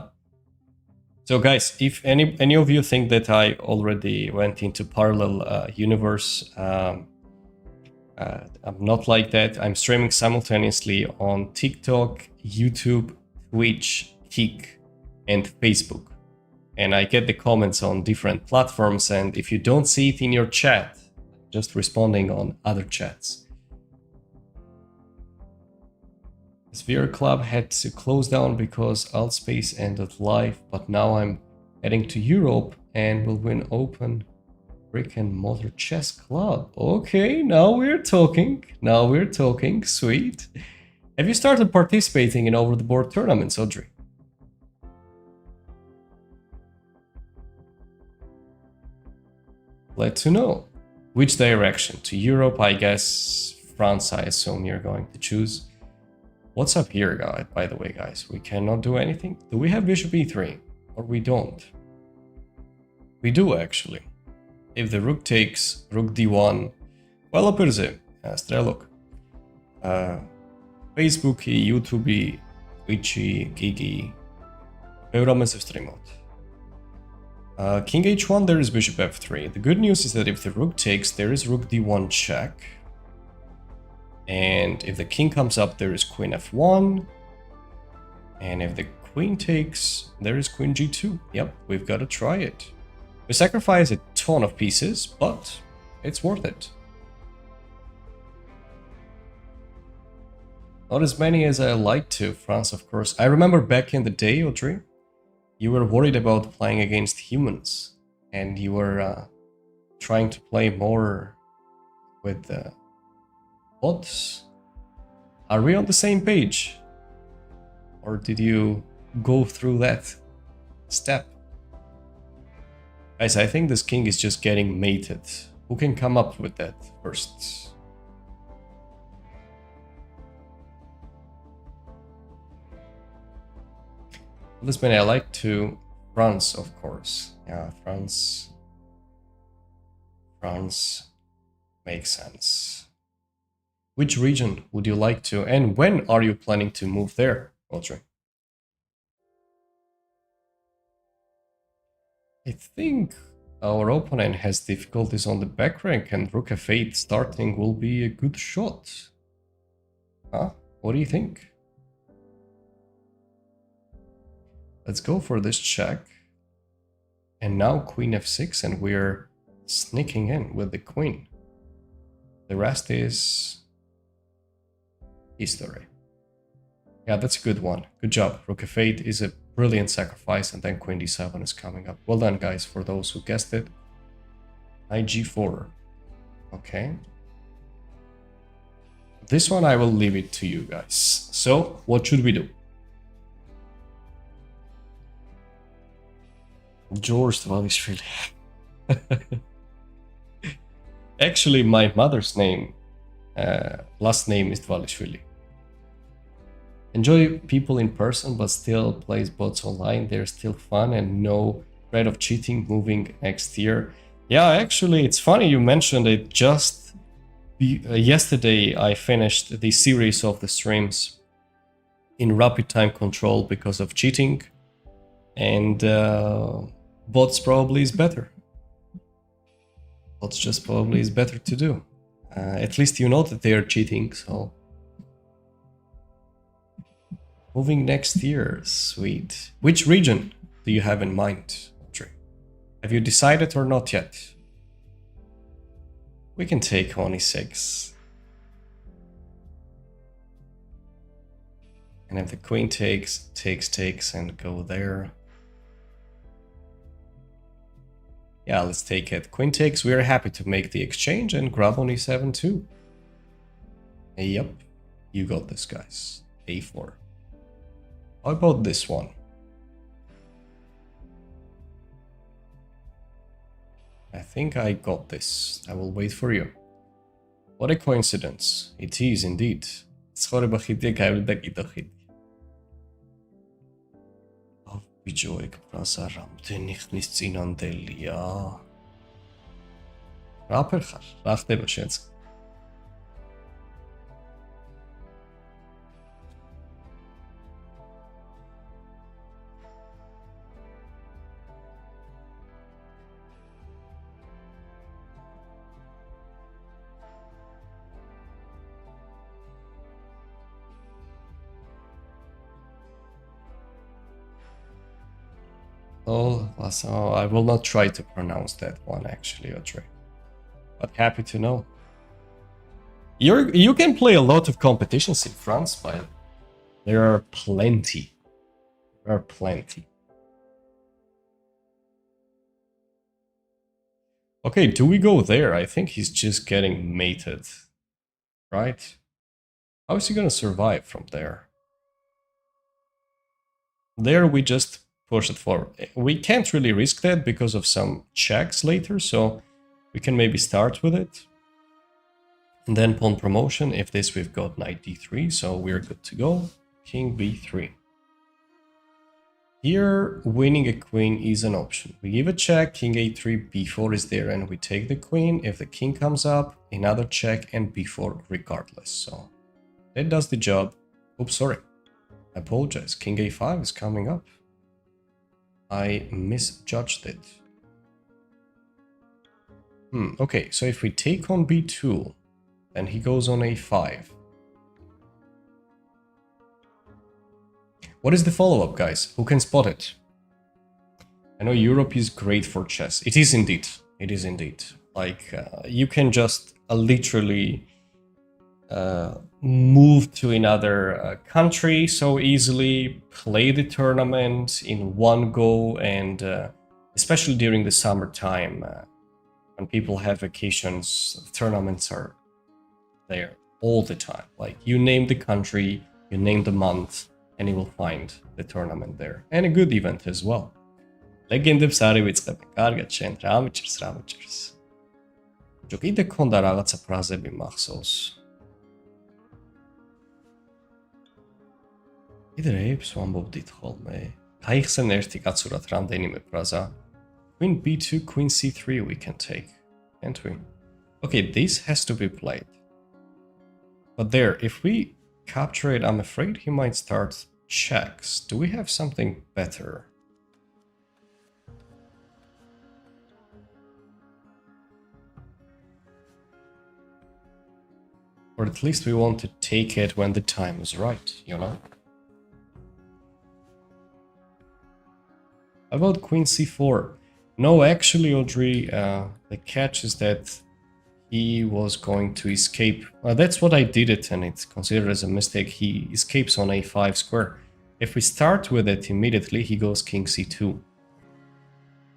So guys, if any of you think that I already went into parallel universe, I'm not like that. I'm streaming simultaneously on TikTok, YouTube, Twitch, Kik, and Facebook. And I get the comments on different platforms, and if you don't see it in your chat, just responding on other chats. Sphere Club had to close down because Altspace ended life, but now I'm heading to Europe and will win open brick and mortar chess club. Okay, now we're talking. Now we're talking. Sweet. Have you started participating in over-the-board tournaments, Audrey? Let to know. Which direction? To Europe, I guess. France, I assume you're going to choose. What's up here, guys? By the way, guys, we cannot do anything. Do we have bishop e3? Or we don't? We do actually. If the rook takes rook d1, well, opırze, strelok. Facebook-i, YouTube-i, Twitch-i, Gigi, Euramese streamot. King h1, there is bishop f3. The good news is that if the rook takes, there is rook d1 check. And if the king comes up, there is queen f1. And if the queen takes, there is queen g2. Yep, we've got to try it. We sacrifice a ton of pieces, but it's worth it. Not as many as I like to, France, of course. I remember back in the day, Audrey, you were worried about playing against humans, and you were trying to play more with bots. Are we on the same page? Or did you go through that step? Guys, I think this king is just getting mated. Who can come up with that first? Lisbon, I like to France, of course. Yeah, France makes sense. Which region would you like to, and when are you planning to move there, Audrey? I think our opponent has difficulties on the back rank, and rook f8 starting will be a good shot. Huh? What do you think? Let's go for this check. And now queen f6, and we're sneaking in with the queen. The rest is history. Yeah, that's a good one. Good job. Rook f8 is a brilliant sacrifice, and then queen d7 is coming up. Well done, guys, for those who guessed it. Knight g4. Okay. This one I will leave it to you guys. So, what should we do? George Dvalishvili. Actually, my mother's name, last name is Dvalishvili. Enjoy people in person, but still plays bots online. They're still fun and no threat of cheating moving next year. Yeah, actually, it's funny you mentioned it. Just yesterday, I finished the series of the streams in rapid time control because of cheating. And bots probably is better. Bots just probably is better to do. At least you know that they are cheating, so... Moving next year, sweet. Which region do you have in mind, Audrey? Have you decided or not yet? We can take on e6. And if the queen takes, and go there. Yeah, let's take it. Queen takes, we are happy to make the exchange and grab on e7 too. Yep, you got this, guys. a4. How about this one? I think I got this. I will wait for you. What a coincidence. It is indeed. Բիջոյք պրասարամ դենիխնից ծինանդելիա Ռապեր խար, ռախտե բշենց Oh, I will not try to pronounce that one actually, Audrey. But happy to know. You can play a lot of competitions in France, but there are plenty. There are plenty. Okay, do we go there? I think he's just getting mated. Right? How is he gonna survive from there? There we just push it forward. We can't really risk that because of some checks later, so we can maybe start with it. And then pawn promotion. If this, we've got knight d3, so we're good to go. King b3. Here, winning a queen is an option. We give a check, king a3, b4 is there, and we take the queen. If the king comes up, another check, and b4 regardless. So that does the job. Oops, sorry. I apologize. King a5 is coming up. I misjudged it. Okay, so if we take on b2, then he goes on a5. What is the follow-up, guys? Who can spot it? I know Europe is great for chess. It is indeed. It is indeed. Like, you can just literally move to another country so easily, play the tournament in one go, and especially during the summertime, when people have vacations, tournaments are there all the time. Like, you name the country, you name the month, and you will find the tournament there. And a good event as well. Legend-ებს არის ვიწყებ. კარგად შენ რა მიჭირს, რა მიჭირს. ჯო კიდე ქონდა რაღაცა ფრაზები მახსოვს. კიდე რეებს ვამბობდით ხოლმე. გაიხსენ ერთი კაცურად რამდენიმე ფრაზა. Queen b2, queen c3 we can take, can't we? Okay, this has to be played. But there, if we capture it, I'm afraid he might start checks. Do we have something better? Or at least we want to take it when the time is right, you know? How about queen c4? No, actually, Audrey, the catch is that he was going to escape. That's what I did it, and it's considered as a mistake. He escapes on a5 square. If we start with it immediately, he goes king c2.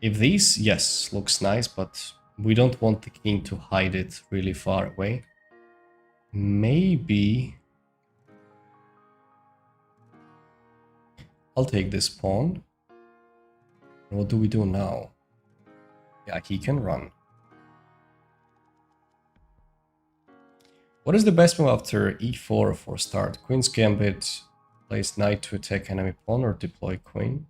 If this, yes, looks nice, but we don't want the king to hide it really far away. Maybe I'll take this pawn. What do we do now? Yeah, he can run. What is the best move after e4 for start? Queen's gambit, place knight to attack enemy pawn, or deploy queen?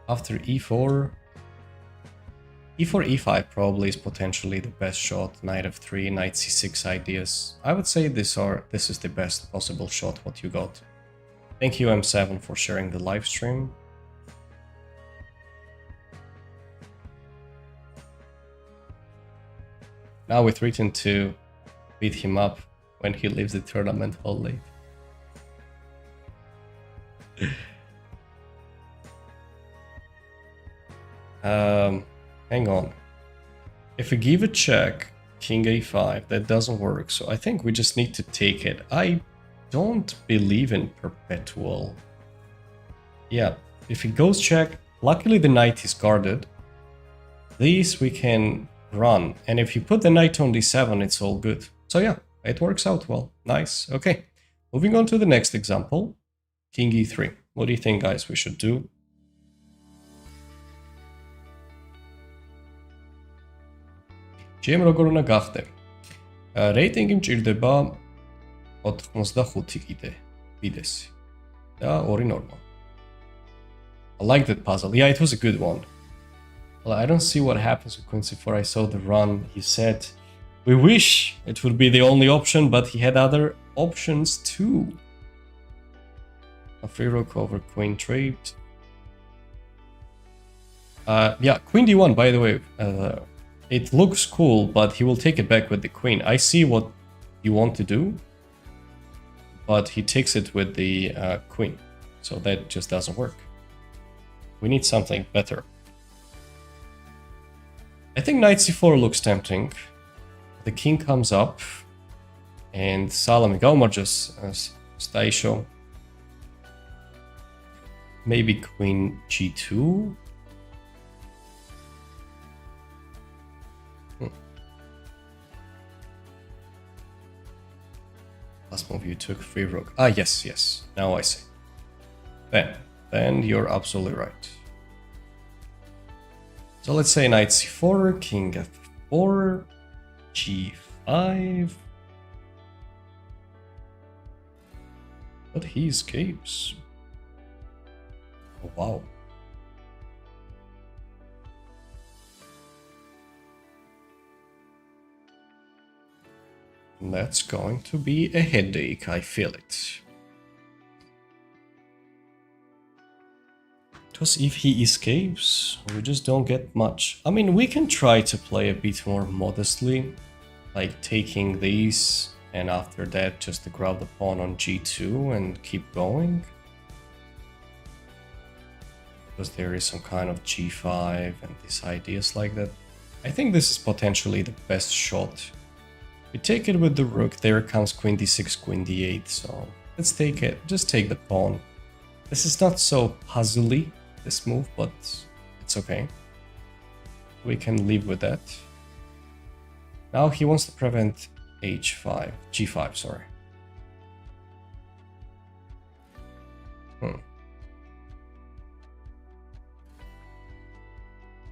After e4, e4, e5 probably is potentially the best shot. Knight f3, knight c6 ideas. I would say this is the best possible shot what you got. Thank you M7 for sharing the live stream. Now we threaten to beat him up when he leaves the tournament hall late. Hang on. If we give a check, king a5, that doesn't work. So I think we just need to take it. I don't believe in perpetual. Yeah, if he goes check, luckily the knight is guarded. These we can run. And if you put the knight on d7, it's all good. So yeah, it works out well. Nice. Okay, moving on to the next example. King e3. What do you think, guys, we should do? GM როგორ უნდა გახდე? რეიტინგი მჭირდება 85 კიდე ბიდესი და 2 normal. I like that puzzle. Yeah, it was a good one. Well, I don't see what happens with queen c4. I saw the run. He said we wish it would be the only option, but he had other options too. A free rook over queen trade. Yeah, queen d1, by the way. It looks cool, but he will take it back with the queen. I see what you want to do, but he takes it with the queen. So that just doesn't work. We need something better. I think knight c4 looks tempting. The king comes up, and Salami Gaumar just Staisho. Maybe queen g2. Last move you took free rook. Ah, yes, yes. Now I see. Then you're absolutely right. So let's say knight c4, king f4, g5. But he escapes. Oh, wow. That's going to be a headache, I feel it. Because if he escapes, we just don't get much. I mean, we can try to play a bit more modestly, like taking these, and after that just to grab the pawn on g2 and keep going. Because there is some kind of g5 and these ideas like that. I think this is potentially the best shot. We take it with the rook, there comes queen d6, queen d8, so let's take it, just take the pawn. This is not so puzzly, this move, but it's okay. We can live with that. Now he wants to prevent h5, g5, sorry.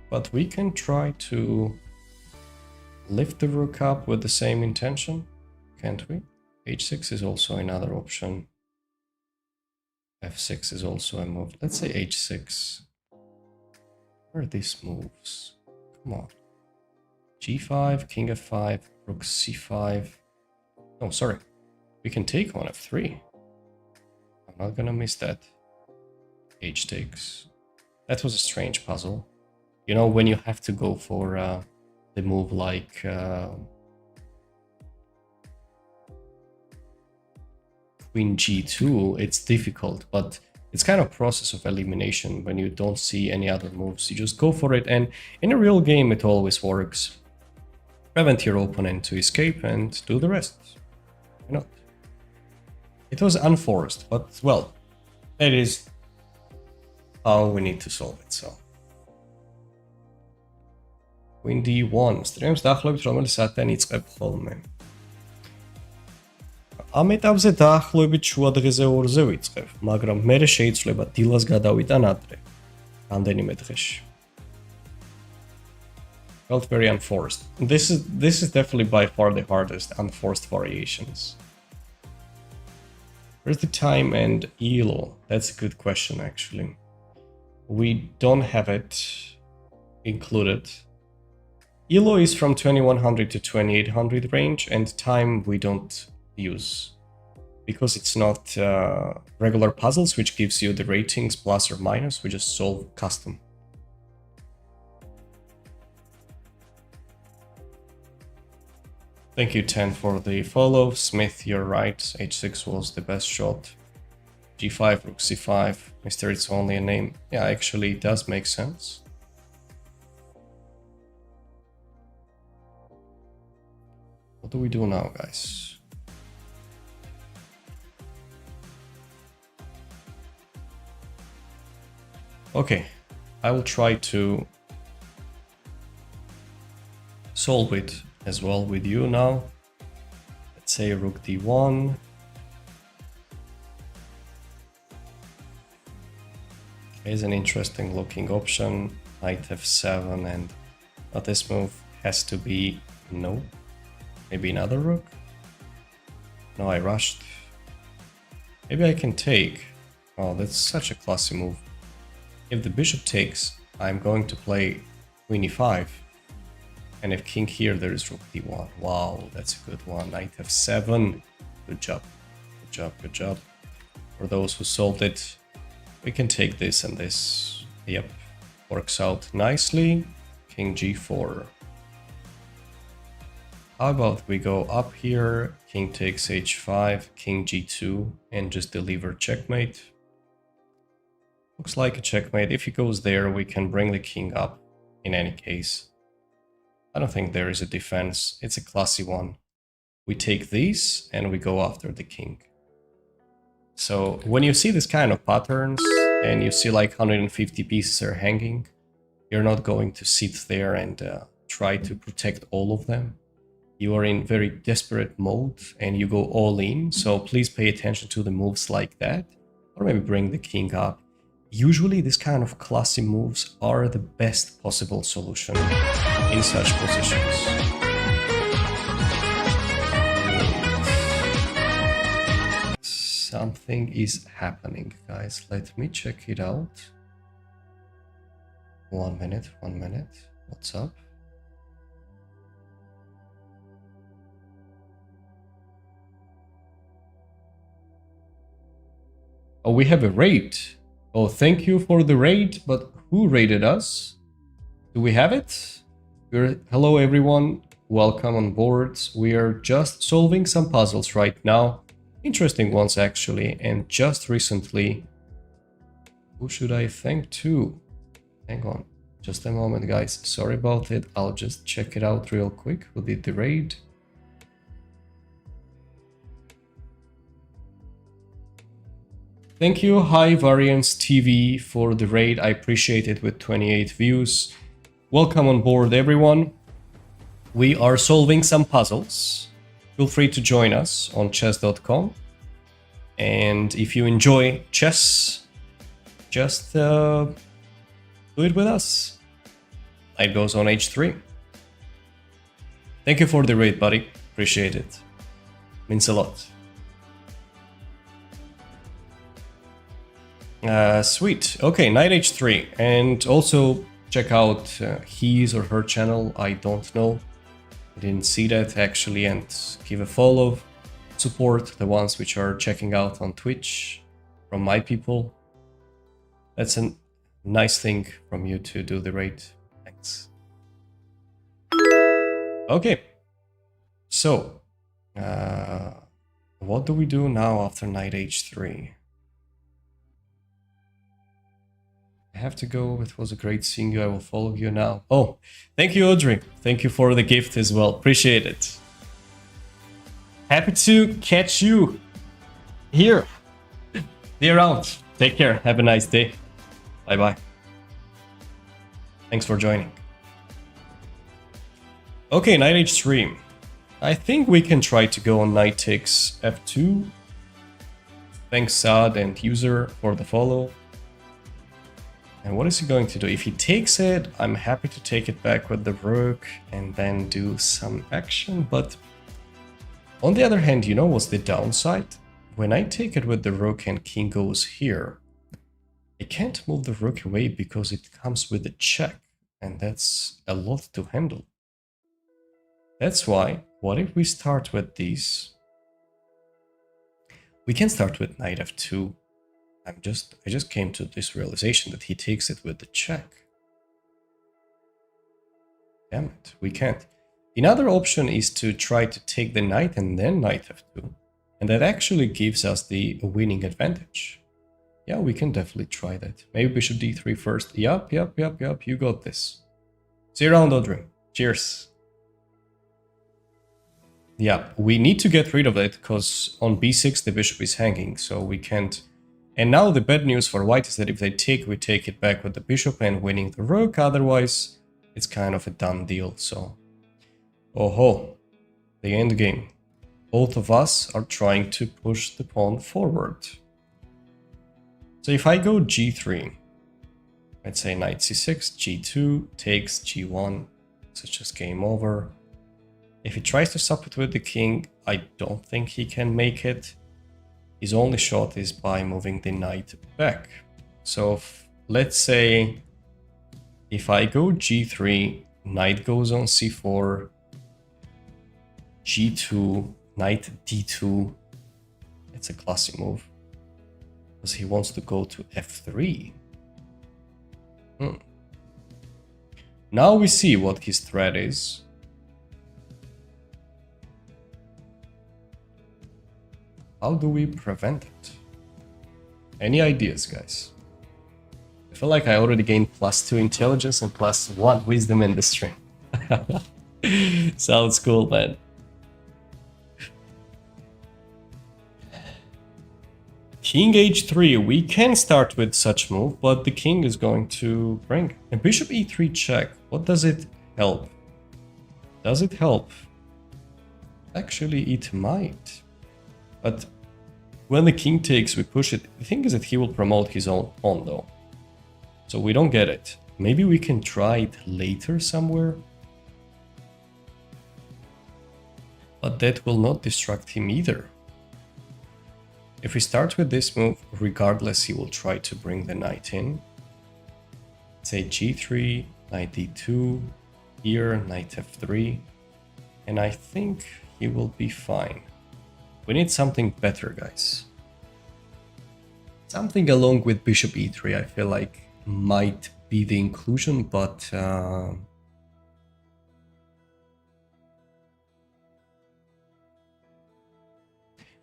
But we can try to lift the rook up with the same intention, can't we? h6 is also another option. f6 is also a move. Let's say h6. Where are these moves? Come on. g5, king f5, rook c5. Oh, sorry. We can take on f3. I'm not gonna miss that. H takes. That was a strange puzzle. You know, when you have to go for the move like queen g2, it's difficult, but it's kind of process of elimination. When you don't see any other moves, you just go for it, and in a real game it always works. Prevent your opponent to escape and do the rest. Why not? It was unforced, but well, that is how we need to solve it, so. Queen d1, სტრიმს დაახლოებით რომელი საათიდან იწყებ ხოლმე? ამ ეტაპზე დაახლოებით შუა დღეზე 2-ზე ვიწყებ, მაგრამ მერე შეიძლება დილას გადავიტან ადრე, რამდენიმე დღეში. Felt very unforced. This is definitely by far the hardest unforced variations. Where's the time and Elo? That's a good question, actually. We don't have it included. Elo is from 2100 to 2800 range, and time we don't use because it's not regular puzzles, which gives you the ratings plus or minus. We just solve custom. Thank you, 10, for the follow. Smith, you're right. h6 was the best shot. g5, rook c5. Mr. It's only a name. Yeah, actually, it does make sense. What do we do now, guys? Okay, I will try to solve it as well with you now. Let's say rook d1. Is an interesting looking option. Knight f7, and but this move has to be no. Maybe another rook? No, I rushed. Maybe I can take. Oh, that's such a classy move. If the bishop takes, I'm going to play queen e5. And if king here, there is rook d1. Wow, that's a good one. Knight f7. Good job. Good job, good job. For those who solved it, we can take this and this. Yep, works out nicely. King g4. How about we go up here, king takes h5, king g2, and just deliver checkmate. Looks like a checkmate. If he goes there, we can bring the king up in any case. I don't think there is a defense. It's a classy one. We take these and we go after the king. So when you see this kind of patterns and you see like 150 pieces are hanging, you're not going to sit there and try to protect all of them. You are in very desperate mode and you go all in, so please pay attention to the moves like that, or maybe bring the king up. Usually this kind of classy moves are the best possible solution in such positions. Something something is happening, guys. Let me check it out. 1 minute, 1 minute. What's up? Oh, we have a raid. Oh, thank you for the raid, but who raided us? Do we have it? Hello, everyone. Welcome on board. We are just solving some puzzles right now. Interesting ones, actually. And just recently... Who should I thank too? Hang on. Just a moment, guys. Sorry about it. I'll just check it out real quick. Who did the raid? Thank you, High Variance TV, for the raid. I appreciate it with 28 views. Welcome on board, everyone. We are solving some puzzles. Feel free to join us on chess.com. And if you enjoy chess, just do it with us. Knight goes on h3. Thank you for the raid, buddy. Appreciate it. Means a lot. Sweet. Okay, knight h3. And also check out his or her channel. I don't know. I didn't see that actually. And give a follow. Support the ones which are checking out on Twitch from my people. That's a nice thing from you to do the raid. Thanks. Okay. So, what do we do now after knight h3? I have to go. It was a great seeing you. I will follow you now. Oh, thank you, Audrey. Thank you for the gift as well. Appreciate it. Happy to catch you here. See you around. Take care. Have a nice day. Bye-bye. Thanks for joining. Okay, knight h3. I think we can try to go on knight takes f2. Thanks, Saad and user, for the follow. And what is he going to do? If he takes it, I'm happy to take it back with the rook and then do some action. But on the other hand, you know what's the downside? When I take it with the rook and king goes here, I can't move the rook away because it comes with a check. And that's a lot to handle. That's why, what if we start with these? We can start with knight f2. I just came to this realization that he takes it with the check. Damn it, we can't. Another option is to try to take the knight and then knight f2. And that actually gives us the winning advantage. Yeah, we can definitely try that. Maybe bishop d3 first. Yup, you got this. See you around, Audrey. Cheers. Yeah, we need to get rid of it because on b6 the bishop is hanging, so we can't. And now the bad news for white is that if they take, we take it back with the bishop and winning the rook. Otherwise, it's kind of a done deal. So, oh, the end game. Both of us are trying to push the pawn forward. So if I go g3, let's say knight c6, g2, takes g1, so it's just game over. If he tries to stop it with the king, I don't think he can make it. His only shot is by moving the knight back. So let's say if I go g3, knight goes on c4, g2, knight d2. It's a classy move. Because he wants to go to f3. Now we see what his threat is. How do we prevent it? Any ideas, guys? I feel like I already gained +2 intelligence and +1 wisdom in this stream. Sounds cool, man. King h3, we can start with such move, but the king is going to bring. And bishop e3 check, what does it help? Does it help? Actually, it might. But when the king takes, we push it. The thing is that he will promote his own pawn, though. So we don't get it. Maybe we can try it later somewhere. But that will not distract him either. If we start with this move, regardless, he will try to bring the knight in. Say g3, knight d2, here, knight f3, and I think he will be fine. We need something better, guys. Something along with bishop e3, I feel like might be the inclusion, but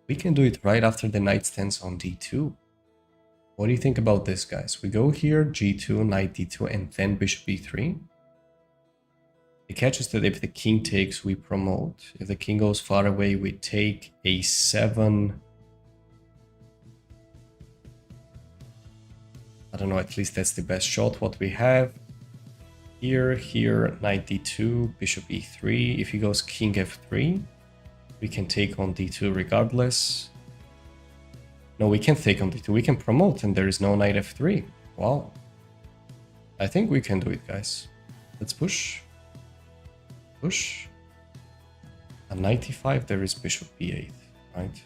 we can do it right after the knight stands on d2. What do you think about this, guys? We go here, g2, knight d2, and then bishop e3. The catch is that if the king takes, we promote. If the king goes far away, we take a7. I don't know, at least that's the best shot what we have. Here, knight d2, bishop e3. If he goes king f3, we can take on d2 regardless. No, we can't take on d2. We can promote and there is no knight f3. Wow. I think we can do it, guys. Let's push. Push. At knight e5, there is bishop b8, right?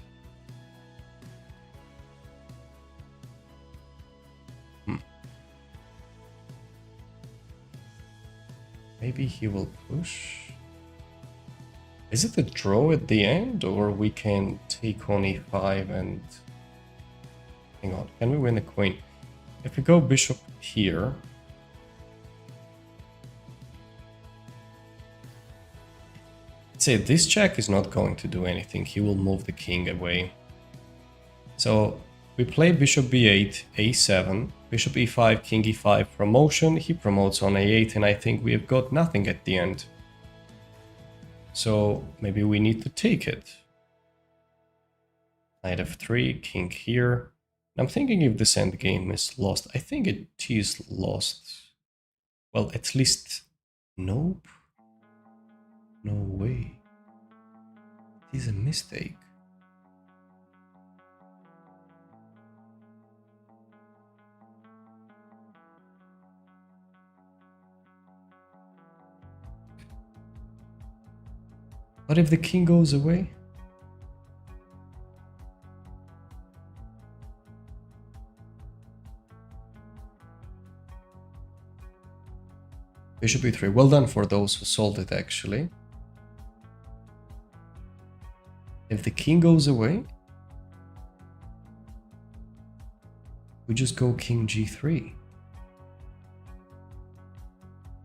Maybe he will push. Is it a draw at the end, or we can take on e5 and... Hang on, can we win the queen? If we go bishop here... Let's say this check is not going to do anything. He will move the king away. So we play bishop b8, a7, bishop e5, king e5, promotion. He promotes on a8, and I think we have got nothing at the end. So maybe we need to take it. Knight f3, king here. I'm thinking if this endgame is lost. I think it is lost. Well, at least... Nope. No way. It is a mistake. What if the king goes away? Bishop e3. Well done for those who solved it, actually. If the king goes away, we just go king g3.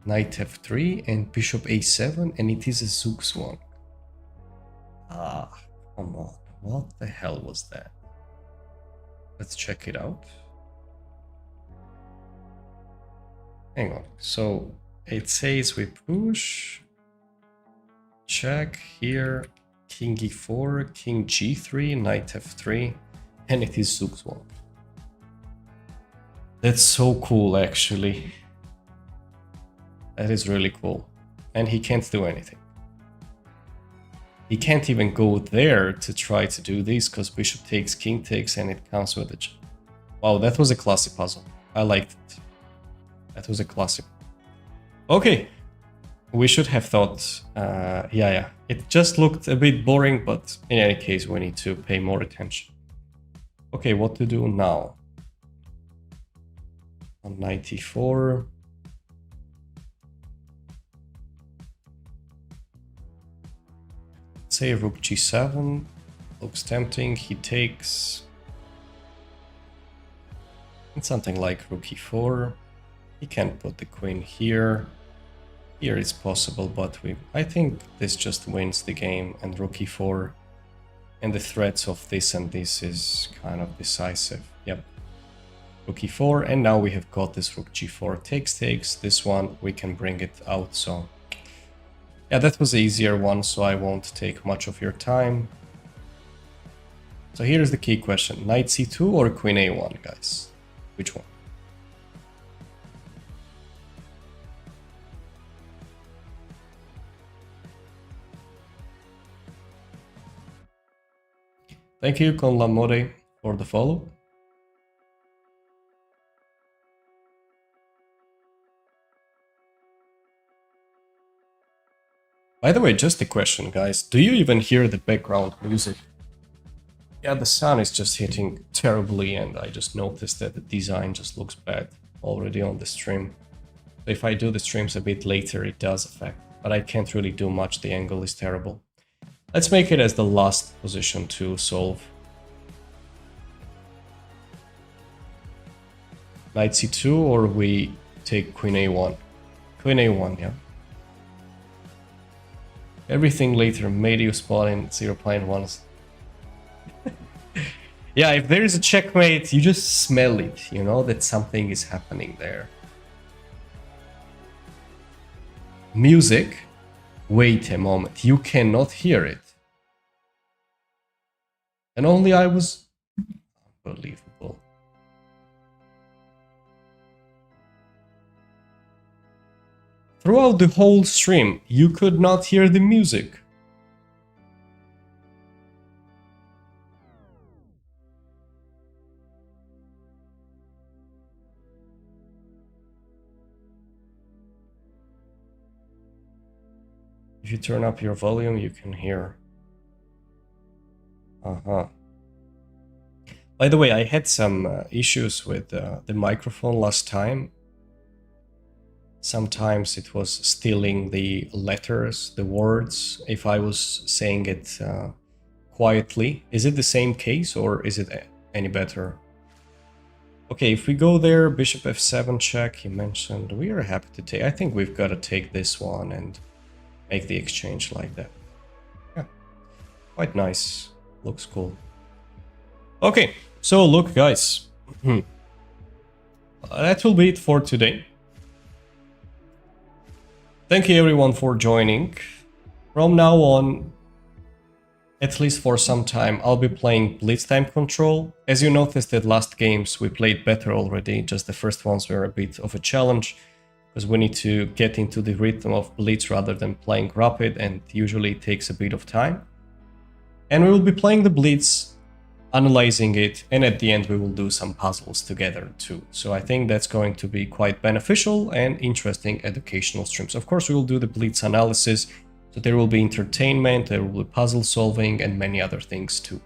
Knight f3 and bishop a7, and it is a zugzwang. Ah, come on. What the hell was that? Let's check it out. Hang on. So it says we push, check here, king e4, king g3, knight f3, and it is zugzwang. That's so cool, actually. That is really cool. And he can't do anything. He can't even go there to try to do this, because bishop takes, king takes, and it comes with it. Wow, that was a classy puzzle. I liked it. That was a classic. Okay. We should have thought... yeah. It just looked a bit boring, but in any case, we need to pay more attention. Okay, what to do now? On knight e4... Say rook g7, looks tempting, he takes, and something like rook e4, he can put the queen here, here is possible, but I think this just wins the game, and rook e4, and the threats of this and this is kind of decisive, yep. Rook e4, and now we have got this rook g4, takes, this one, we can bring it out, so... Yeah, that was the easier one, so I won't take much of your time. So here's the key question. Knight c2 or queen a1, guys? Which one? Thank you, Con Lamore, for the follow. By the way, just a question, guys. Do you even hear the background music? Yeah, the sun is just hitting terribly, and I just noticed that the design just looks bad already on the stream. If I do the streams a bit later, it does affect, but I can't really do much, the angle is terrible. Let's make it as the last position to solve. Knight c2, or we take queen a1. Queen a1, yeah. Everything later, made you spot in 0.1. Yeah, if there is a checkmate, you just smell it, you know, that something is happening there. Music? Wait a moment, you cannot hear it. And only I was... Unbelievable. Throughout the whole stream, you could not hear the music. If you turn up your volume, you can hear. By the way, I had some issues with the microphone last time. Sometimes it was stealing the letters, the words, if I was saying it quietly. Is it the same case, or is it any better? Okay, if we go there, bishop f7 check, he mentioned, we are happy to take. I think we've got to take this one and make the exchange like that. Yeah, quite nice. Looks cool. Okay, so look, guys. That will be it for today. Thank you everyone for joining. From now on, at least for some time, I'll be playing Blitz time control. As you noticed that last games we played better already, just the first ones were a bit of a challenge, because we need to get into the rhythm of Blitz rather than playing rapid, and usually it takes a bit of time. And we will be playing the Blitz, analyzing it, and at the end we will do some puzzles together too. So I think that's going to be quite beneficial and interesting educational streams. Of course, we will do the Blitz analysis, so there will be entertainment, there will be puzzle solving, and many other things too.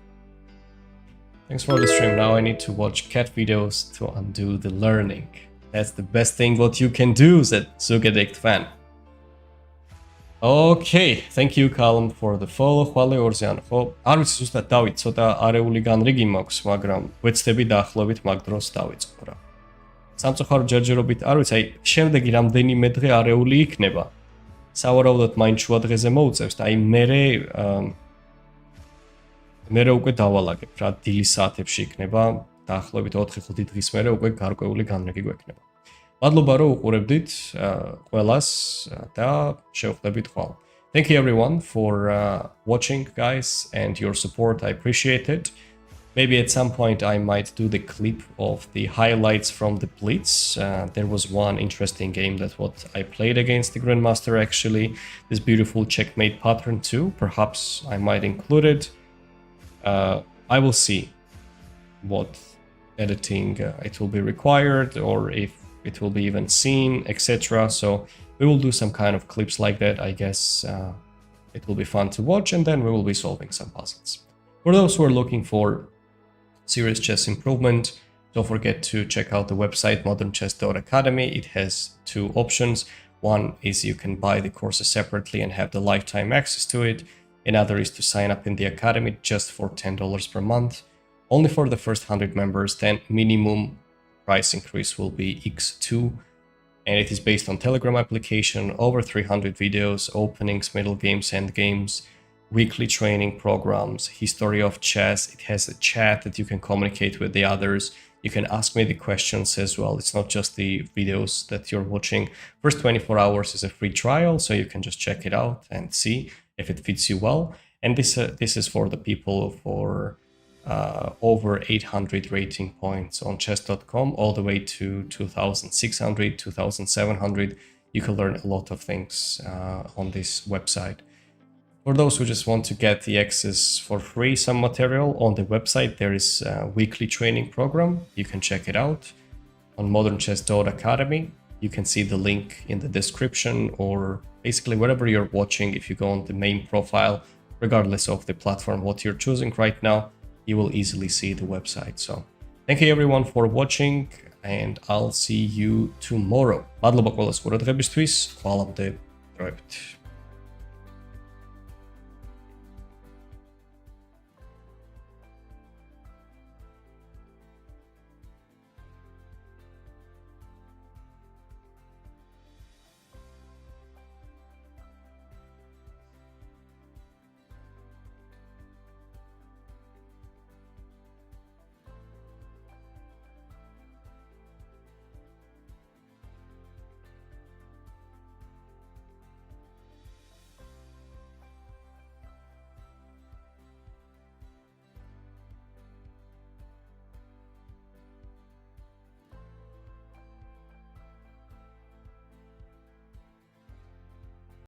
Thanks for the stream. Now I need to watch cat videos to undo the learning. That's the best thing what you can do, said Zugedict fan. Okay, thank you Calm for the follow. Ხვალე ორზე ან ხო? არ ვიცი ზუსტად დავით, ცოტა არეული განრიგი მაქვს, მაგრამ ვეცდები დაახლოებით მაგ დროს დავიწყო რა. სამწუხარო ჯერჯერობით არ ვიცი, აი შემდეგი რამდენიმე დღე არეული იქნება. სავარაუდოდ მაინც შუა დღეზე მოუწევს და აი მერე უკვე დავალაგებ რა, დილის საათებში იქნება, დაახლოებით 4-5 დღის მერე უკვე გარკვეული განრიგი გვექნება. მადლობა რომ უყურებდით ყველას და შევხვდებით ხვალ. Thank you everyone for watching, guys, and your support. I appreciate it. Maybe at some point I might do the clip of the highlights from the Blitz. There was one interesting game that what I played against the Grandmaster actually. This beautiful checkmate pattern too. Perhaps I might include it. I will see what editing it will be required, or if it will be even seen, etc. So we will do some kind of clips like that, I guess. It will be fun to watch, and then we will be solving some puzzles. For those who are looking for serious chess improvement, don't forget to check out the website modernchess.academy. It has two options. One is you can buy the courses separately and have the lifetime access to it. Another is to sign up in the academy just for $10 per month. Only for the first 100 members, then minimum price increase will be X2, and it is based on Telegram application, over 300 videos, openings, middle games, end games, weekly training programs, history of chess. It has a chat that you can communicate with the others. You can ask me the questions as well. It's not just the videos that you're watching. First 24 hours is a free trial, so you can just check it out and see if it fits you well. And this is for the people for over 800 rating points on chess.com, all the way to 2600, 2700. You can learn a lot of things on this website. For those who just want to get the access for free, some material on the website, there is a weekly training program. You can check it out on modernchess.academy. You can see the link in the description, or basically wherever you're watching. If you go on the main profile, regardless of the platform what you're choosing right now, you will easily see the website. So thank you everyone for watching, and I'll see you tomorrow. Madloba, ყველა სკურადღებისთვის, ხვალამდე დროებით.